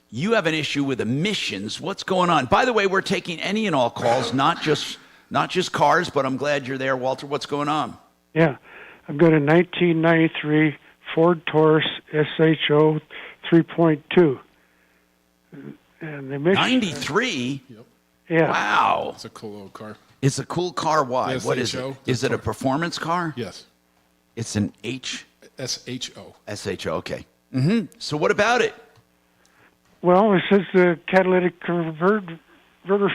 you have an issue with emissions. What's going on? By the way, we're taking any and all calls, not just cars, but I'm glad you're there, Walter. What's going on? Yeah, I've got a 1993 Ford Taurus SHO 3.2. And the emissions... 93? Yep. Yeah. Wow. It's a cool old car. It's a cool car. Why? What is it? SHO? Is it a performance car? Yes. It's an SHO. SHO, okay. Mm-hmm. So what about it? Well, it says the catalytic converter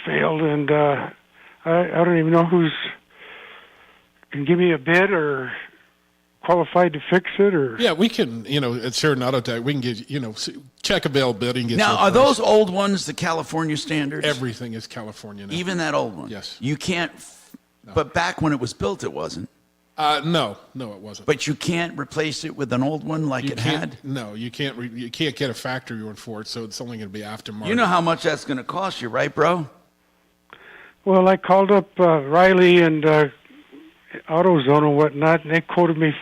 failed, and I don't even know who's can give me a bid or qualified to fix it, or... Yeah, we can, at Sheridan Auto Tech, we can get, check availability and get... Now, are those old ones the California standards? Everything is California now. Even that old one? Yes. You can't... No. But back when it was built, it wasn't? No, it wasn't. But you can't replace it with an old one like it had? No, you can't. You can't get a factory one for it, so it's only going to be aftermarket. You know how much that's going to cost you, right, bro? Well, I called up Riley and AutoZone and whatnot, and they quoted me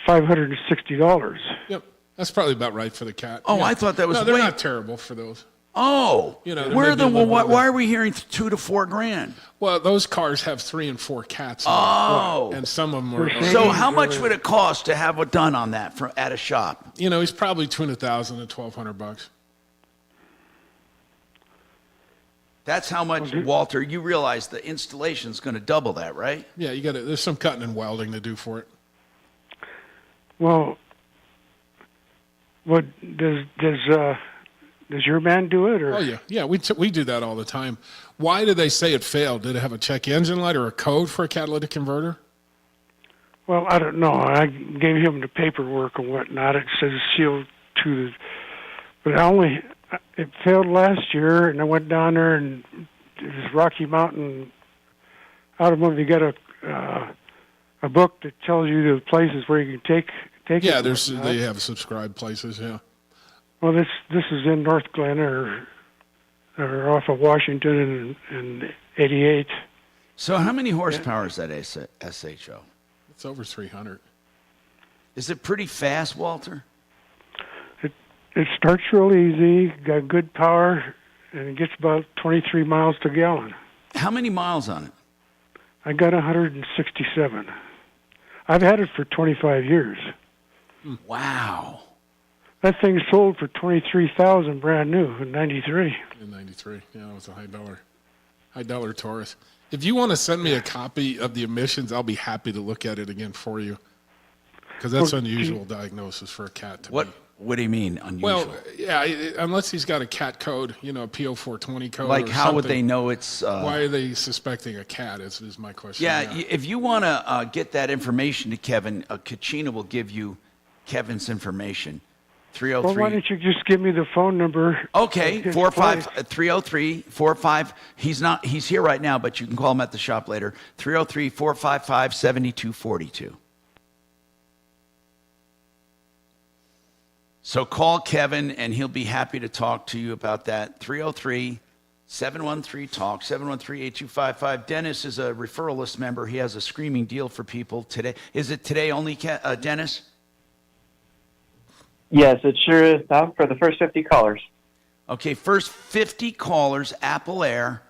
$560. Yep, that's probably about right for the Cat. Oh, yeah. I thought that was... No, they're not terrible for those. Oh, why are we hearing $2,000 to $4,000? Well, those cars have 3 and 4 cats. Oh, and some of them are. So, how much would it cost to have it done on that at a shop? He's probably between $1,000 and $1,200. That's how much, Walter. You realize the installation is going to double that, right? Yeah, you got to. There's some cutting and welding to do for it. Well, what does your man do it? Or? Oh, yeah. We do that all the time. Why did they say it failed? Did it have a check engine light or a code for a catalytic converter? Well, I don't know. I gave him the paperwork and whatnot. It says CO2, but it failed last year, and I went down there, and it was Rocky Mountain Automotive. You got a book that tells you the places where you can take it. Yeah, they have subscribed places. Yeah. Well, this is in North Glen or off of Washington and 88. So how many horsepower is that SHO? It's over 300. Is it pretty fast, Walter? It starts real easy, got good power, and it gets about 23 miles to gallon. How many miles on it? I got 167. I've had it for 25 years. Wow. That thing sold for $23,000 brand new in '93. In '93, yeah, it was a high dollar Taurus. If you want to send me a copy of the emissions, I'll be happy to look at it again for you, because that's unusual diagnosis for a cat to be. What do you mean unusual? Well, yeah, unless he's got a cat code, a PO 420 code. Like, or how something. would they know it's? Why are they suspecting a cat? Is my question. Yeah, if you want to get that information to Kevin, Kachina will give you Kevin's information. 303. Well, why don't you just give me the phone number? Okay, 303-45. He's here right now, but you can call him at the shop later. 303-455-7242. So call Kevin, and he'll be happy to talk to you about that. 303-713-TALK, 713-8255. Dennis is a referral list member. He has a screaming deal for people today. Is it today only, Dennis? Yes, it sure is, Tom, for the first 50 callers. Okay, first 50 callers, Apple Air,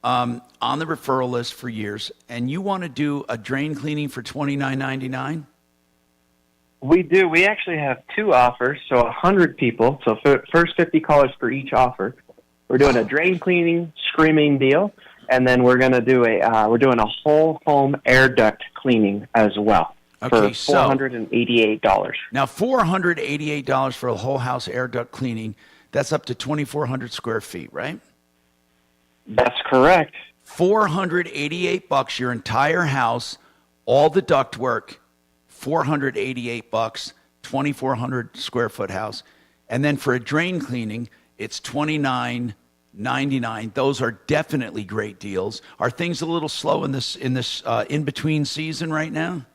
on the referral list for years. And you want to do a drain cleaning for $29.99? We do. We actually have two offers, so 100 people. So first 50 callers for each offer. We're doing a drain cleaning, screaming deal, and then we're going to do we're doing a whole home air duct cleaning as well for $488. Now, $488 for a whole house air duct cleaning. That's up to 2,400 square feet, right? That's correct. $488, your entire house, all the duct work. $488, 2,400 square foot house. And then for a drain cleaning, it's $29.99. Those are definitely great deals. Are things a little slow in this in between season right now?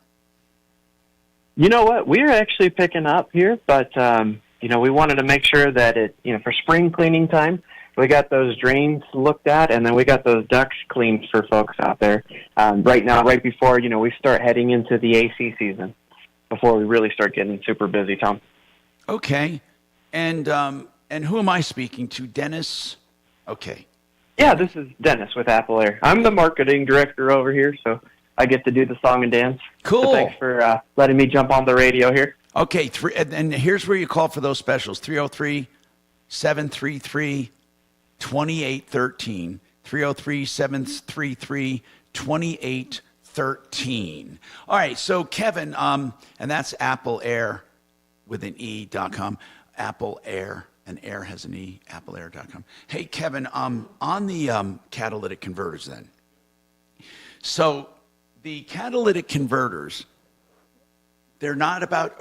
You know what? We're actually picking up here, but we wanted to make sure that for spring cleaning time, we got those drains looked at, and then we got those ducts cleaned for folks out there. Right now, right before, we start heading into the AC season, before we really start getting super busy, Tom. Okay. And who am I speaking to? Dennis? Okay. Yeah, this is Dennis with Apple Air. I'm the marketing director over here, so I get to do the song and dance. Cool. So thanks for letting me jump on the radio here. Okay, and here's where you call for those specials. 303-733-2813. 303-733-2813. All right, so Kevin, and that's Apple Air with an E.com. Apple Air, and Air has an E, AppleAir.com. Hey, Kevin, on the catalytic converters then. So the catalytic converters, they're not about,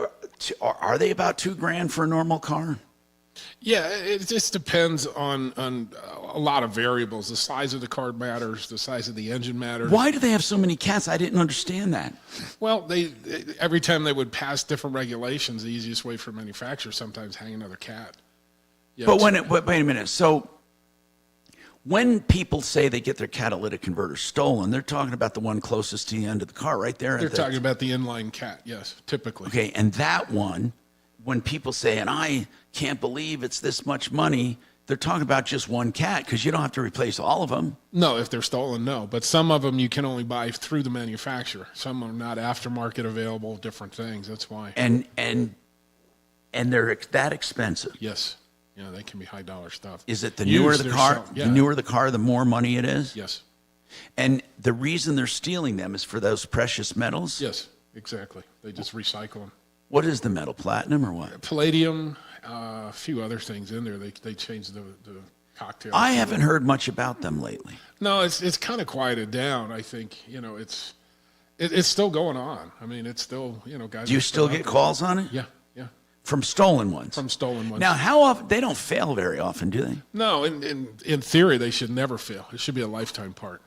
are they about $2,000 for a normal car? Yeah, it just depends on a lot of variables. The size of the car matters. The size of the engine matters. Why do they have so many cats? I didn't understand that. Well, they every time they would pass different regulations, the easiest way for manufacturers sometimes hang another cat. But wait a minute. So when people say they get their catalytic converter stolen, they're talking about the one closest to the end of the car, right there. They're talking about the inline cat, yes, typically. Okay, and that one, when people say, and I can't believe it's this much money, they're talking about just one cat because you don't have to replace all of them. No, if they're stolen, no. But some of them you can only buy through the manufacturer. Some are not aftermarket available, different things. That's why. And they're that expensive. Yes. Yeah, they can be high dollar stuff. Is it the newer the car? Yeah. The newer the car, the more money it is? Yes. And the reason they're stealing them is for those precious metals? Yes, exactly. They just recycle them. What is the metal? Platinum or what? Palladium, a few other things in there. They changed the cocktail. I haven't heard much about them lately. No, it's kind of quieted down. I think it's still going on. I mean, it's still guys. Do you still get calls on it? Yeah. From stolen ones. From stolen ones. Now, how often? They don't fail very often, do they? No, in theory, they should never fail. It should be a lifetime part.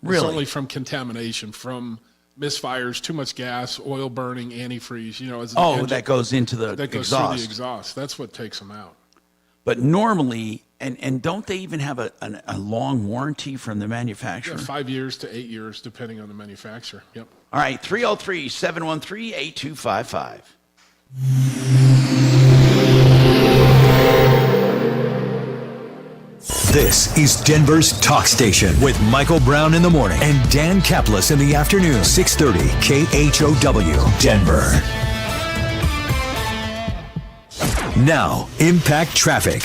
Really? It's only from contamination, from misfires, too much gas, oil burning, antifreeze. That goes into the that goes exhaust. Through the exhaust. That's what takes them out. But normally, and don't they even have a long warranty from the manufacturer? Yeah, 5 years to 8 years, depending on the manufacturer. Yep. All right, 303-713-8255. This is Denver's Talk Station with Michael Brown in the morning and Dan Kaplis in the afternoon. 630 KHOW, Denver. Now, Impact Traffic.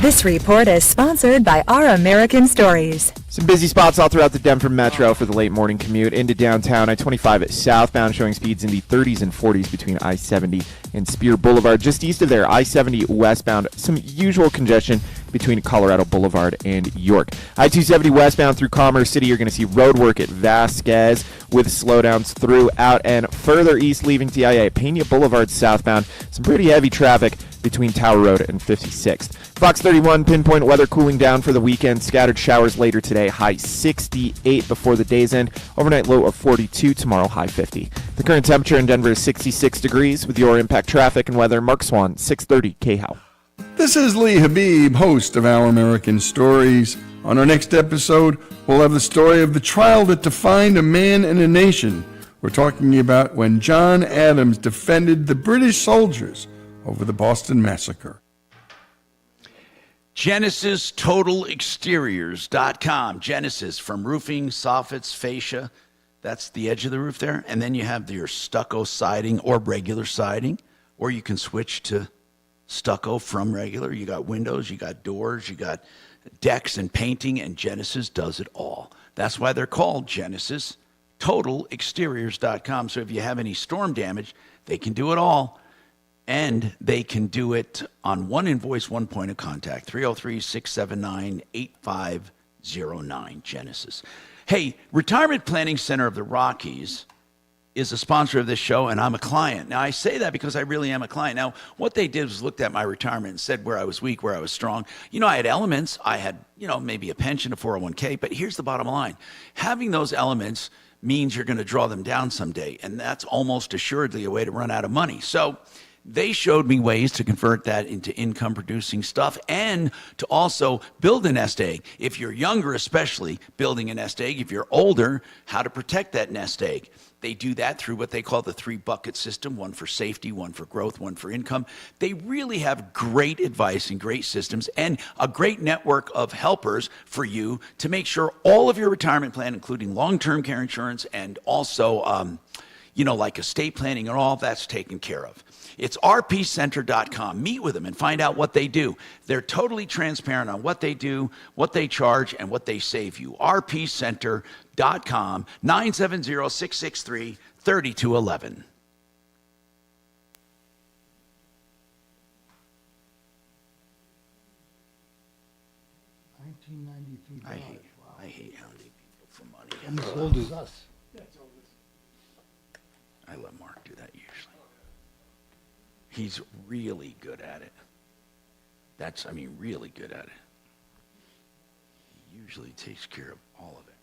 This report is sponsored by Our American Stories. Some busy spots all throughout the Denver metro for the late morning commute into downtown. I-25 southbound showing speeds in the 30s and 40s between I-70 and Spear Boulevard. Just east of there, I-70 westbound, some usual congestion between Colorado Boulevard and York. I-270 westbound through Commerce City, you're going to see road work at Vasquez with slowdowns throughout, and further east leaving TIA at Pena Boulevard southbound. Some pretty heavy traffic between Tower Road and 56th. Fox 31, pinpoint weather cooling down for the weekend. Scattered showers later today, high 68 before the day's end. Overnight low of 42, tomorrow high 50. The current temperature in Denver is 66 degrees. With your impact traffic and weather, Mark Swan, 630 KHOW. This is Lee Habib, host of Our American Stories. On our next episode, we'll have the story of the trial that defined a man and a nation. We're talking about when John Adams defended the British soldiers over the Boston Massacre. GenesisTotalExteriors.com. Genesis, from roofing, soffits, fascia. That's the edge of the roof there. And then you have your stucco siding or regular siding, or you can switch to stucco from regular. You got windows, you got doors, you got decks and painting, and Genesis does it all. That's why they're called GenesisTotalExteriors.com. So if you have any storm damage, they can do it all. And they can do it on one invoice, one point of contact, 303-679-8509, Genesis. Hey, Retirement Planning Center of the Rockies is a sponsor of this show, and I'm a client. Now, I say that because I really am a client. Now, what they did was looked at my retirement and said where I was weak, where I was strong. You know, I had elements. I had, maybe a pension, a 401k, but here's the bottom line. Having those elements means you're going to draw them down someday, and that's almost assuredly a way to run out of money. So they showed me ways to convert that into income producing stuff and to also build a nest egg. If you're younger, especially, building a nest egg. If you're older, how to protect that nest egg. They do that through what they call the 3-bucket system, one for safety, one for growth, one for income. They really have great advice and great systems and a great network of helpers for you to make sure all of your retirement plan, including long-term care insurance and also, like estate planning and all that's taken care of. It's rpcenter.com. Meet with them and find out what they do. They're totally transparent on what they do, what they charge, and what they save you. rpcenter.com, 970-663-3211. I hate hounding people for money. I'm as old as us. I let Mark do that usually. He's really good at it. Really good at it. He usually takes care of all of it.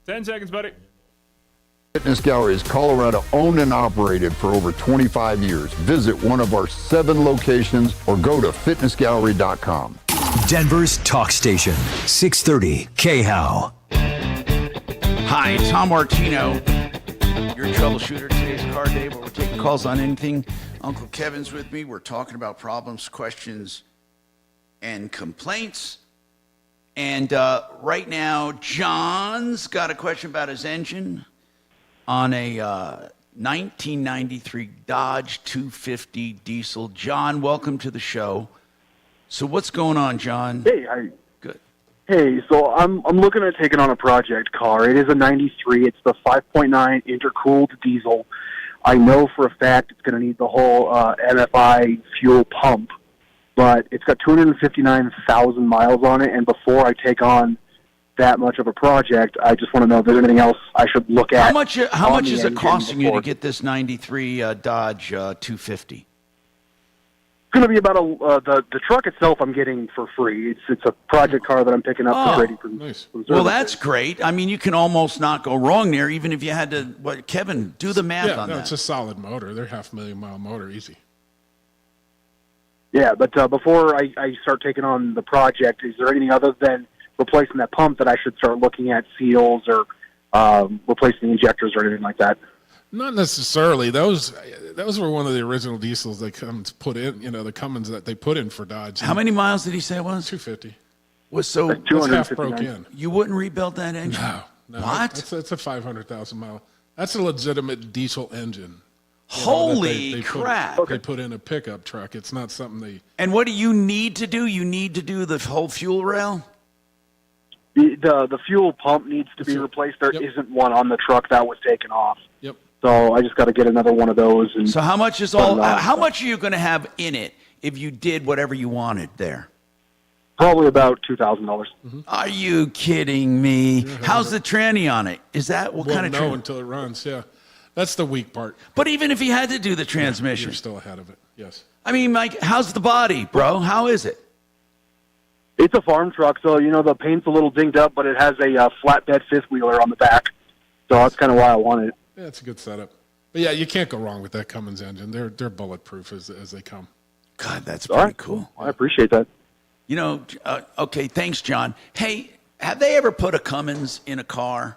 10 seconds, buddy. Fitness Gallery is Colorado owned and operated for over 25 years. Visit one of our 7 locations or go to fitnessgallery.com. Denver's talk station, 630 KHOW. Hi, Tom Martino, your troubleshooter. Today's car day, but we're taking calls on anything. Uncle Kevin's with me. We're talking about problems, questions, and complaints. And right now, John's got a question about his engine on a 1993 Dodge 250 diesel. John, welcome to the show. So what's going on, John? Hey, Good. Hey, so I'm looking at taking on a project car. It is a 93. It's the 5.9 intercooled diesel. I know for a fact it's going to need the whole NFI fuel pump, but it's got 259,000 miles on it, and before I take on that much of a project, I just want to know if there's anything else I should look at. How much is it costing you to get this 93 Dodge 250? It's going to be about the truck itself I'm getting for free. It's a project car that I'm picking up for ready from Well, that's great. I mean, you can almost not go wrong there, even if you had to, Kevin, do the math on that. It's a solid motor. They're 500,000-mile motor, easy. Yeah, but before I start taking on the project, is there anything other than replacing that pump that I should start looking at, seals or replacing the injectors or anything like that? Not necessarily. Those were one of the original diesels they put in, the Cummins that they put in for Dodge. How many miles did he say it was? 250. So that's half broke in. You wouldn't rebuild that engine? No. What? That's a 500,000 mile. That's a legitimate diesel engine. Holy crap. They put in a pickup truck. It's not something they... And what do you need to do? You need to do the whole fuel rail? The fuel pump needs to be replaced. There isn't one on the truck that was taken off. Yep. So I just got to get another one of those. And so how much is how much are you going to have in it if you did whatever you wanted there? Probably about $2,000. Are you kidding me? How's the tranny on it? Is that what kind of tranny? No, until it runs. Yeah, that's the weak part. But even if you had to do the transmission, you're still ahead of it. Yes. I mean, Mike, how's the body, bro? How is it? It's a farm truck, so the paint's a little dinged up, but it has a flatbed fifth wheeler on the back. So that's kind of why I want it. Yeah, it's a good setup. But yeah, you can't go wrong with that Cummins engine. They're bulletproof as they come. God, that's pretty cool. I appreciate that. Okay, thanks, John. Hey, have they ever put a Cummins in a car?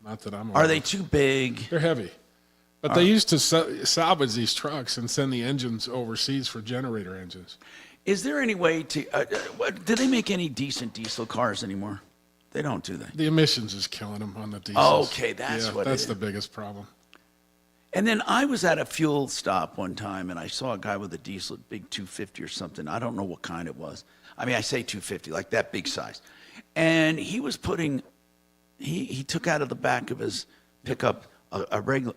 Not that I'm aware. Are they too big? They're heavy. But they used to salvage these trucks and send the engines overseas for generator engines. Is there any way to do they make any decent diesel cars anymore? They don't, do they? The emissions is killing them on the diesels. Okay, that's what that's it is. the biggest problem. And then I was at a fuel stop one time, and I saw a guy with a diesel, big 250 or something. I don't know what kind it was. I mean, I say 250, like that big size. And he was putting, he took out of the back of his pickup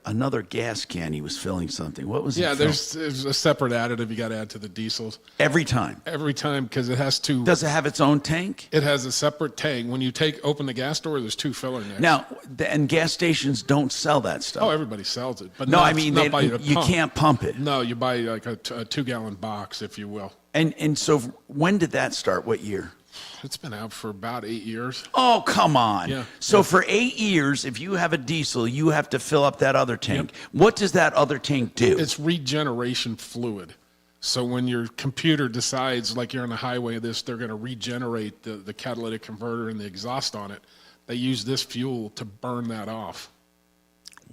another gas can. He was filling something. What was it? Yeah, there's a separate additive you got to add to the diesels. Every time? Every time, because it has to. Does it have its own tank? It has a separate tank. When you open the gas door, there's 2 filler necks. Now, and gas stations don't sell that stuff. Oh, everybody sells it. But no, not, I mean, not you can't pump it. No, you buy like a 2-gallon box, if you will. And so when did that start? What year? It's been out for about 8 years. Oh, come on. Yeah. So for 8 years, if you have a diesel, you have to fill up that other tank. Yep. What does that other tank do? It's regeneration fluid. So when your computer decides, like you're on the highway, they're going to regenerate the catalytic converter and the exhaust on it. They use this fuel to burn that off.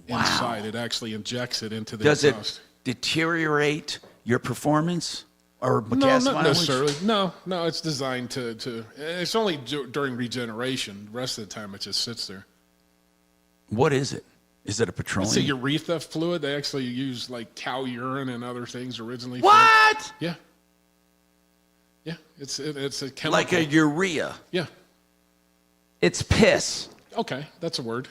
Wow. Inside, it actually injects it into the exhaust. Does it deteriorate your performance? Or no, gas not mileage? necessarily. No, it's designed to it's only during regeneration. The rest of the time, it just sits there. What is it? Is it a petroleum? It's a urethra fluid. They actually use like cow urine and other things originally. What? Yeah. Yeah, it's a chemical. Like a urea. Yeah. It's piss. Okay, that's a word.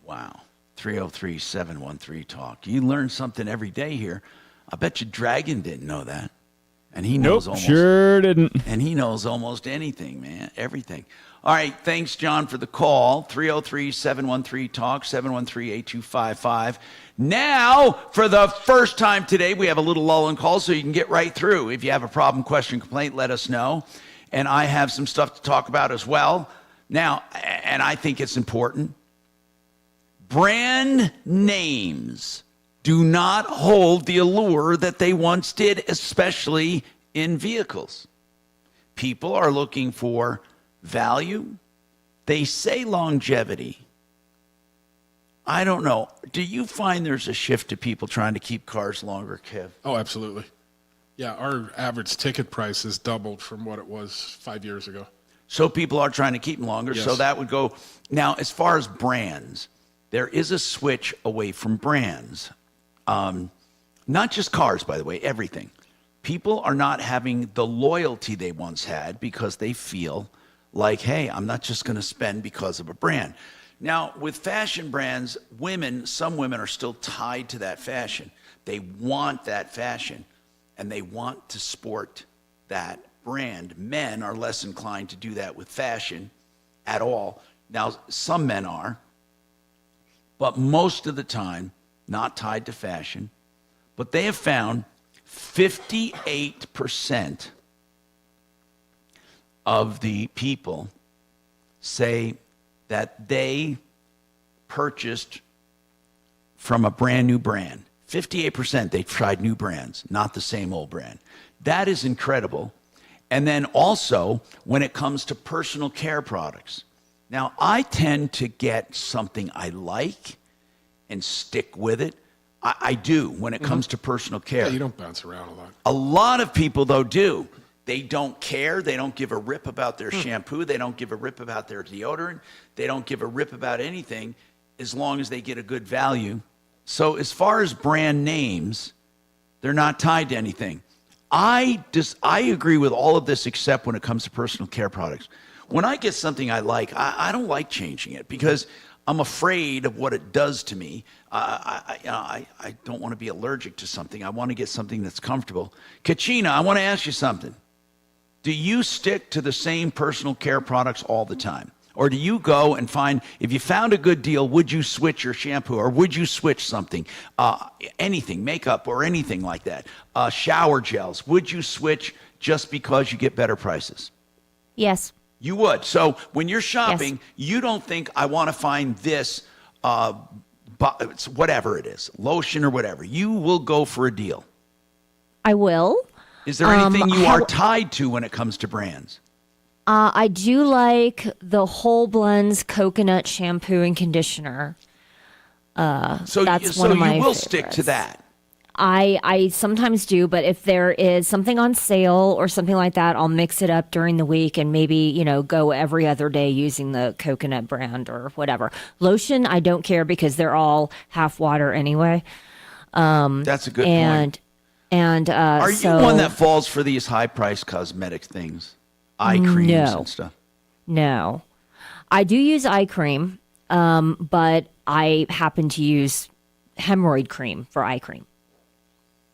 Wow. 303-713-TALK. You learn something every day here. I bet you Dragon didn't know that. And he knows sure didn't. And he knows almost anything, man. Everything. All right, thanks, John, for the call. 303-713-TALK, 713-8255. Now, for the first time today, we have a little lull in call so you can get right through. If you have a problem, question, complaint, let us know. And I have some stuff to talk about as well. Now, and I think it's important, brand names do not hold the allure that they once did, especially in vehicles. People are looking for value. They say longevity. I don't know. Do you find there's a shift to people trying to keep cars longer, Kev? Oh, absolutely. Yeah, our average ticket price has doubled from what it was 5 years ago. So people are trying to keep them longer. Yes. So that would go. Now, as far as brands, there is a switch away from brands. Not just cars, by the way, everything. People are not having the loyalty they once had because they feel like, hey, I'm not just going to spend because of a brand. Now, with fashion brands, some women are still tied to that fashion. They want that fashion, and they want to sport that brand. Men are less inclined to do that with fashion at all. Now, some men are, but most of the time, not tied to fashion. But they have found 58% of the people say that they purchased from a brand new brand. 58% they've tried new brands, not the same old brand. That is incredible. And then also, when it comes to personal care products. Now, I tend to get something I like and stick with it. I do when it comes to personal care. Yeah, you don't bounce around a lot. A lot of people, though, do. They don't care. They don't give a rip about their shampoo. They don't give a rip about their deodorant. They don't give a rip about anything as long as they get a good value. So as far as brand names, they're not tied to anything. I agree with all of this except when it comes to personal care products. When I get something I like, I don't like changing it because I'm afraid of what it does to me. I don't want to be allergic to something. I want to get something that's comfortable. Kachina, I want to ask you something. Do you stick to the same personal care products all the time? Or do you go and find, if you found a good deal, would you switch your shampoo or would you switch something? Anything, makeup or anything like that. Shower gels, would you switch just because you get better prices? Yes. You would. So when you're shopping, you don't think, I want to find this, whatever it is, lotion or whatever. You will go for a deal. I will. Is there anything you are tied to when it comes to brands? I do like the Whole Blends coconut shampoo and conditioner. So that's one of my you will favorites. stick to that. I sometimes do, but if there is something on sale or something like that, I'll mix it up during the week and maybe, go every other day using the coconut brand or whatever. Lotion, I don't care because they're all half water anyway. That's a good point. And are you one that falls for these high-priced cosmetic things? Eye creams and stuff? No. I do use eye cream, but I happen to use hemorrhoid cream for eye cream.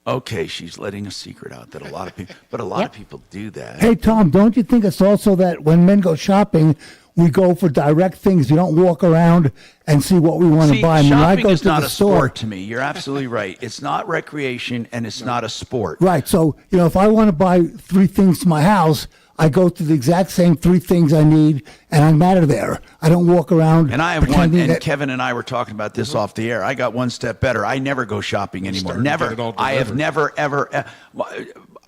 Okay, she's letting a secret out that a lot of people, but a lot of people do that. Hey, Tom, don't you think it's also that when men go shopping, we go for direct things? We don't walk around and see what we want to buy. Shopping when I go is to not the a store, sport to me. You're absolutely right. It's not recreation and it's not a sport. Right. So, if I want to buy 3 things to my house, I go to the exact same 3 things I need, and I'm out of there. I don't walk around. And I have one, and Kevin and I were talking about this off the air. I got one step better. I never go shopping anymore. Never. I have never, ever.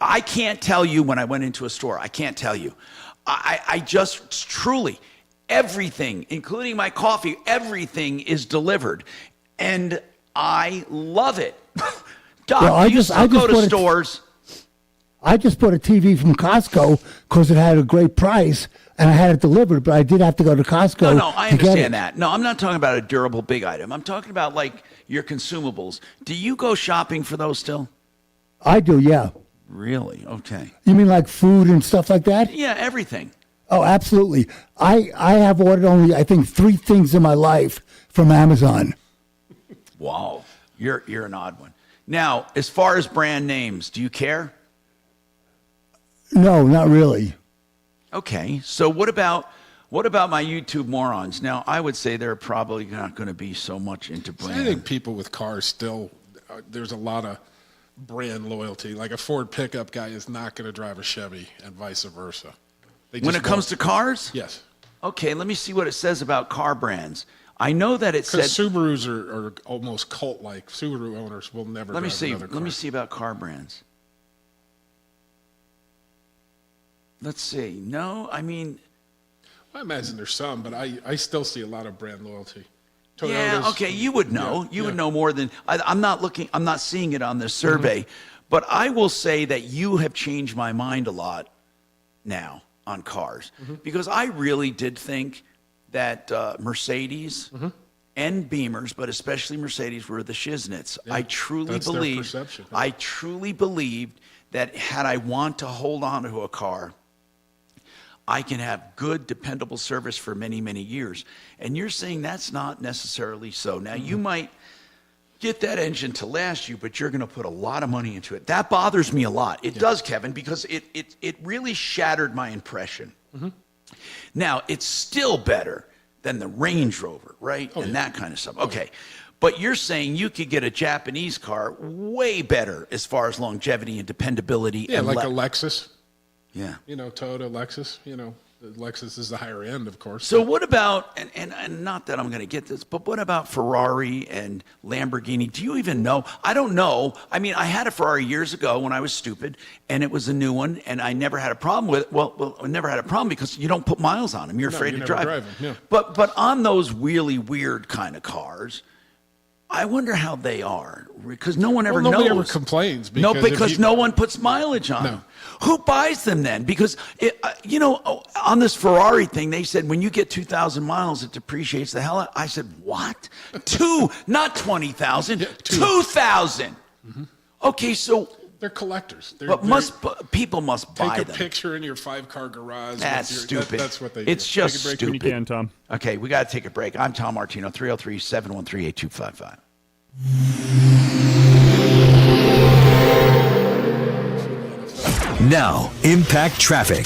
I can't tell you when I went into a store. I can't tell you. I just truly, everything, including my coffee, everything is delivered. And I love it. Doc, Well, do you still go to stores? I just bought a TV from Costco because it had a great price, and I had it delivered, but I did have to go to Costco. No, I understand that. No, I'm not talking about a durable big item. I'm talking about like your consumables. Do you go shopping for those still? I do, yeah. Really? Okay. You mean like food and stuff like that? Yeah, everything. Oh, absolutely. I have ordered only, I think, 3 things in my life from Amazon. Wow. You're an odd one. Now, as far as brand names, do you care? No, not really. Okay. So what about my YouTube morons? Now, I would say they're probably not going to be so much into brand. I think people with cars still, there's a lot of brand loyalty. Like a Ford pickup guy is not going to drive a Chevy and vice versa. When it comes to cars? Yes. Okay, let me see what it says about car brands. I know that it said Subarus are almost cult-like. Subaru owners will never. Let me drive see. another car. Let me see about car brands. Let's see. No, I mean, I imagine there's some, but I still see a lot of brand loyalty. Toyotas, yeah. Okay, you would know. You would know more than I'm not looking. I'm not seeing it on this survey, but I will say that you have changed my mind a lot now on cars because I really did think that Mercedes and Beamers, but especially Mercedes, were the shiznits. Yeah, I truly that's their believe. perception. I truly believed that had I want to hold on to a car, I can have good, dependable service for many, many years. And you're saying that's not necessarily so. Now, you might get that engine to last you, but you're going to put a lot of money into it. That bothers me a lot. It does, Kevin, because it really shattered my impression. Now, it's still better than the Range Rover, right? And that kind of stuff. Okay. But you're saying you could get a Japanese car way better as far as longevity and dependability. Yeah, and like a Lexus. Yeah. You know, Toyota, Lexus. You know, the Lexus is the higher end, of course. So what about, and not that I'm going to get this, but what about Ferrari and Lamborghini? Do you even know? I don't know. I mean, I had a Ferrari years ago when I was stupid, and it was a new one, and I never had a problem with it. Well, I never had a problem because you don't put miles on them. You're afraid to drive them. Yeah. But on those really weird kind of cars, I wonder how they are because no one ever knows. Nobody ever complains. Because no one puts mileage on them. Who buys them then? Because, on this Ferrari thing, they said when you get 2,000 miles, it depreciates the hell out. I said, what? Not 20,000, 2,000. Okay, so. They're collectors. People must buy them. Take a picture in your 5-car garage. That's stupid. That's what they do. It's just Take a break stupid. when you can, Tom. Okay, we got to take a break. I'm Tom Martino, 303-713-8255. Now, Impact Traffic.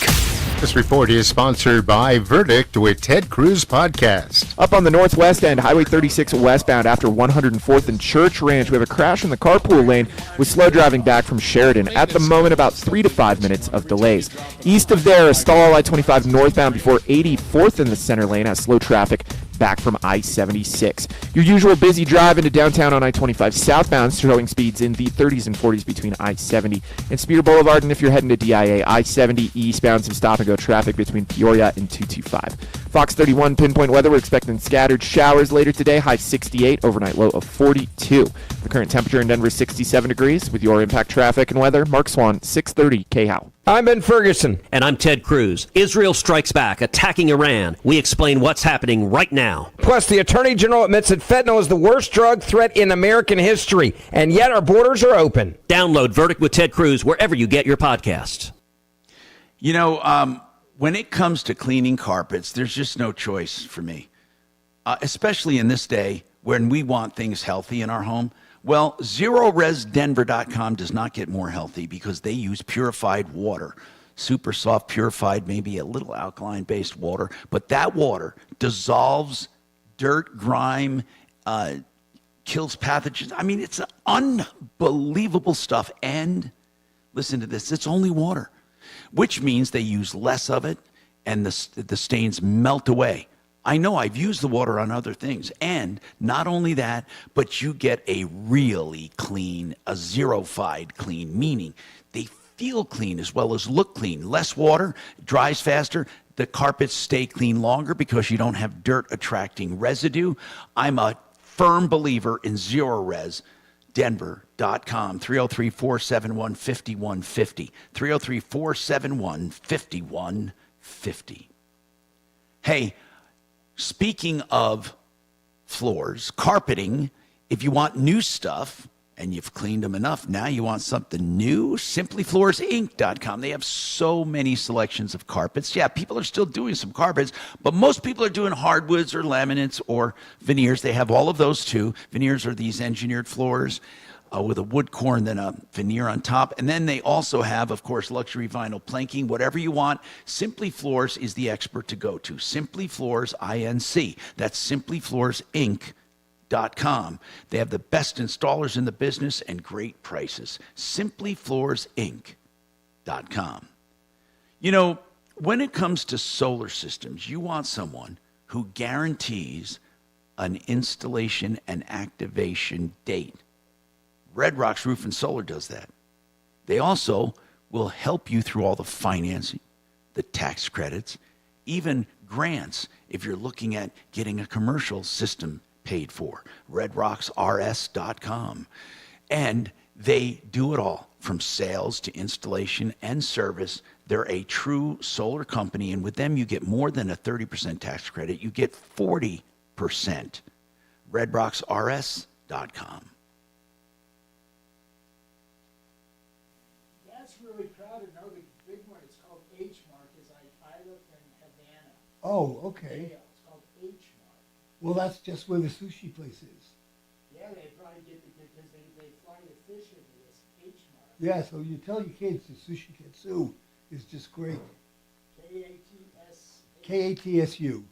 This report is sponsored by Verdict with Ted Cruz Podcast. Up on the northwest end, Highway 36 westbound after 104th and Church Ranch, we have a crash in the carpool lane with slow driving back from Sheridan. At the moment, about 3 to 5 minutes of delays. East of there, a stall I-25 northbound before 84th in the center lane has slow traffic back from I-76. Your usual busy drive into downtown on I-25 southbound, showing speeds in the 30s and 40s between I-70 and Spear Boulevard. And if you're heading to DIA, I-70 eastbound, some stop-and-go traffic between Peoria and 225. Fox 31 pinpoint weather, we're expecting scattered showers later today, high 68, overnight low of 42. The current temperature in Denver is 67 degrees. With your Impact Traffic and weather, Mark Swan, 630 KHOW. I'm Ben Ferguson. And I'm Ted Cruz. Israel strikes back, attacking Iran. We explain what's happening right now. Plus, the Attorney General admits that fentanyl is the worst drug threat in American history, and yet our borders are open. Download Verdict with Ted Cruz wherever you get your podcasts. You know, when it comes to cleaning carpets, there's just no choice for me, especially in this day when we want things healthy in our home. Well, ZeroResDenver.com does not get more healthy because they use purified water. Super soft, purified, maybe a little alkaline-based water. But that water dissolves dirt, grime, kills pathogens. I mean, it's unbelievable stuff. And listen to this, it's only water, which means they use less of it and the stains melt away. I know I've used the water on other things. And not only that, but you get a really clean, a zero-fied clean, meaning they feel clean as well as look clean. Less water, dries faster. The carpets stay clean longer because you don't have dirt attracting residue. I'm a firm believer in ZeroResDenver.com, 303-471-5150, 303-471-5150. Hey, speaking of floors, carpeting, if you want new stuff and you've cleaned them enough, now you want something new, SimplyFloorsInc.com. They have so many selections of carpets. Yeah, people are still doing some carpets, but most people are doing hardwoods or laminates or veneers. They have all of those too. Veneers are these engineered floors with a wood core and then a veneer on top. And then they also have, of course, luxury vinyl planking, whatever you want. Simply Floors is the expert to go to. Simply Floors, INC. That's SimplyFloorsInc.com. They have the best installers in the business and great prices. SimplyFloorsInc.com. You know, when it comes to solar systems, you want someone who guarantees an installation and activation date. Red Rocks Roof and Solar does that. They also will help you through all the financing, the tax credits, even grants if you're looking at getting a commercial system paid for. RedRocksRS.com. And they do it all from sales to installation and service. They're a true solar company, and with them you get more than a 30% tax credit. You get 40%. RedRocksRS.com. That's really proud to know the big one. It's called H-Mark, is I looked in Havana. Oh, okay. Yeah, it's called H-Mark. Well, that's just where the sushi place is. Yeah, they probably get the good because they fly the fish into this H-Mark. Yeah, so you tell your kids the Sushi Katsu is just great. K-A-T-S. K-A-T-S-U.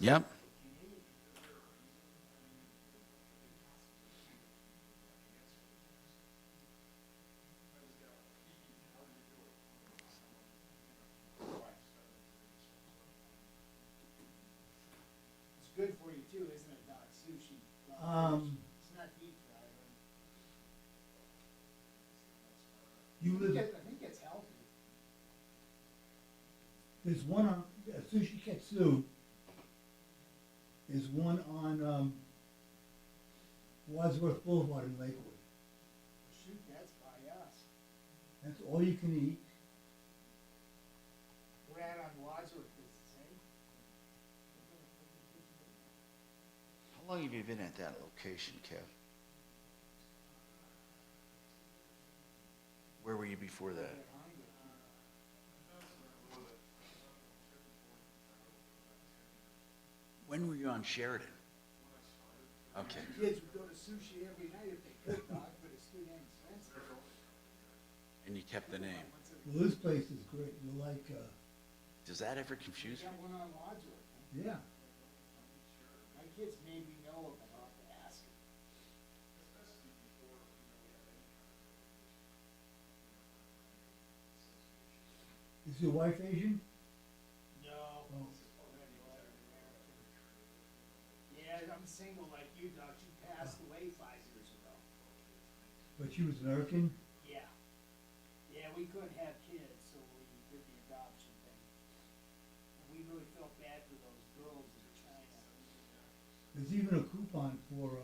Yep. It's good for you too, isn't it, Doc? Sushi. It's not deep fried. I think it's healthy. There's one on Sushi Katsu. There's one on Wadsworth Boulevard in Lakewood. Shoot, that's by us. That's all you can eat. We're at on Wadsworth, is the same. How long have you been at that location, Kev? Where were you before that? When were you on Sheridan? Okay. Kids would go to sushi every night if they could, Doc, but it's too damn expensive. And you kept the name. Well, this place is great. You like, Does that ever confuse you? Got one on Wadsworth. yeah. My kids maybe know of it, I'll have to ask them. Is your wife Asian? No. Oh. Yeah, I'm single like you, Doc. She passed away 5 years ago. But she was American? Yeah. Yeah, we couldn't have kids, so we did the adoption thing. And we really felt bad for those girls in China. There's even a coupon for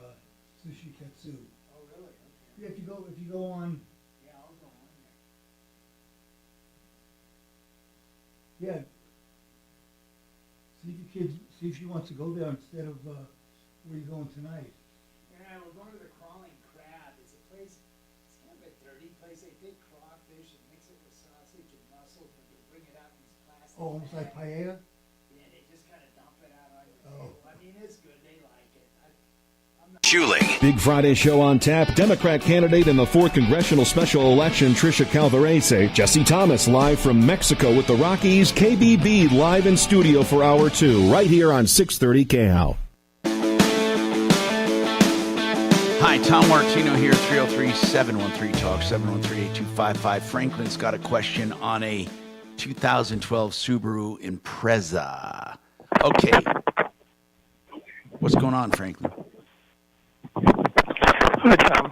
Sushi Katsu. Oh, really? Okay. Yeah, if you go on, Yeah, I'll go on there. yeah. See if she wants to go there instead of where you going tonight. Yeah, we're going to the Crawling Crab. It's a place, it's kind of a dirty place. They take crawfish and mix it with sausage and mussels, but they bring it out in these plastic Oh, almost like bags. paella? Yeah, they just kind of dump it out on your table. I mean, it's good. They like it. Schuling. Big Friday show on tap. Democrat candidate in the 4th Congressional Special Election, Tricia Calvarese. Jesse Thomas live from Mexico with the Rockies. KBB live in studio for Hour 2, right here on 630 KHOW. Hi, Tom Martino here, 303-713-TALK, 713-8255. Franklin's got a question on a 2012 Subaru Impreza. Okay. What's going on, Franklin? Hi, Tom.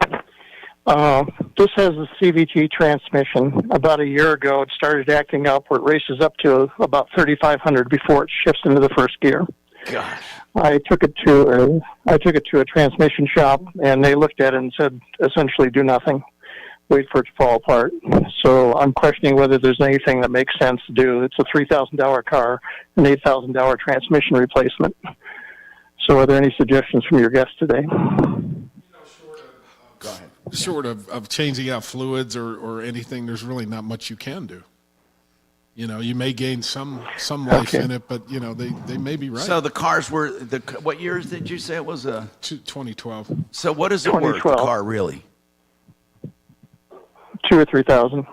This has a CVT transmission. About a year ago, it started acting up where it races up to about 3,500 before it shifts into the first gear. Gosh. I took it to a transmission shop, and they looked at it and said, essentially, do nothing. Wait for it to fall apart. So I'm questioning whether there's anything that makes sense to do. It's a $3,000 car, an $8,000 transmission replacement. So are there any suggestions from your guest today? Go ahead. Short of changing out fluids or anything, there's really not much you can do. You know, you may gain some life in it, but, you know, they may be right. So the cars were, what years did you say it was? 2012. So what is it worth, the car, really? 2,000 or 3,000.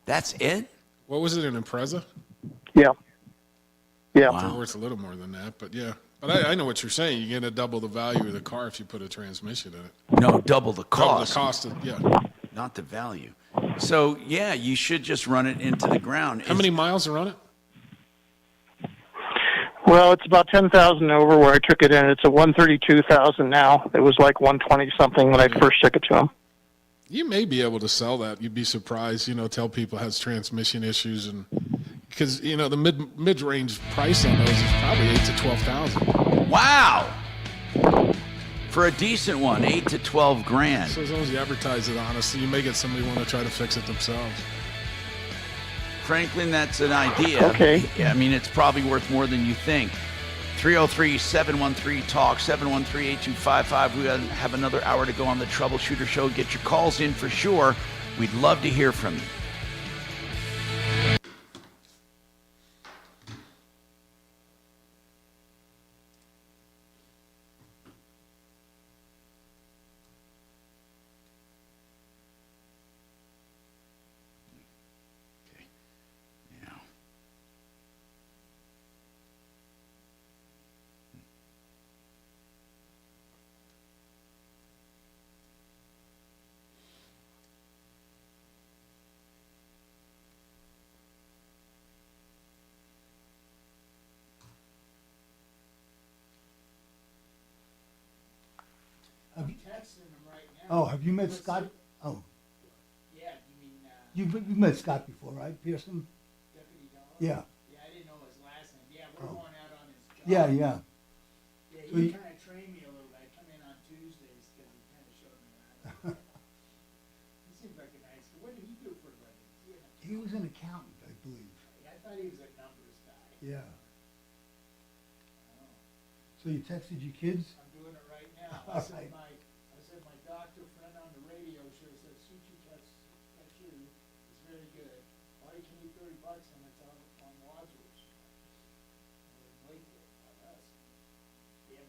That's it? What was it, an Impreza? Yeah. Yeah. It's worth a little more than that, but yeah. But I know what you're saying. You're going to double the value of the car if you put a transmission in it. No, double the cost. Double the cost of, yeah. not the value. So, yeah, you should just run it into the ground. How many miles are on it? Well, it's about 10,000 over where I took it in. It's a 132,000 now. It was like 120 something when I first took it to him. You may be able to sell that. You'd be surprised. Tell people it has transmission issues, and because the mid-range price on those is probably 8 to 12,000. Wow! For a decent one, 8 to 12 grand. So as long as you advertise it honestly, you may get somebody want to try to fix it themselves. Franklin, that's an idea. Okay. I mean, it's probably worth more than you think. 303-713-TALK, 713-8255. We have another hour to go on the Troubleshooter Show. Get your calls in for sure. We'd love to hear from you. I'm texting him right now. Oh, have you met Scott? Oh, Yeah, you mean, you've met Scott before, right, Pearson? Deputy Dollar? Yeah. Yeah, I didn't know his last name. Yeah, we're going out on his job. Yeah. Yeah, So he he- kind of trained me a little bit. I come in on Tuesdays because he kind of showed me around. He seems like a nice guy. What did he do for a living? He was an accountant, I believe. I thought he was a numbers guy. Yeah. So you texted your kids? I'm doing it right now. All I said right. my doctor friend on the radio show said sushi tattoo is very good. Why can you $30 and it's on Wadsworth? Lakewood, not us. Yeah,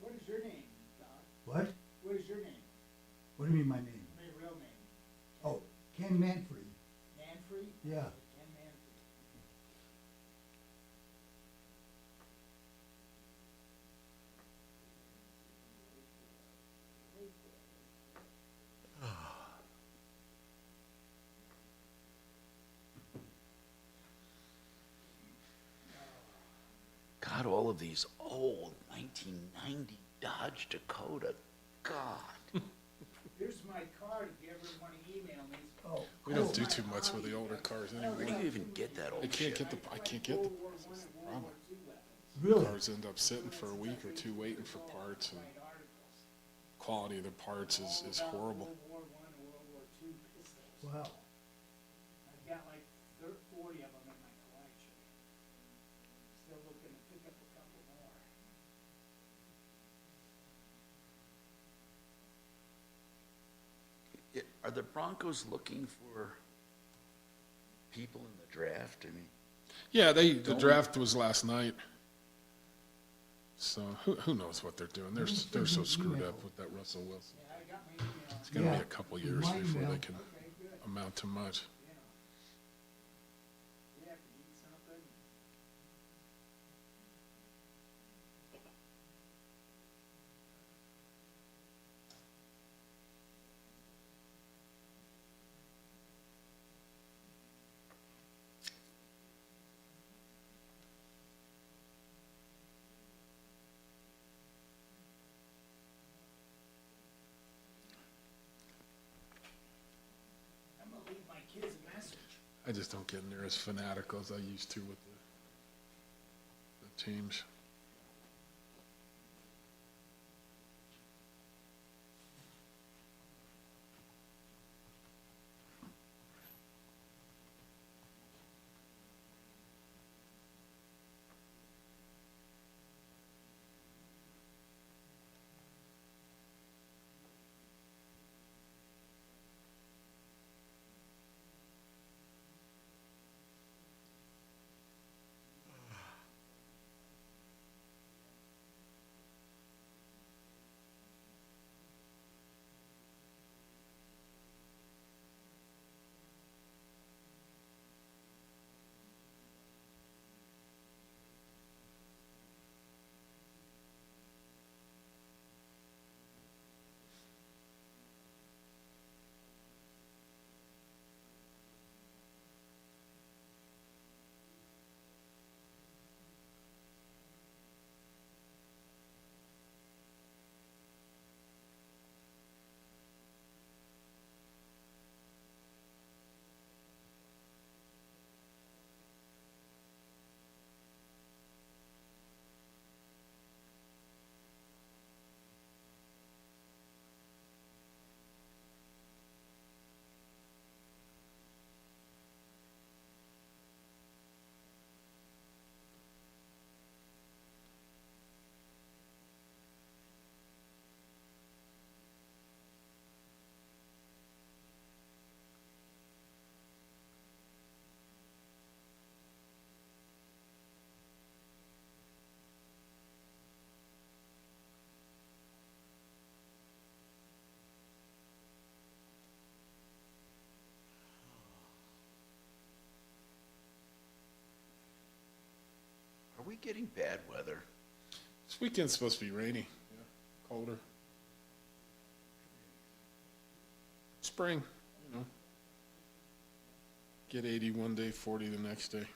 what is your name, Doc? What? What is your name? What do you mean my name? My real name. Oh, Ken Manfrey. Manfrey? Yeah. Ken Manfrey. God, all of these old 1990 Dodge Dakota. God. Here's my card if you ever want to email me. Oh. We don't do too much with the older cars anymore. Where do you even get that old I can't get the parts. That's the problem. Really? Cars end up sitting for a week or two waiting for parts, and quality of the parts is horrible. Wow. I've got like 40 of them in my collection. Still looking to pick up a couple more. Are the Broncos looking for people in the draft? I mean, Yeah, the draft was last night. So who knows what they're doing? They're so screwed up with that Russell Wilson. It's going to be a couple years before they can amount to much. I'm gonna leave my kids a message. I just don't get near as fanatical as I used to with the teams. getting bad weather? This weekend's supposed to be rainy, colder. Spring, Get 80 one day, 40 the next day.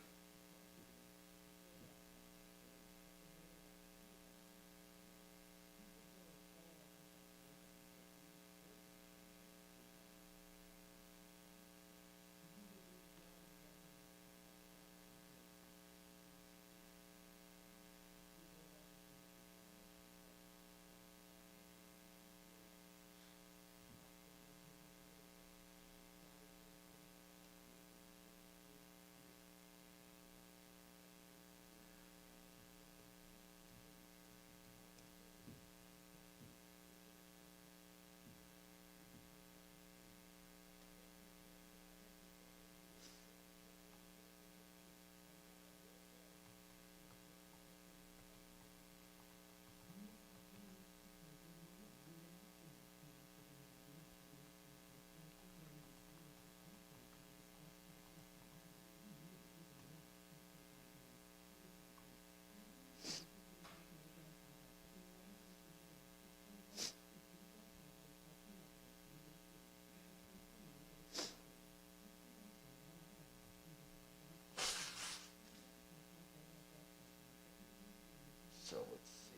So let's see.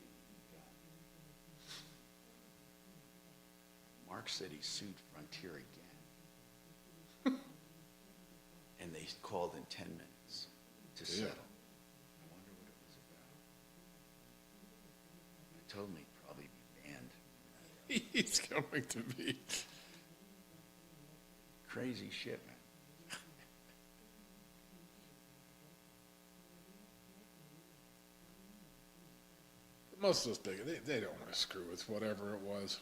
Mark said he sued Frontier again. And they called in 10 minutes to settle. I wonder what it was about. I told him he'd probably be banned. He's going to be. Crazy shit, man. Most of those big, they don't want to screw with whatever it was,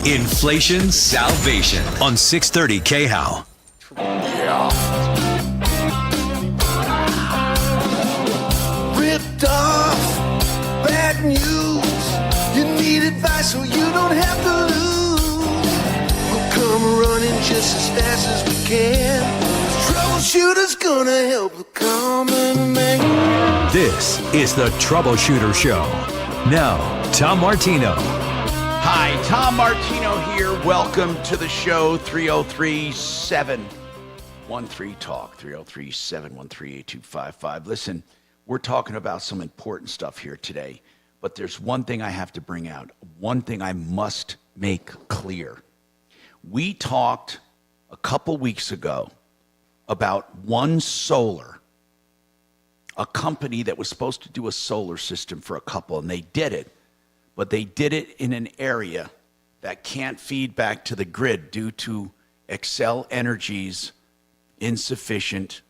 Inflation Salvation on 630 KHOW. Ripped off, bad news. You need advice so you don't have to lose. We'll come running just as fast as we can. Troubleshooter's gonna help the common man. This is the Troubleshooter Show. Now, Tom Martino. Hi, Tom Martino here. Welcome to the show. 303-713-TALK. 303-713-8255. Listen, we're talking about some important stuff here today, but there's one thing I have to bring out. One thing I must make clear. We talked a couple weeks ago about One Solar, a company that was supposed to do a solar system for a couple, and they did it. But they did it in an area that can't feed back to the grid due to Xcel Energy's insufficient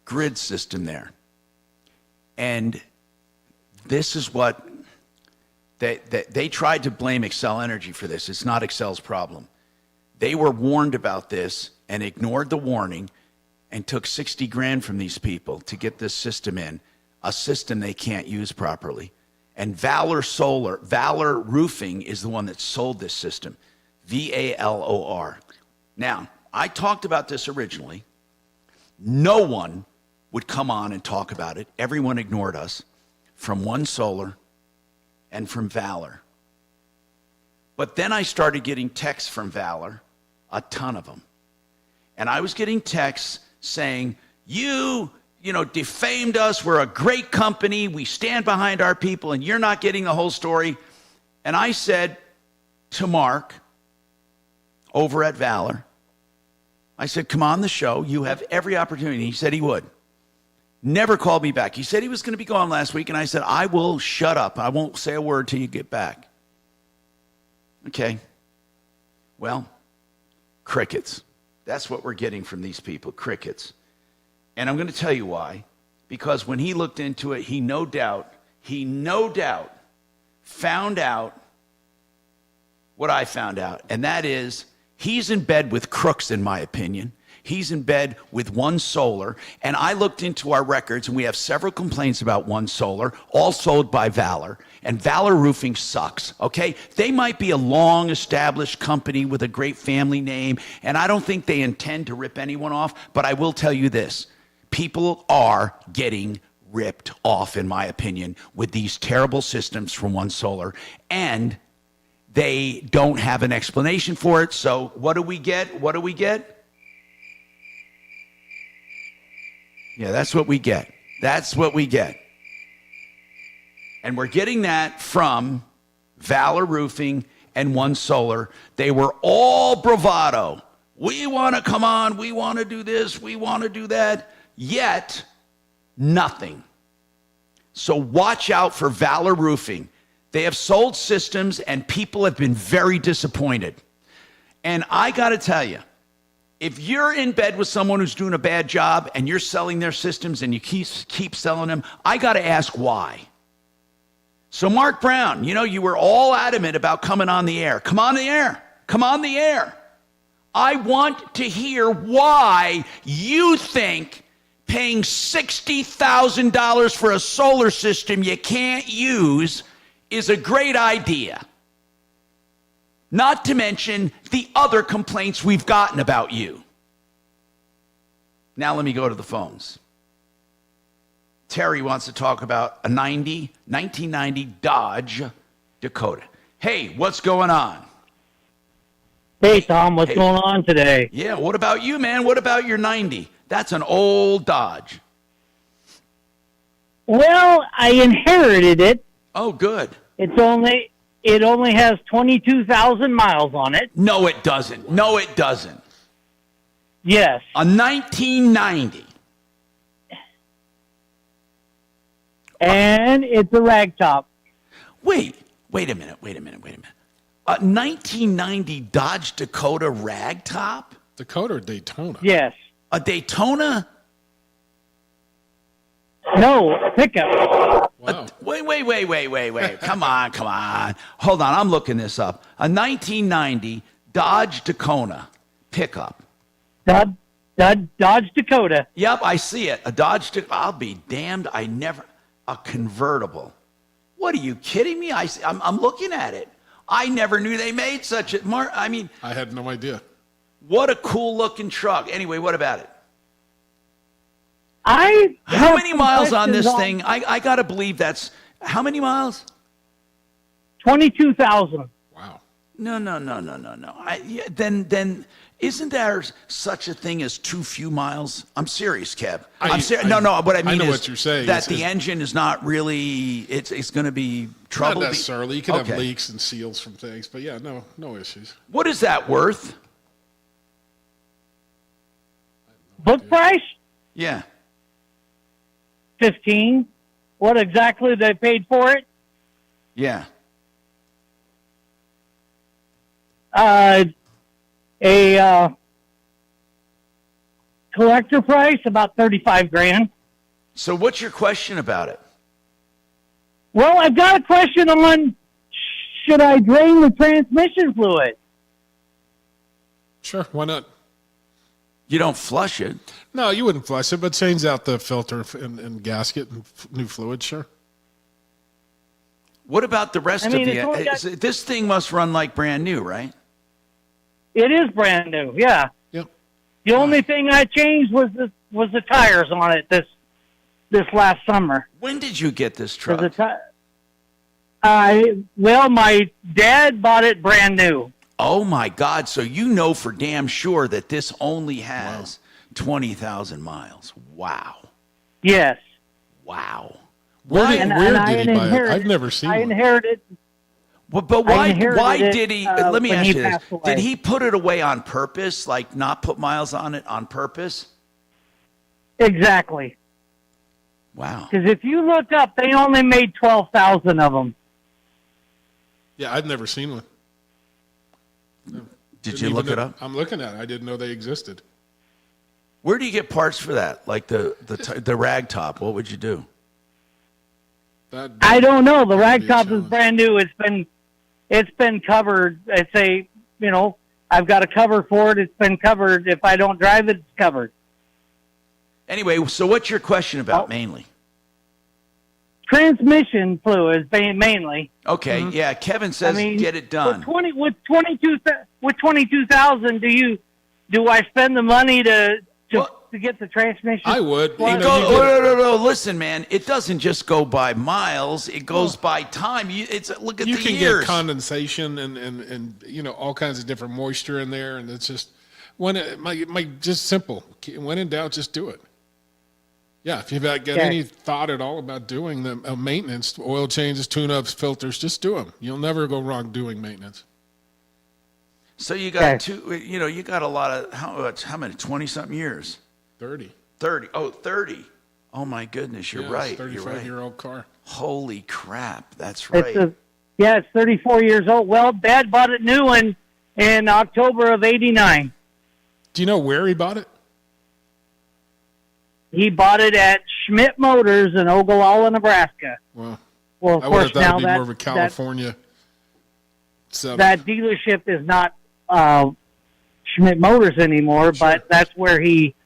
grid system there. And this is what they tried to blame Xcel Energy for this. It's not Xcel's problem. They were warned about this and ignored the warning and took $60,000 from these people to get this system in, a system they can't use properly. And Valor Roofing is the one that sold this system, VALOR. Now, I talked about this originally. No one would come on and talk about it. Everyone ignored us from One Solar and from Valor. But then I started getting texts from Valor, a ton of them. And I was getting texts saying, you defamed us. We're a great company. We stand behind our people, and you're not getting the whole story. And I said to Mark over at Valor, I said, come on the show. You have every opportunity. He said he would. Never called me back. He said he was going to be gone last week, and I said, I will shut up. I won't say a word till you get back. Okay. Well, crickets. That's what we're getting from these people, crickets. And I'm going to tell you why. Because when he looked into it, he no doubt found out what I found out. And that is, he's in bed with crooks, in my opinion. He's in bed with One Solar, and I looked into our records, and we have several complaints about One Solar, all sold by Valor, and Valor Roofing sucks, okay? They might be a long-established company with a great family name, and I don't think they intend to rip anyone off, but I will tell you this. People are getting ripped off, in my opinion, with these terrible systems from One Solar, and they don't have an explanation for it. So what do we get? What do we get? Yeah, that's what we get. That's what we get. And we're getting that from Valor Roofing and One Solar. They were all bravado. We want to come on. We want to do this. We want to do that. Yet, nothing. So watch out for Valor Roofing. They have sold systems, and people have been very disappointed. And I got to tell you, if you're in bed with someone who's doing a bad job and you're selling their systems and you keep selling them, I got to ask why. So Mark Brown, you were all adamant about coming on the air. Come on the air. Come on the air. I want to hear why you think paying $60,000 for a solar system you can't use is a great idea. Not to mention the other complaints we've gotten about you. Now let me go to the phones. Terry wants to talk about a 1990 Dodge Dakota. Hey, what's going on? Hey, Tom, what's going on today? Yeah, what about you, man? What about your 90? That's an old Dodge. Well, I inherited it. Oh, good. It only has 22,000 miles on it. No, it doesn't. No, it doesn't. Yes. A 1990. And it's a ragtop. Wait a minute. A 1990 Dodge Dakota ragtop? Dakota or Daytona? Yes. A Daytona? No, pickup. Wow. Wait. Come on. Hold on, I'm looking this up. A 1990 Dodge Dakota pickup. Dodge Dakota. Yep, I see it. A Dodge Dakota. I'll be damned. A convertible. What are you kidding me? I'm looking at it. I never knew they made such a. I had no idea. What a cool looking truck. Anyway, what about it? How many miles on this thing? I got to believe that's. How many miles? 22,000. Wow. No. Then isn't there such a thing as too few miles? I'm serious, Kev. I'm serious. No. What I mean know is what you're saying. That the engine is not really. It's going to be trouble. Not necessarily. You can have leaks and seals from things, but yeah, no issues. What is that worth? Book price? Yeah. 15. What exactly they paid for it? Yeah. A collector price about $35,000. So what's your question about it? Well, I've got a question on should I drain the transmission fluid? Sure, why not? You don't flush it. No, you wouldn't flush it, but change out the filter and gasket and new fluid, sure. What about the rest of the... This thing must run like brand new, right? It is brand new, yeah. Yep. The only thing I changed was the tires on it this last summer. When did you get this truck? My dad bought it brand new. Oh, my God. So you know for damn sure that this only has 20,000 miles. Wow. Yes. Wow. Where did he buy it? I've never seen I one. inherited. But why did he... let me ask you this. Did he put it away on purpose, like not put miles on it on purpose? Exactly. Wow. Because if you look up, they only made 12,000 of them. Yeah, I've never seen one. No. Did you look it up? I'm looking at it. I didn't know they existed. Where do you get parts for that? Like the rag top? What would you do? I don't know. The rag top is brand new. It's been covered. I'd say, I've got a cover for it. It's been covered. If I don't drive it, it's covered. Anyway, so what's your question about mainly? Transmission fluids mainly. Okay, yeah. Kevin says get it done. With 22,000, do I spend the money to get the transmission? I would. No. Listen, man. It doesn't just go by miles. It goes by time. Look at the years. You can get condensation and all kinds of different moisture in there, and it's just just simple. When in doubt, just do it. Yeah, if you've got any thought at all about doing the maintenance, oil changes, tune-ups, filters, just do them. You'll never go wrong doing maintenance. So you got you got a lot of, how many, 20-something years? 30. 30. Oh, 30. Oh, my goodness, you're right. 35-year-old car. Holy crap, that's right. It's 34 years old. Well, Dad bought it new in October of 89. Do you know where he bought it? He bought it at Schmidt Motors in Ogallala, Nebraska. Wow. Well, of I would course, have thought now Oh, it'd be more of a California setup. that dealership is not Schmidt Motors anymore, but that's where he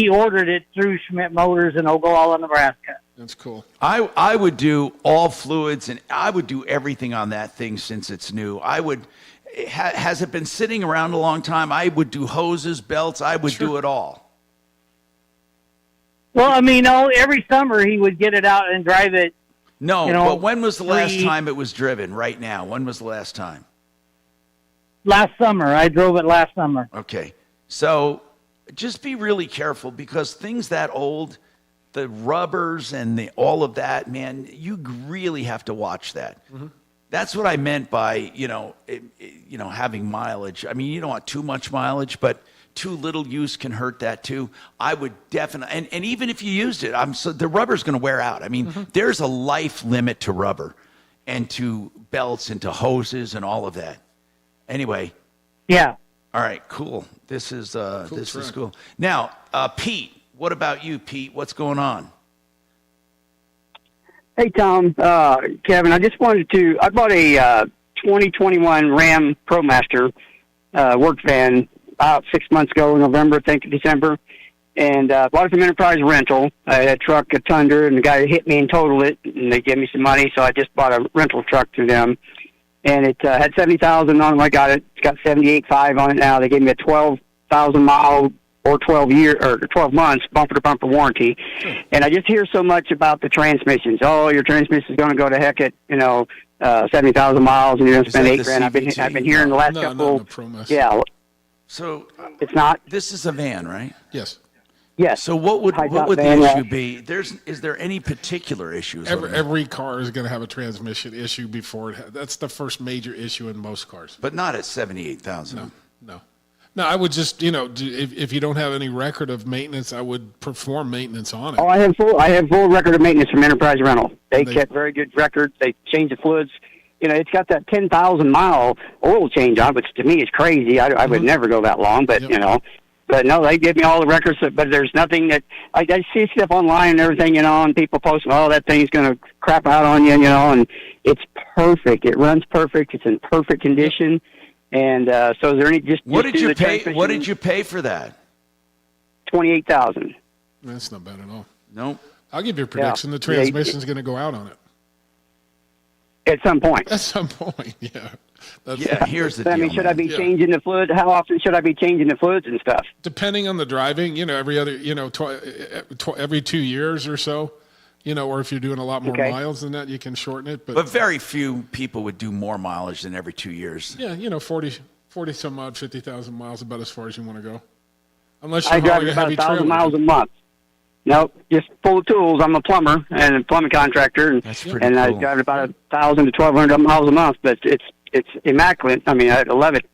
ordered it through Schmidt Motors in Ogallala, Nebraska. That's cool. I would do all fluids, and I would do everything on that thing since it's new. Has it been sitting around a long time? I would do hoses, belts. I would do it all. Well, I mean, every summer he would get it out and drive it. No, but when was the last time it was driven? Right now. When was the last time? Last summer. I drove it last summer. Okay. So just be really careful, because things that old, the rubbers and all of that, man, you really have to watch that. Mm-hmm. That's what I meant by, having mileage. I mean, you don't want too much mileage, but too little use can hurt that too. I would definitely, and even if you used it, the rubber's going to wear out. I mean, there's a life limit to rubber and to belts and to hoses and all of that. Anyway. Yeah. All right, cool. This is cool. Now, Pete, what about you, Pete? What's going on? Hey, Tom, Kevin, I bought a 2021 Ram ProMaster work van about 6 months ago, November, I think, December, and bought it from Enterprise Rental. I had a truck, a Tundra, and the guy hit me and totaled it, and they gave me some money, so I just bought a rental truck through them, and it had 70,000 on it. I got it. It's got 78.5 on it now. They gave me a 12,000 mile or 12 months bumper-to-bumper warranty. And I just hear so much about the transmissions. Oh, your transmission is going to go to heck at 70,000 miles, and you're going to spend $8,000. I've been hearing the last couple. Yeah. So it's not. This is a van, right? Yes. Yes. So what would the issue be? Is there any particular issues? Every car is going to have a transmission issue before it. That's the first major issue in most cars. But not at 78,000. No, I would just, if you don't have any record of maintenance, I would perform maintenance on it. Oh, I have full record of maintenance from Enterprise Rental. They kept very good records. They changed the fluids. It's got that 10,000 mile oil change on, which to me is crazy. I would never go that long, but but no, they give me all the records. But there's nothing that I see stuff online and everything, and people posting, oh, that thing's going to crap out on you, and it's perfect. It runs perfect. It's in perfect condition. And so, is there any what did you pay? What did you pay for that? $28,000. That's not bad at all. Nope. I'll give you a prediction. The transmission's going to go out on it. At some point. At some point, yeah. Here's the deal. I mean, should I be changing the fluid? How often should I be changing the fluids and stuff? Depending on the driving, every other, every 2 years or so, or if you're doing a lot more miles than that, you can shorten it. But very few people would do more mileage than every 2 years. Yeah, 40 some odd, 50,000 miles, about as far as you want to go. Unless I you're drive hauling a about heavy 1,000 trailer. miles a month. Nope, just full of tools. I'm a plumber and a plumbing contractor, and I drive about 1,000 to 1,200 miles a month. But it's immaculate. I mean, I love it.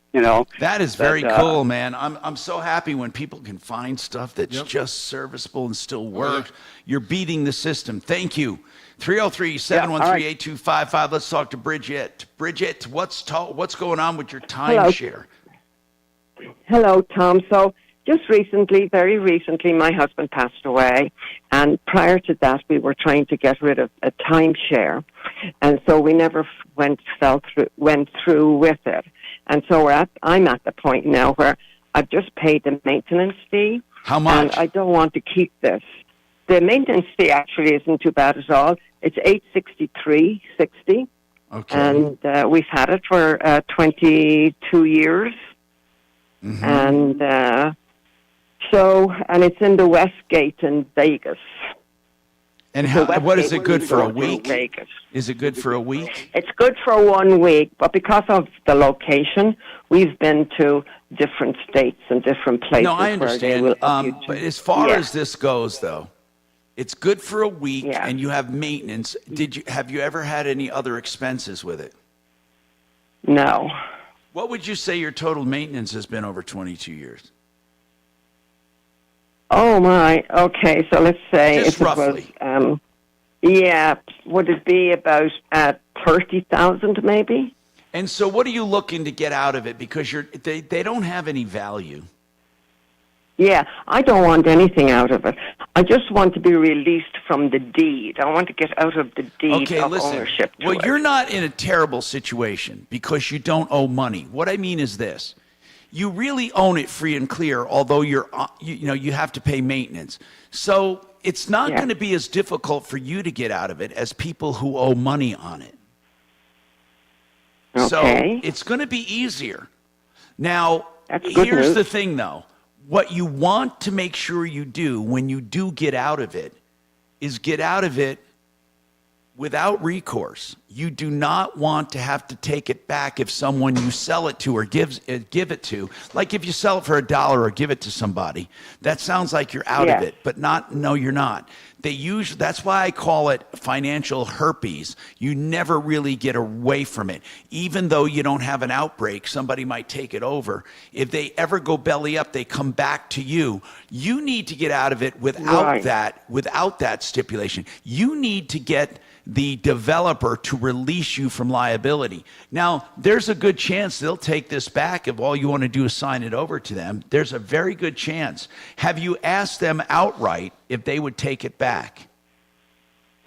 That is very cool, man. I'm so happy when people can find stuff that's just serviceable and still works. You're beating the system. Thank you. 303-713-8255. Let's talk to Bridget. Bridget, what's going on with your timeshare? Hello, Tom. So just very recently, my husband passed away, and prior to that, we were trying to get rid of a timeshare, and so we never went through with it. And so I'm at the point now where I've just paid the maintenance fee. How much? And I don't want to keep this. The maintenance fee actually isn't too bad at all. It's $863.60. Okay. And we've had it for 22 years. Mm-hmm. And and it's in the Westgate in Vegas. And what is it good for a week? Vegas. Is it good for a week? It's good for 1 week, but because of the location, we've been to different states and different places. No, I understand. Where they will But as far as this goes, though, it's good for a week, and you have maintenance. Have you ever had any other expenses with it? No. What would you say your total maintenance has been over 22 years? Oh my. Okay, so let's say Just roughly. would it be about 30,000 maybe? And so, what are you looking to get out of it? Because they don't have any value. Yeah, I don't want anything out of it. I just want to be released from the deed. I want to get out of the deed of ownership. Well, you're not in a terrible situation because you don't owe money. What I mean is this. You really own it free and clear, although you have to pay maintenance. So it's not going to be as difficult for you to get out of it as people who owe money on it. Okay. So it's going to be easier. Now, good here's news. the thing, though. What you want to make sure you do when you do get out of it is get out of it without recourse. You do not want to have to take it back if someone you sell it to or give it to. Like if you sell it for $1 or give it to somebody, that sounds like you're out of it, but no, you're not. That's why I call it financial herpes. You never really get away from it. Even though you don't have an outbreak, somebody might take it over. If they ever go belly up, they come back to you. You need to get out of it without that stipulation. You need to get the developer to release you from liability. Now, there's a good chance they'll take this back if all you want to do is sign it over to them. There's a very good chance. Have you asked them outright if they would take it back?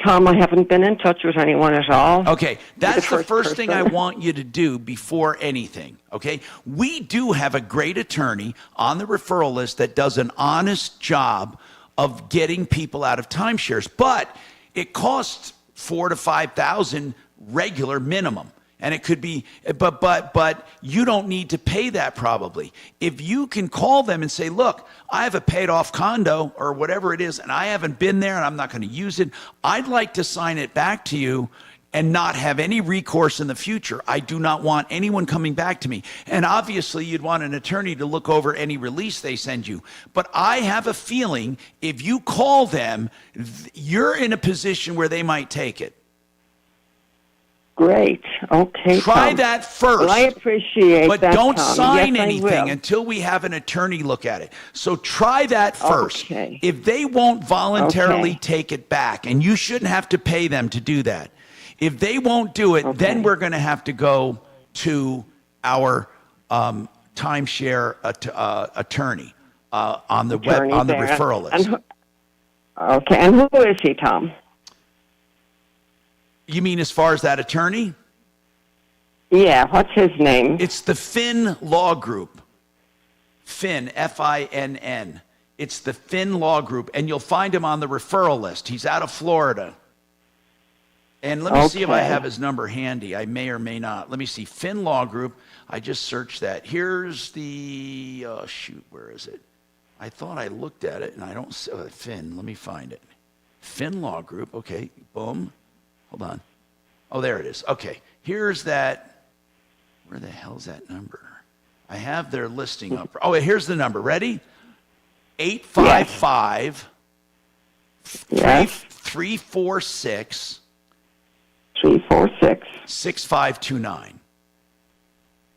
Tom, I haven't been in touch with anyone at all. Okay, that's the first thing I want you to do before anything, okay? We do have a great attorney on the referral list that does an honest job of getting people out of timeshares, but it costs $4,000 to $5,000 regular minimum. And it could be, but you don't need to pay that probably. If you can call them and say, look, I have a paid off condo or whatever it is, and I haven't been there and I'm not going to use it. I'd like to sign it back to you and not have any recourse in the future. I do not want anyone coming back to me. And obviously you'd want an attorney to look over any release they send you. But I have a feeling if you call them, you're in a position where they might take it. Great. Okay. Try Tom. that first. Well, I appreciate but that. But don't Tom. sign yes, anything until we have an attorney look at it. So try that first. Okay. If they won't voluntarily take it back, and you shouldn't have to pay them to do that. If they won't do it, then we're going to have to go to our timeshare attorney on the referral list. And who is he, Tom? You mean as far as that attorney? Yeah, what's his name? It's the Finn Law Group. Finn, Finn. It's the Finn Law Group, and you'll find him on the referral list. He's out of Florida. And let me see if I have his number handy. I may or may not. Let me see. Finn Law Group. I just searched that. Here's the, where is it? I thought I looked at it, and I don't see Finn. Let me find it. Finn Law Group. Okay, boom. Hold on. Oh, there it is. Okay, here's that. Where the hell's that number? I have their listing up. Oh, here's the number. Ready? 855 346 6529.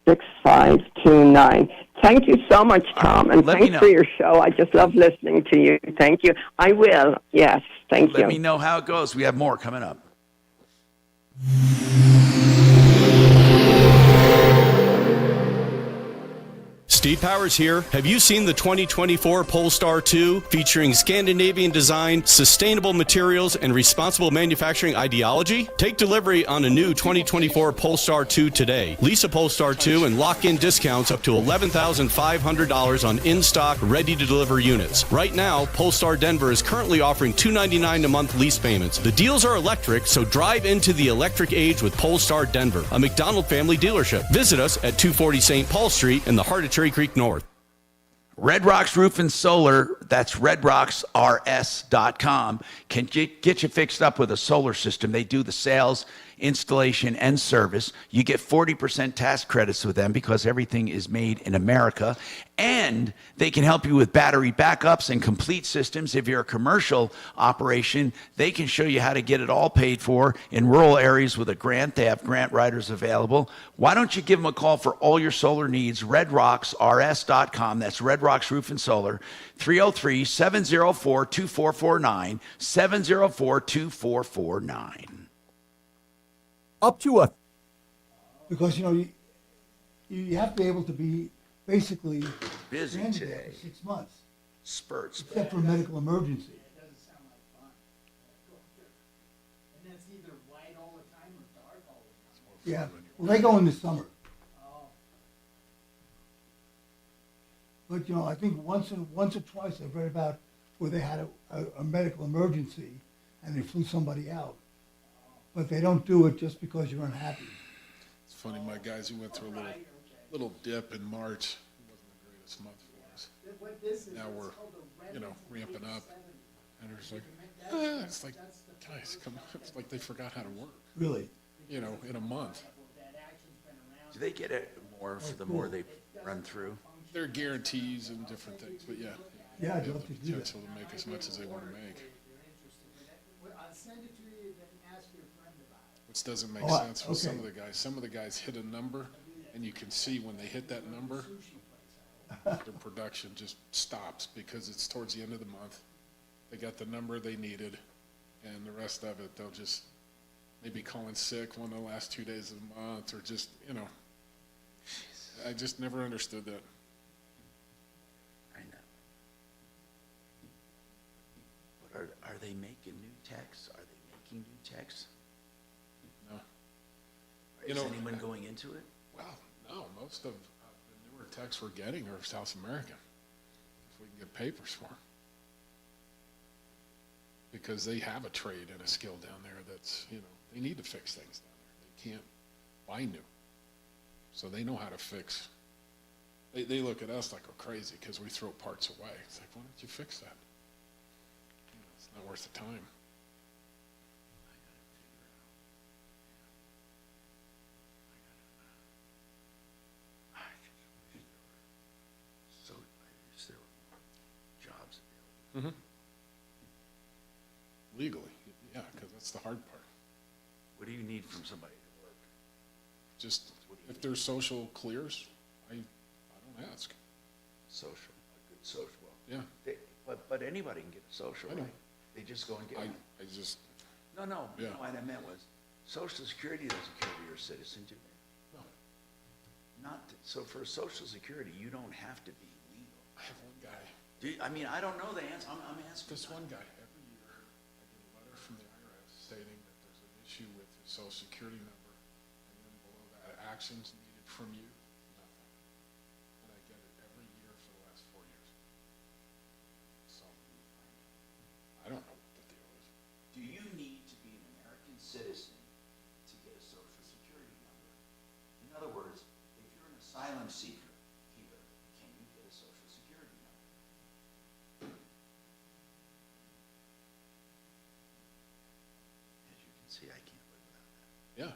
6529. Thank you so much, Tom, and thanks for your show. I just love listening to you. Thank you. I will. Yes, thank you. Let me know how it goes. We have more coming up. Steve Powers here. Have you seen the 2024 Polestar 2 featuring Scandinavian design, sustainable materials, and responsible manufacturing ideology? Take delivery on a new 2024 Polestar 2 today. Lease a Polestar 2 and lock in discounts up to $11,500 on in-stock, ready-to-deliver units. Right now, Polestar Denver is currently offering $299 a month lease payments. The deals are electric, so drive into the electric age with Polestar Denver, a McDonald family dealership. Visit us at 240 St. Paul Street in the heart of Cherry Creek North. Red Rocks Roof and Solar, that's redrocksrs.com, can get you fixed up with a solar system. They do the sales, installation, and service. You get 40% tax credits with them because everything is made in America. And they can help you with battery backups and complete systems. If you're a commercial operation, they can show you how to get it all paid for in rural areas with a grant. They have grant writers available. Why don't you give them a call for all your solar needs? redrocksrs.com. That's Red Rocks Roof and Solar. 303-704-2449. 704-2449. Up to a, because you have to be able to be basically busy stranded today. there for 6 months, Spurts. except for a medical emergency. It doesn't sound like fun. And that's either light all the time or dark all the time. Yeah, well, they go in the summer. But I think once or twice I've read about where they had a medical emergency and they flew somebody out. But they don't do it just because you're unhappy. It's funny, my guys, we went through a little dip in March. It wasn't the greatest month for us. Now we're, ramping up. And it's like, it's like, guys, come on. It's like they forgot how to work. Really? In a month. Do they get it more for the more they run through? There are guarantees and different things, but yeah. Yeah, I'd love to do that. Potential to make as much as they want to make. I'll send it to you, then ask your friend about it. Which doesn't make sense for some of the guys. Some of the guys hit a number, and you can see when they hit that number, their production just stops because it's towards the end of the month. They got the number they needed, and the rest of it, they'll just maybe call in sick one of the last 2 days of the month, or just, I just never understood that. I know. But are they making new techs? Are they making new techs? No. Is anyone going into it? Well, no. Most of the newer techs we're getting are South American, if we can get papers for them. Because they have a trade and a skill down there that's, they need to fix things down there. They can't buy new. So they know how to fix. They look at us like we're crazy because we throw parts away. It's like, why don't you fix that? It's not worth the time. So is there jobs Mm-hmm. available? Legally, yeah, because that's the hard part. What do you need from somebody to work? Just if there's social clears, I don't ask. Social, a good social. Well, yeah. But anybody can get a social, right? They just go and get one. No, Yeah. what I meant was, Social Security doesn't cover your citizen, do they? No. So for Social Security, you don't have to be legal. I have one guy. I don't know the answer. I'm asking. This one guy, every year, I get a letter from the IRS stating that there's an issue with his Social Security number, and then below that, actions needed from you, nothing. And I get it every year for the last 4 years. So, I don't know what the deal is. Do you need to be an American citizen to get a Social Security number? In other words, if you're an asylum seeker here, can you get a Social Security number? As you can see, I can't live without that. Yeah.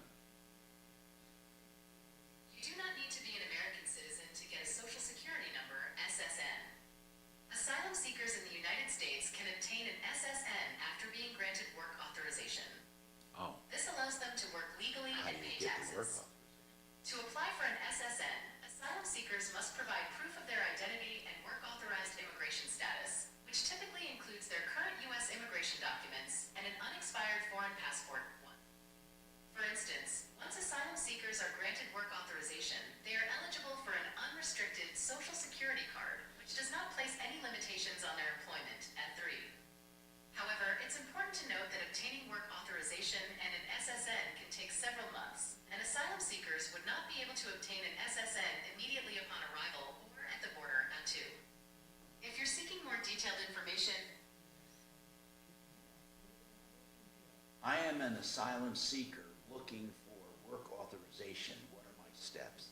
You do not need to be an American citizen to get a Social Security number, SSN. Asylum seekers in the United States can obtain an SSN after being granted work authorization. Oh. This allows them to work legally and pay taxes. To apply for an SSN, asylum seekers must provide proof of their identity and work authorized immigration status, which typically includes their current U.S. immigration documents and an unexpired foreign passport. For instance, asylum seeker looking for work authorization, what are my steps?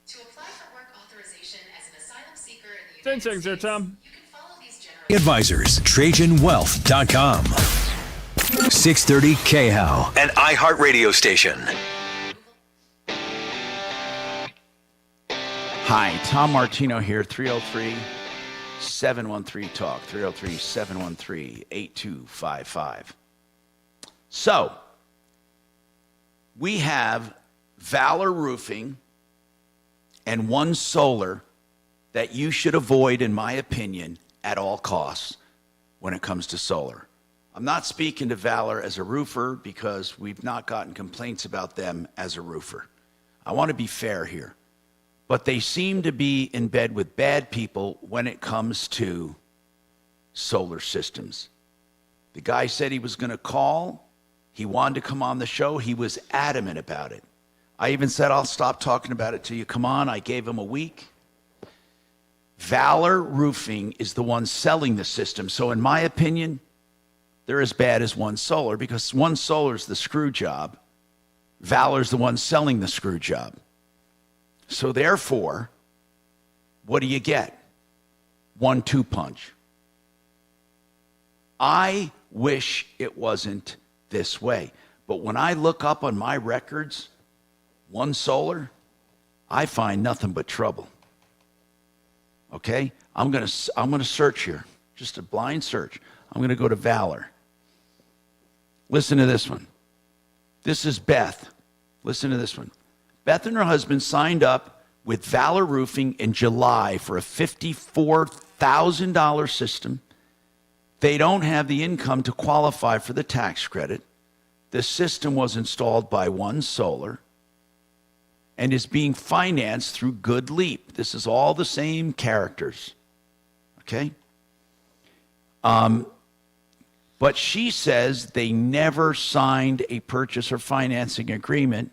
To apply for work authorization as an asylum seeker in the 10 seconds there, Tom. Advisors, TrajanWealth.com. 630 KHOW, an iHeartRadio station. Hi, Tom Martino here, 303-713-TALK, 303-713-8255. So, we have Valor Roofing and One Solar that you should avoid, in my opinion, at all costs when it comes to solar. I'm not speaking to Valor as a roofer because we've not gotten complaints about them as a roofer. I want to be fair here. But they seem to be in bed with bad people when it comes to solar systems. The guy said he was going to call. He wanted to come on the show. He was adamant about it. I even said, I'll stop talking about it till you come on. I gave him a week. Valor Roofing is the one selling the system. So in my opinion, they're as bad as One Solar because One Solar is the screw job. Valor's the one selling the screw job. So therefore, what do you get? 1-2 punch. I wish it wasn't this way. But when I look up on my records, One Solar, I find nothing but trouble. Okay? I'm gonna search here. Just a blind search. I'm gonna go to Valor. Listen to this one. This is Beth. Listen to this one. Beth and her husband signed up with Valor Roofing in July for a $54,000 system. They don't have the income to qualify for the tax credit. The system was installed by One Solar and is being financed through Good Leap. This is all the same characters. Okay? But she says they never signed a purchase or financing agreement.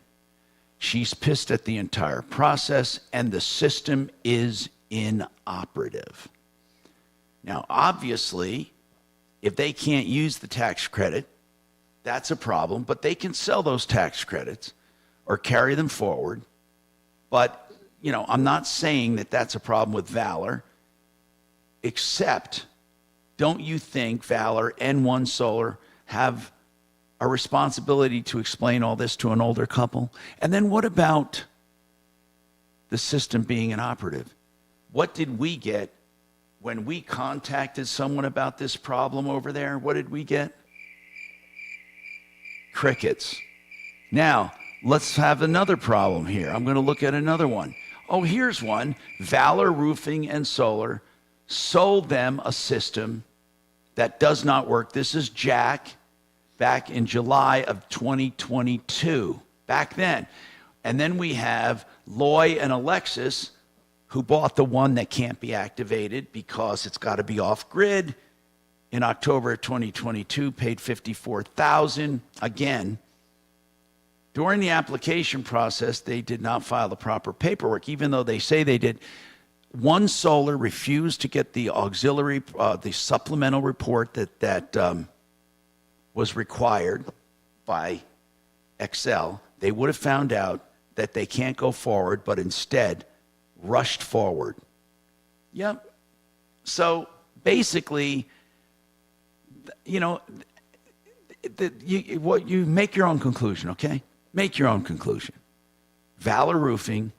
She's pissed at the entire process, and the system is inoperative. Now, obviously, if they can't use the tax credit, that's a problem, but they can sell those tax credits or carry them forward. But, you know, I'm not saying that that's a problem with Valor, except don't you think Valor and One Solar have a responsibility to explain all this to an older couple? And then what about the system being inoperative? What did we get when we contacted someone about this problem over there? What did we get? Crickets. Now, let's have another problem here. I'm going to look at another one. Oh, here's one. Valor Roofing and Solar sold them a system that does not work. This is Jack back in July of 2022, back then. And then we have Loy and Alexis, who bought the one that can't be activated because it's got to be off-grid. In October of 2022, paid $54,000. Again, during the application process, they did not file the proper paperwork, even though they say they did. One Solar refused to get the auxiliary, the supplemental report that was required by Excel. They would have found out that they can't go forward, but instead rushed forward. Yep. So basically, you know, you make your own conclusion, okay? Make your own conclusion. Valor Roofing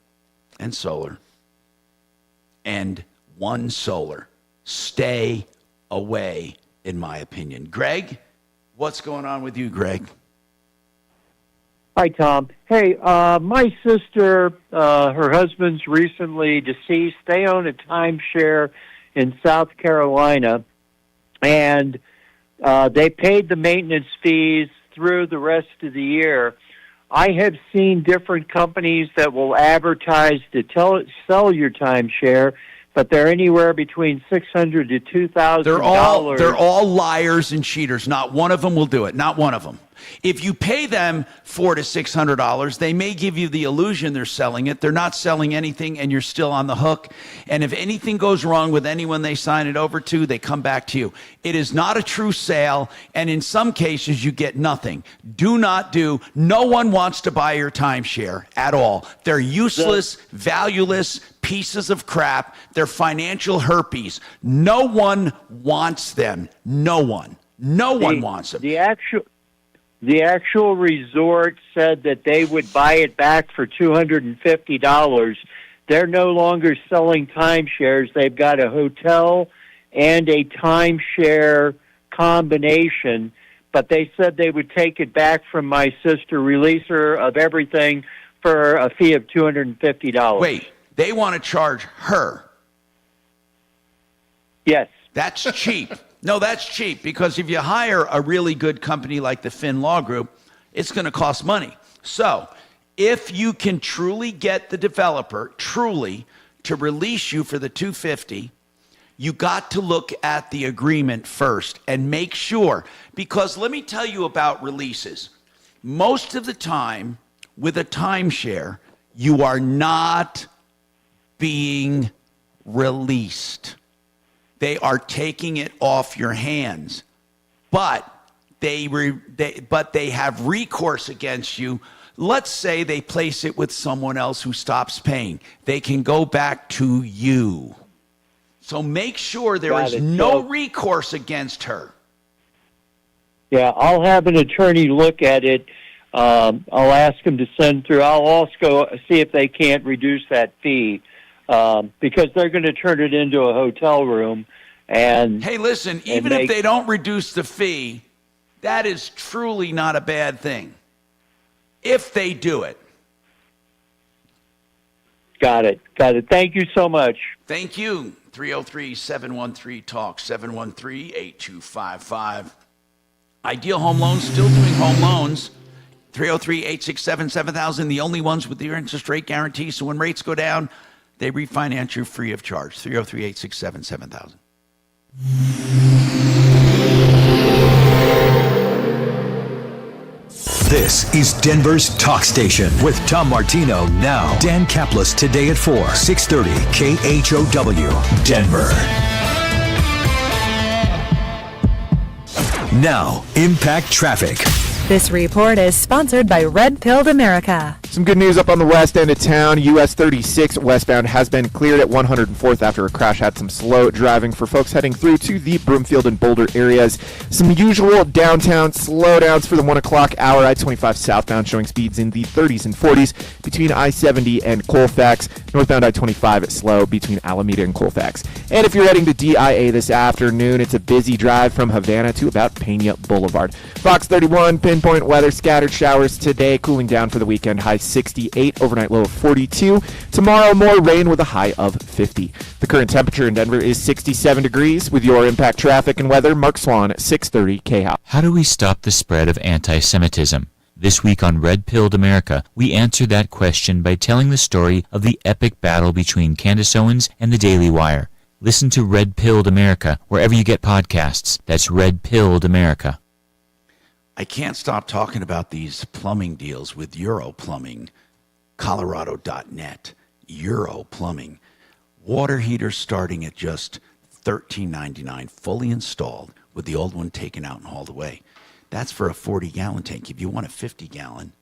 and Solar and One Solar. Stay away, in my opinion. Greg, what's going on with you, Greg? Hi, Tom. Hey, my sister, her husband's recently deceased. They own a timeshare in South Carolina, and they paid the maintenance fees through the rest of the year. I have seen different companies that will advertise to sell your timeshare, but they're anywhere between $600 to $2,000. They're all liars and cheaters. Not one of them will do it. Not one of them. If you pay them $400 to $600, they may give you the illusion they're selling it. They're not selling anything, and you're still on the hook. And if anything goes wrong with anyone they sign it over to, they come back to you. It is not a true sale, and in some cases, you get nothing. No one wants to buy your timeshare at all. They're useless, valueless pieces of crap. They're financial herpes. No one wants them. No one wants them. The actual resort said that they would buy it back for $250. They're no longer selling timeshares. They've got a hotel and a timeshare combination, but they said they would take it back from my sister, release her of everything for a fee of $250. Wait, they want to charge her? Yes. That's cheap. No, that's cheap, because if you hire a really good company like the Finn Law Group, it's going to cost money. So if you can truly get the developer to release you for the $250, you got to look at the agreement first and make sure, because let me tell you about releases. Most of the time with a timeshare, you are not being released. They are taking it off your hands, but they have recourse against you. Let's say they place it with someone else who stops paying. They can go back to you. So make sure there is no recourse against her. Yeah, I'll have an attorney look at it. I'll ask him to send through. I'll also see if they can't reduce that fee, because they're going to turn it into a hotel room. And hey, listen, even if they don't reduce the fee, that is truly not a bad thing. If they do it. Got it. Thank you so much. Thank you. 303-713-TALK, 713-8255. Ideal Home Loans, still doing home loans. 303-867-7000, the only ones with the interest rate guarantee. So when rates go down, they refinance you free of charge. 303-867-7000. This is Denver's Talk Station with Tom Martino now. Dan Kaplan today at 4, 630 KHOW, Denver. Now, Impact Traffic. This report is sponsored by Red Pilled America. Some good news up on the west end of town. US 36 westbound has been cleared at 104th after a crash had some slow driving for folks heading through to the Broomfield and Boulder areas. Some usual downtown slowdowns for the 1 o'clock hour. I-25 southbound showing speeds in the 30s and 40s between I-70 and Colfax. Northbound I-25 slow between Alameda and Colfax. And if you're heading to DIA this afternoon, it's a busy drive from Havana to about Pena Boulevard. Fox 31, pinpoint weather, scattered showers today, cooling down for the weekend, high 68, overnight low of 42. Tomorrow, more rain with a high of 50. The current temperature in Denver is 67 degrees. With your Impact Traffic and weather, Mark Swan, 630 KHOW. How do we stop the spread of anti-Semitism? This week on Red Pilled America, we answer that question by telling the story of the epic battle between Candace Owens and the Daily Wire. Listen to Red Pilled America wherever you get podcasts. That's Red Pilled America. I can't stop talking about these plumbing deals with Euro Plumbing, Colorado.net, Euro Plumbing. Water heaters starting at just $13.99, fully installed, with the old one taken out and hauled away. That's for a 40-gallon tank. If you want a 50-gallon,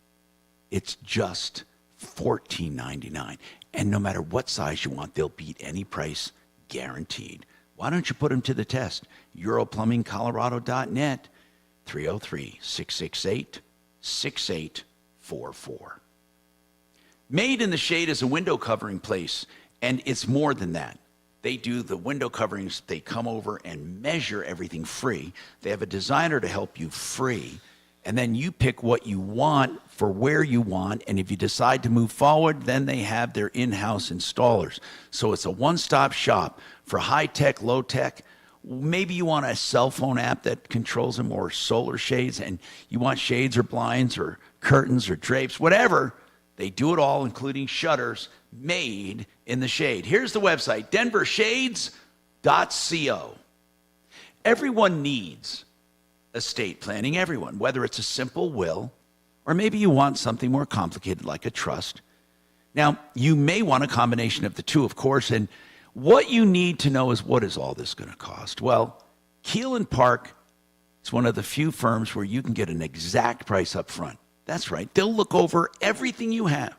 it's just $14.99. And no matter what size you want, they'll beat any price, guaranteed. Why don't you put them to the test? Euro Plumbing, Colorado.net. 303-668-6844. Made in the Shade is a window covering place, and it's more than that. They do the window coverings. They come over and measure everything free. They have a designer to help you free, and then you pick what you want for where you want, and if you decide to move forward, then they have their in-house installers. So it's a one-stop shop for high-tech, low-tech. Maybe you want a cell phone app that controls them, or solar shades, and you want shades or blinds or curtains or drapes, whatever. They do it all, including shutters, made in the Shade. Here's the website, denvershades.co. Everyone needs estate planning, everyone, whether it's a simple will or maybe you want something more complicated like a trust. Now, you may want a combination of the two, of course, and what you need to know is, what is all this going to cost? Well, Keel and Park is one of the few firms where you can get an exact price up front. That's right. They'll look over everything you have,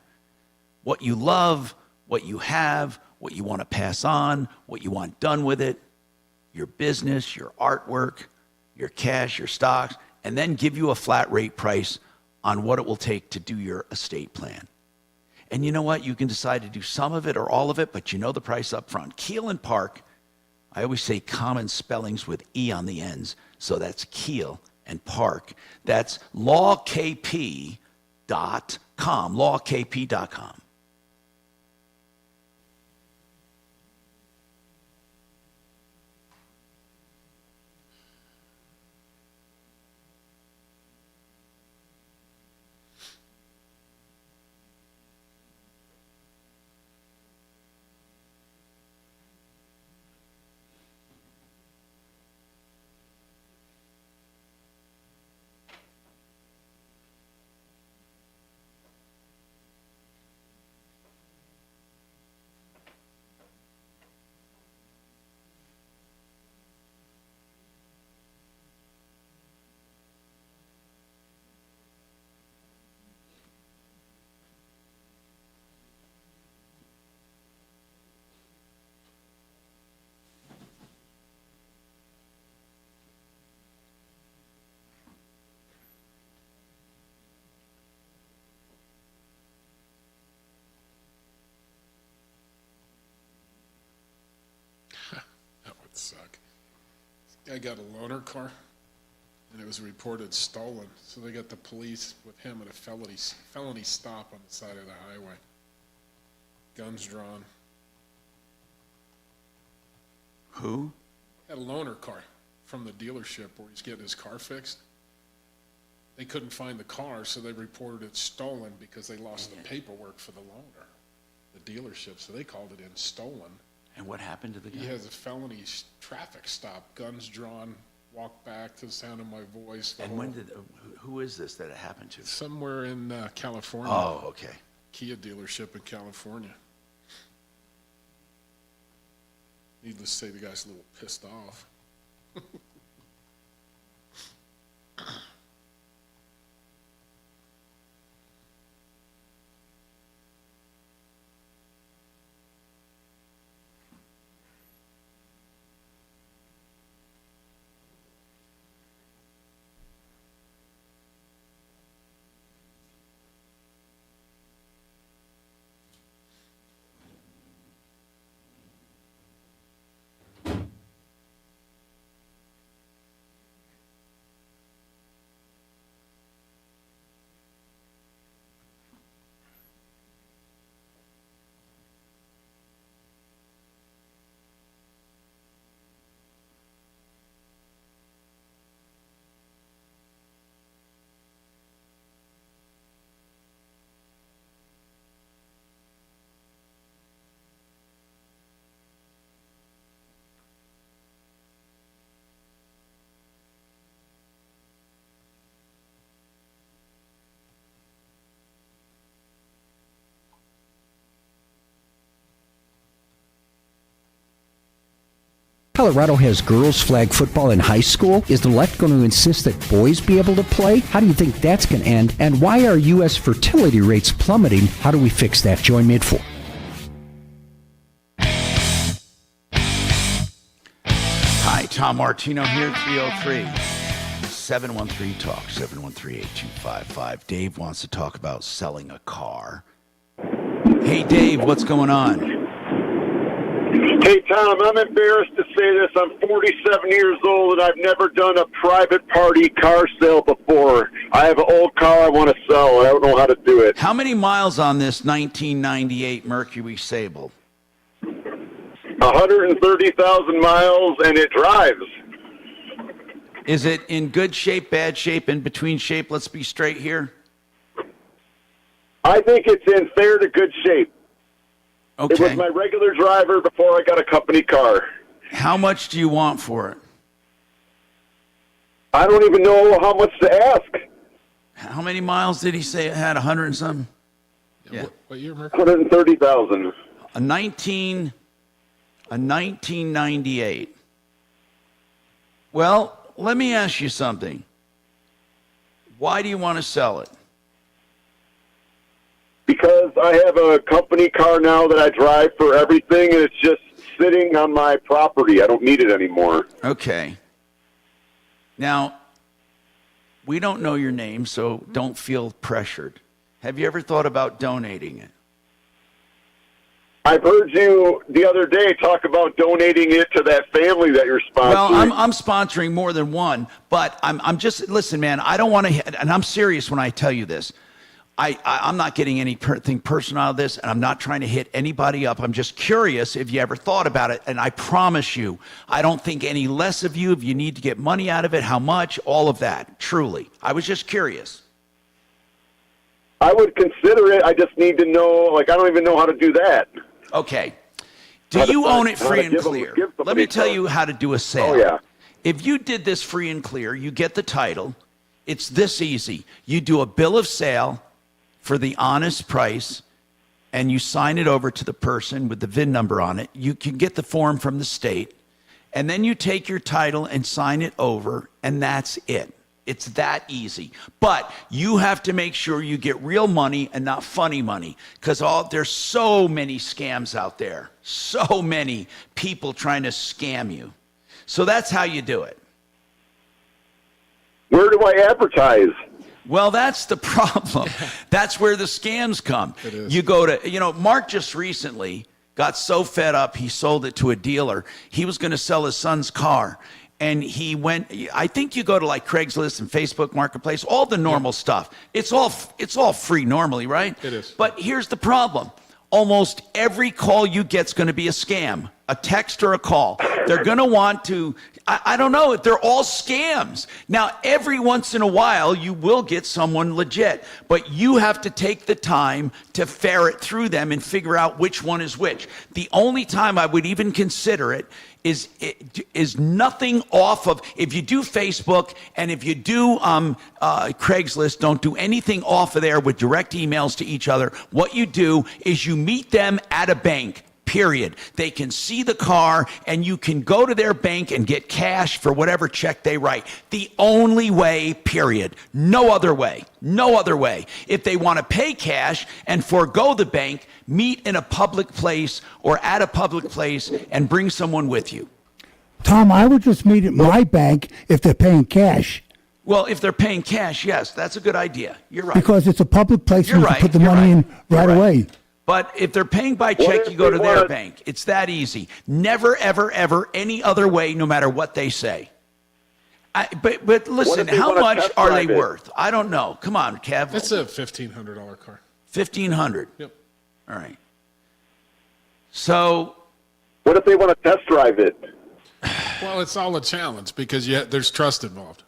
what you love, what you have, what you want to pass on, what you want done with it, your business, your artwork, your cash, your stocks, and then give you a flat rate price on what it will take to do your estate plan. And you know what? You can decide to do some of it or all of it, but you know the price up front. Keel and Park, I always say common spellings with E on the ends. So that's Keel and Park. That's lawkp.com, lawkp.com. Suck. This guy got a loaner car, and it was reported stolen. So they got the police with him at a felony stop on the side of the highway. Guns drawn. Who? Had a loaner car from the dealership where he's getting his car fixed. They couldn't find the car, so they reported it stolen because they lost the paperwork for the loaner, the dealership. So they called it in stolen. And what happened to the guy? He has a felony traffic stop, guns drawn, walk back to the sound of my voice. And when did, who is this that it happened to? Somewhere in California. Oh, okay. Kia dealership in California. Needless to say, the guy's a little pissed off. Colorado has girls flag football in high school. Is the left going to insist that boys be able to play? How do you think that's going to end? And why are U.S. fertility rates plummeting? How do we fix that? Join me at 4. Hi, Tom Martino here, 303-713-TALK, 713-8255. Dave wants to talk about selling a car. Hey, Dave, what's going on? Hey, Tom, I'm embarrassed to say this. I'm 47 years old, and I've never done a private party car sale before. I have an old car I want to sell, and I don't know how to do it. How many miles on this 1998 Mercury Sable? 130,000 miles, and it drives. Is it in good shape, bad shape, in between shape? Let's be straight here. I think it's in fair to good shape. Okay. It was my regular driver before I got a company car. How much do you want for it? I don't even know how much to ask. How many miles did he say it had? 100 and something? Yeah. What year, Mark? 130,000. A 1998. Well, let me ask you something. Why do you want to sell it? Because I have a company car now that I drive for everything, and it's just sitting on my property. I don't need it anymore. Okay. Now, we don't know your name, so don't feel pressured. Have you ever thought about donating it? I've heard you the other day talk about donating it to that family that you're sponsoring. Well, I'm sponsoring more than one, but I'm just, listen, man, I don't want to, and I'm serious when I tell you this. I'm not getting anything personal out of this, and I'm not trying to hit anybody up. I'm just curious if you ever thought about it, and I promise you, I don't think any less of you. If you need to get money out of it, how much, all of that, truly. I was just curious. I would consider it. I just need to know, I don't even know how to do that. Okay. Do you own it free and clear? Let me tell you how to do a sale. Oh, yeah. If you did this free and clear, you get the title. It's this easy. You do a bill of sale for the honest price, and you sign it over to the person with the VIN number on it. You can get the form from the state, and then you take your title and sign it over, and that's it. It's that easy. But you have to make sure you get real money and not funny money, because there's so many scams out there. So many people trying to scam you. So that's how you do it. Where do I advertise? Well, that's the problem. That's where the scams come. It is. You go to, Mark just recently got so fed up, he sold it to a dealer. He was going to sell his son's car. And he went, I think you go to like Craigslist and Facebook Marketplace, all the normal stuff. It's all free normally, right? It is. But here's the problem. Almost every call you get's going to be a scam, a text or a call. They're going to want to, I don't know, they're all scams. Now, every once in a while, you will get someone legit, but you have to take the time to ferret through them and figure out which one is which. The only time I would even consider it is nothing off of, if you do Facebook and if you do Craigslist, don't do anything off of there with direct emails to each other. What you do is you meet them at a bank. Period. They can see the car, and you can go to their bank and get cash for whatever check they write. The only way, period. No other way. No other way. If they want to pay cash and forego the bank, meet in a public place or at a public place and bring someone with you. Tom, I would just meet at my bank if they're paying cash. Well, if they're paying cash, yes, that's a good idea. You're right. Because it's a public place You're and you right. can put the You're money right. in right away. But if they're paying by check, you go to their bank. It's that easy. Never, ever, ever any other way, no matter what they say. But listen, how much are they worth? I don't know. Come on, Kev. It's a $1,500 car. $1,500. Yep. All right. So, what if they want to test drive it? Well, it's all a challenge because there's trust involved.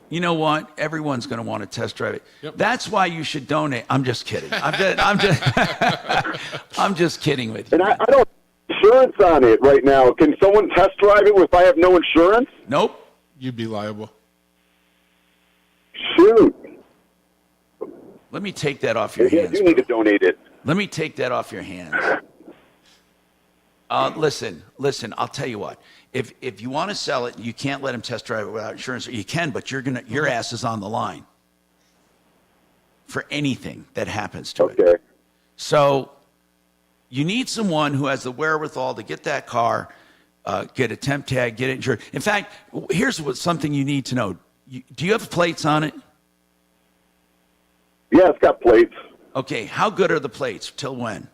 You know what? Everyone's going to want to test drive it. Yep. That's why you should donate. I'm just kidding. I'm just kidding with you. And I don't have insurance on it right now. Can someone test drive it if I have no insurance? Nope. You'd be liable. Shoot. Let me take that off your hands. You need to donate it. Let me take that off your hands. Listen, I'll tell you what. If you want to sell it, you can't let him test drive it without insurance. You can, but your ass is on the line for anything that happens to it. So you need someone who has the wherewithal to get that car, get a temp tag, get it insured. In fact, here's something you need to know. Do you have plates on it? Yeah, it's got plates. Okay, how good are the plates? Till when?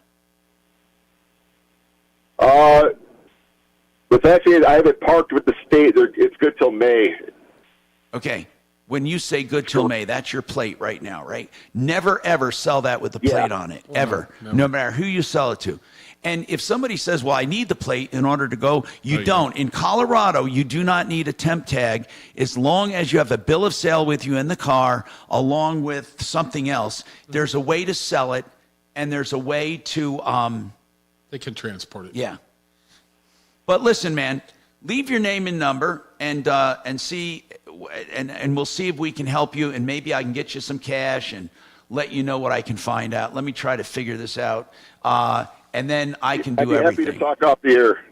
It's actually, I have it parked with the state. It's good till May. Okay. When you say good till May, that's your plate right now, right? Never, ever sell that with the plate on it, ever, no matter who you sell it to. And if somebody says, well, I need the plate in order to go, you don't. In Colorado, you do not need a temp tag as long as you have a bill of sale with you in the car along with something else. There's a way to sell it, and there's a way to... they can transport it. Yeah. But listen, man, leave your name and number and see and we'll see if we can help you, and maybe I can get you some cash and let you know what I can find out. Let me try to figure this out, and then I can do everything. I'd be happy to talk off the air.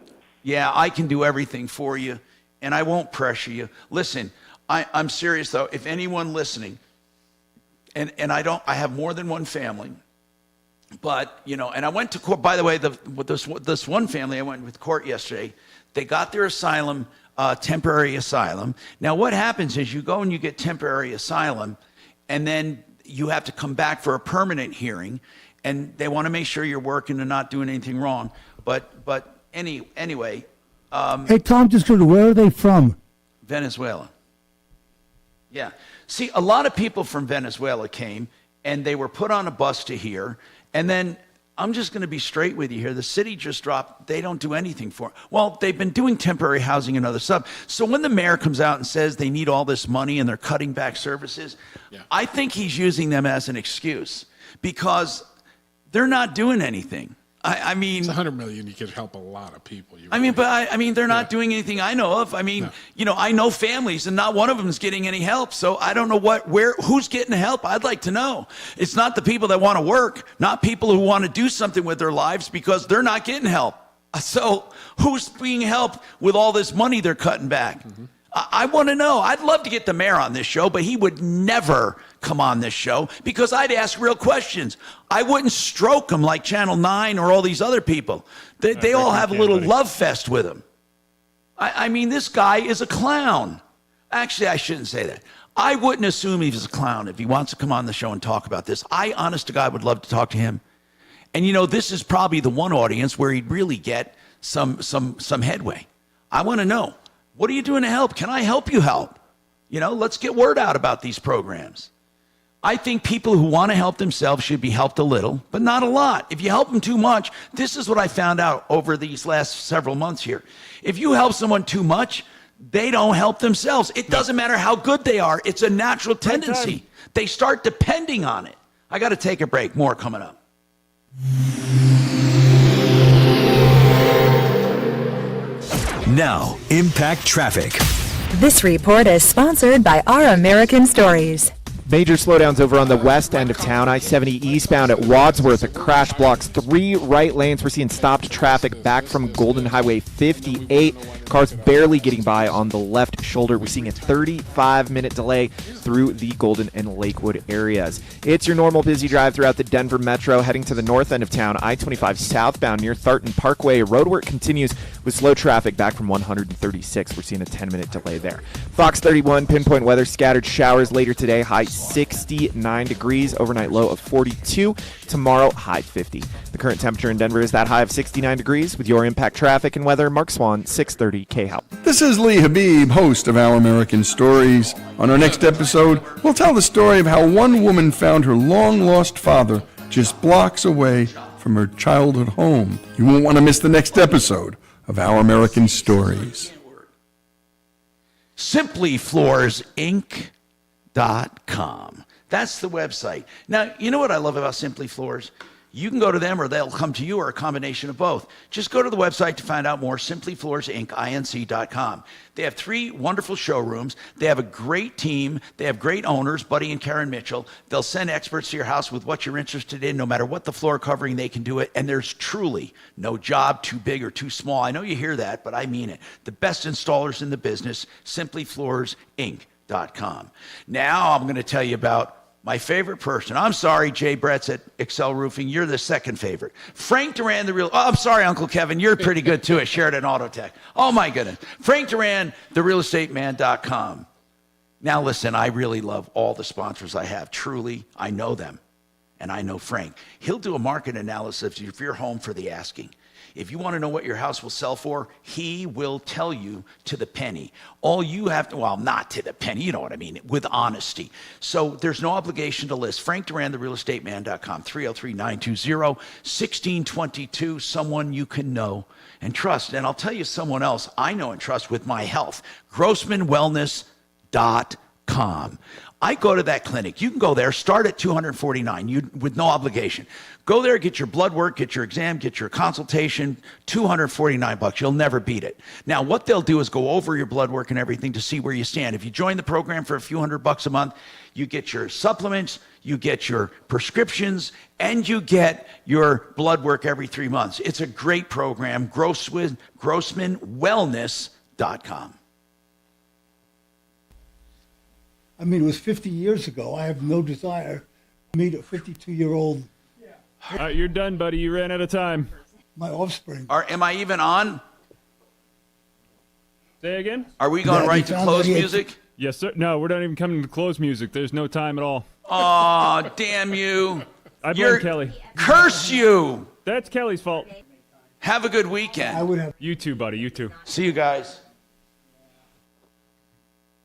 Yeah, I can do everything for you, and I won't pressure you. Listen, I'm serious though. If anyone listening, and I have more than one family, but and I went to court. By the way, this one family I went with court yesterday. They got their asylum, temporary asylum. Now, what happens is you go and you get temporary asylum, and then you have to come back for a permanent hearing, and they want to make sure you're working and not doing anything wrong. But anyway. Hey, Tom, just go to where are they from? Venezuela. Yeah. See, a lot of people from Venezuela came, and they were put on a bus to here, and then I'm just going to be straight with you here. The city just dropped. They don't do anything for it. Well, they've been doing temporary housing and other stuff. So when the mayor comes out and says they need all this money and they're cutting back services, I think he's using them as an excuse because they're not doing anything. I mean, it's $100 million. You could help a lot of people. They're not doing anything I know of. I mean, I know families, and not one of them is getting any help. So I don't know who's getting help. I'd like to know. It's not the people that want to work, not people who want to do something with their lives because they're not getting help. So who's being helped with all this money they're cutting back? Mm-hmm. I want to know. I'd love to get the mayor on this show, but he would never come on this show because I'd ask real questions. I wouldn't stroke him like Channel 9 or all these other people. They all have a little love fest with him. I mean, this guy is a clown. Actually, I shouldn't say that. I wouldn't assume he's a clown if he wants to come on the show and talk about this. I, honest to God, would love to talk to him. And, this is probably the one audience where he'd really get some headway. I want to know. What are you doing to help? Can I help you help? Let's get word out about these programs. I think people who want to help themselves should be helped a little, but not a lot. If you help them too much, this is what I found out over these last several months here. If you help someone too much, they don't help themselves. It doesn't matter how good they are. It's a natural tendency. They start depending on it. I got to take a break. More coming up. Now, Impact Traffic. This report is sponsored by Our American Stories. Major slowdowns over on the west end of town. I-70 eastbound at Wadsworth. A crash blocks 3 right lanes. We're seeing stopped traffic back from Golden Highway 58. Cars barely getting by on the left shoulder. We're seeing a 35-minute delay through the Golden and Lakewood areas. It's your normal busy drive throughout the Denver Metro. Heading to the north end of town, I-25 southbound near Tharton Parkway. Roadwork continues with slow traffic back from 136. We're seeing a 10-minute delay there. Fox 31, pinpoint weather, scattered showers later today. High 69 degrees, overnight low of 42. Tomorrow, high 50. The current temperature in Denver is that high of 69 degrees. With your Impact Traffic and weather, Mark Swan, 630 KHAL. This is Lee Habib, host of Our American Stories. On our next episode, we'll tell the story of how one woman found her long-lost father just blocks away from her childhood home. You won't want to miss the next episode of Our American Stories. SimplyFloorsInc.com. That's the website. Now, you know what I love about Simply Floors? You can go to them or they'll come to you or a combination of both. Just go to the website to find out more, simplyfloorsinc.com. They have 3 wonderful showrooms. They have a great team. They have great owners, Buddy and Karen Mitchell. They'll send experts to your house with what you're interested in. No matter what the floor covering, they can do it. And there's truly no job too big or too small. I know you hear that, but I mean it. The best installers in the business, simplyfloorsinc.com. Now I'm going to tell you about my favorite person. I'm sorry, Jay Bretts at Excel Roofing. You're the second favorite. Frank Duran, I'm sorry, Uncle Kevin. You're pretty good too at Sheridan Auto Tech. Oh my goodness. Frank Duran, therealestateman.com. Now listen, I really love all the sponsors I have. Truly, I know them. And I know Frank. He'll do a market analysis of your home for the asking. If you want to know what your house will sell for, he will tell you to the penny. All you have to, well, not to the penny, you know what I mean, with honesty. So there's no obligation to list. Frank Duran, therealestateman.com, 303-920-1622, someone you can know and trust. And I'll tell you someone else I know and trust with my health, GrossmanWellness.com. I go to that clinic. You can go there, start at $249 with no obligation. Go there, get your blood work, get your exam, get your consultation, $249. You'll never beat it. Now, what they'll do is go over your blood work and everything to see where you stand. If you join the program for a few $100 a month, you get your supplements, you get your prescriptions, and you get your blood work every 3 months. It's a great program, GrossmanWellness.com. I mean, it was 50 years ago. I have no desire to meet a 52-year-old. All right, you're done, buddy. You ran out of time. My offspring. Am I even on? Say again? Are we going right to close music? Yes, sir. No, we're not even coming to close music. There's no time at all. Aw, damn you. I blame Kelly. Curse you. That's Kelly's fault. Have a good weekend. I would have. You too, buddy. You too. See you guys.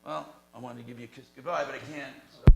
Well, I wanted to give you a kiss goodbye, but I can't. So.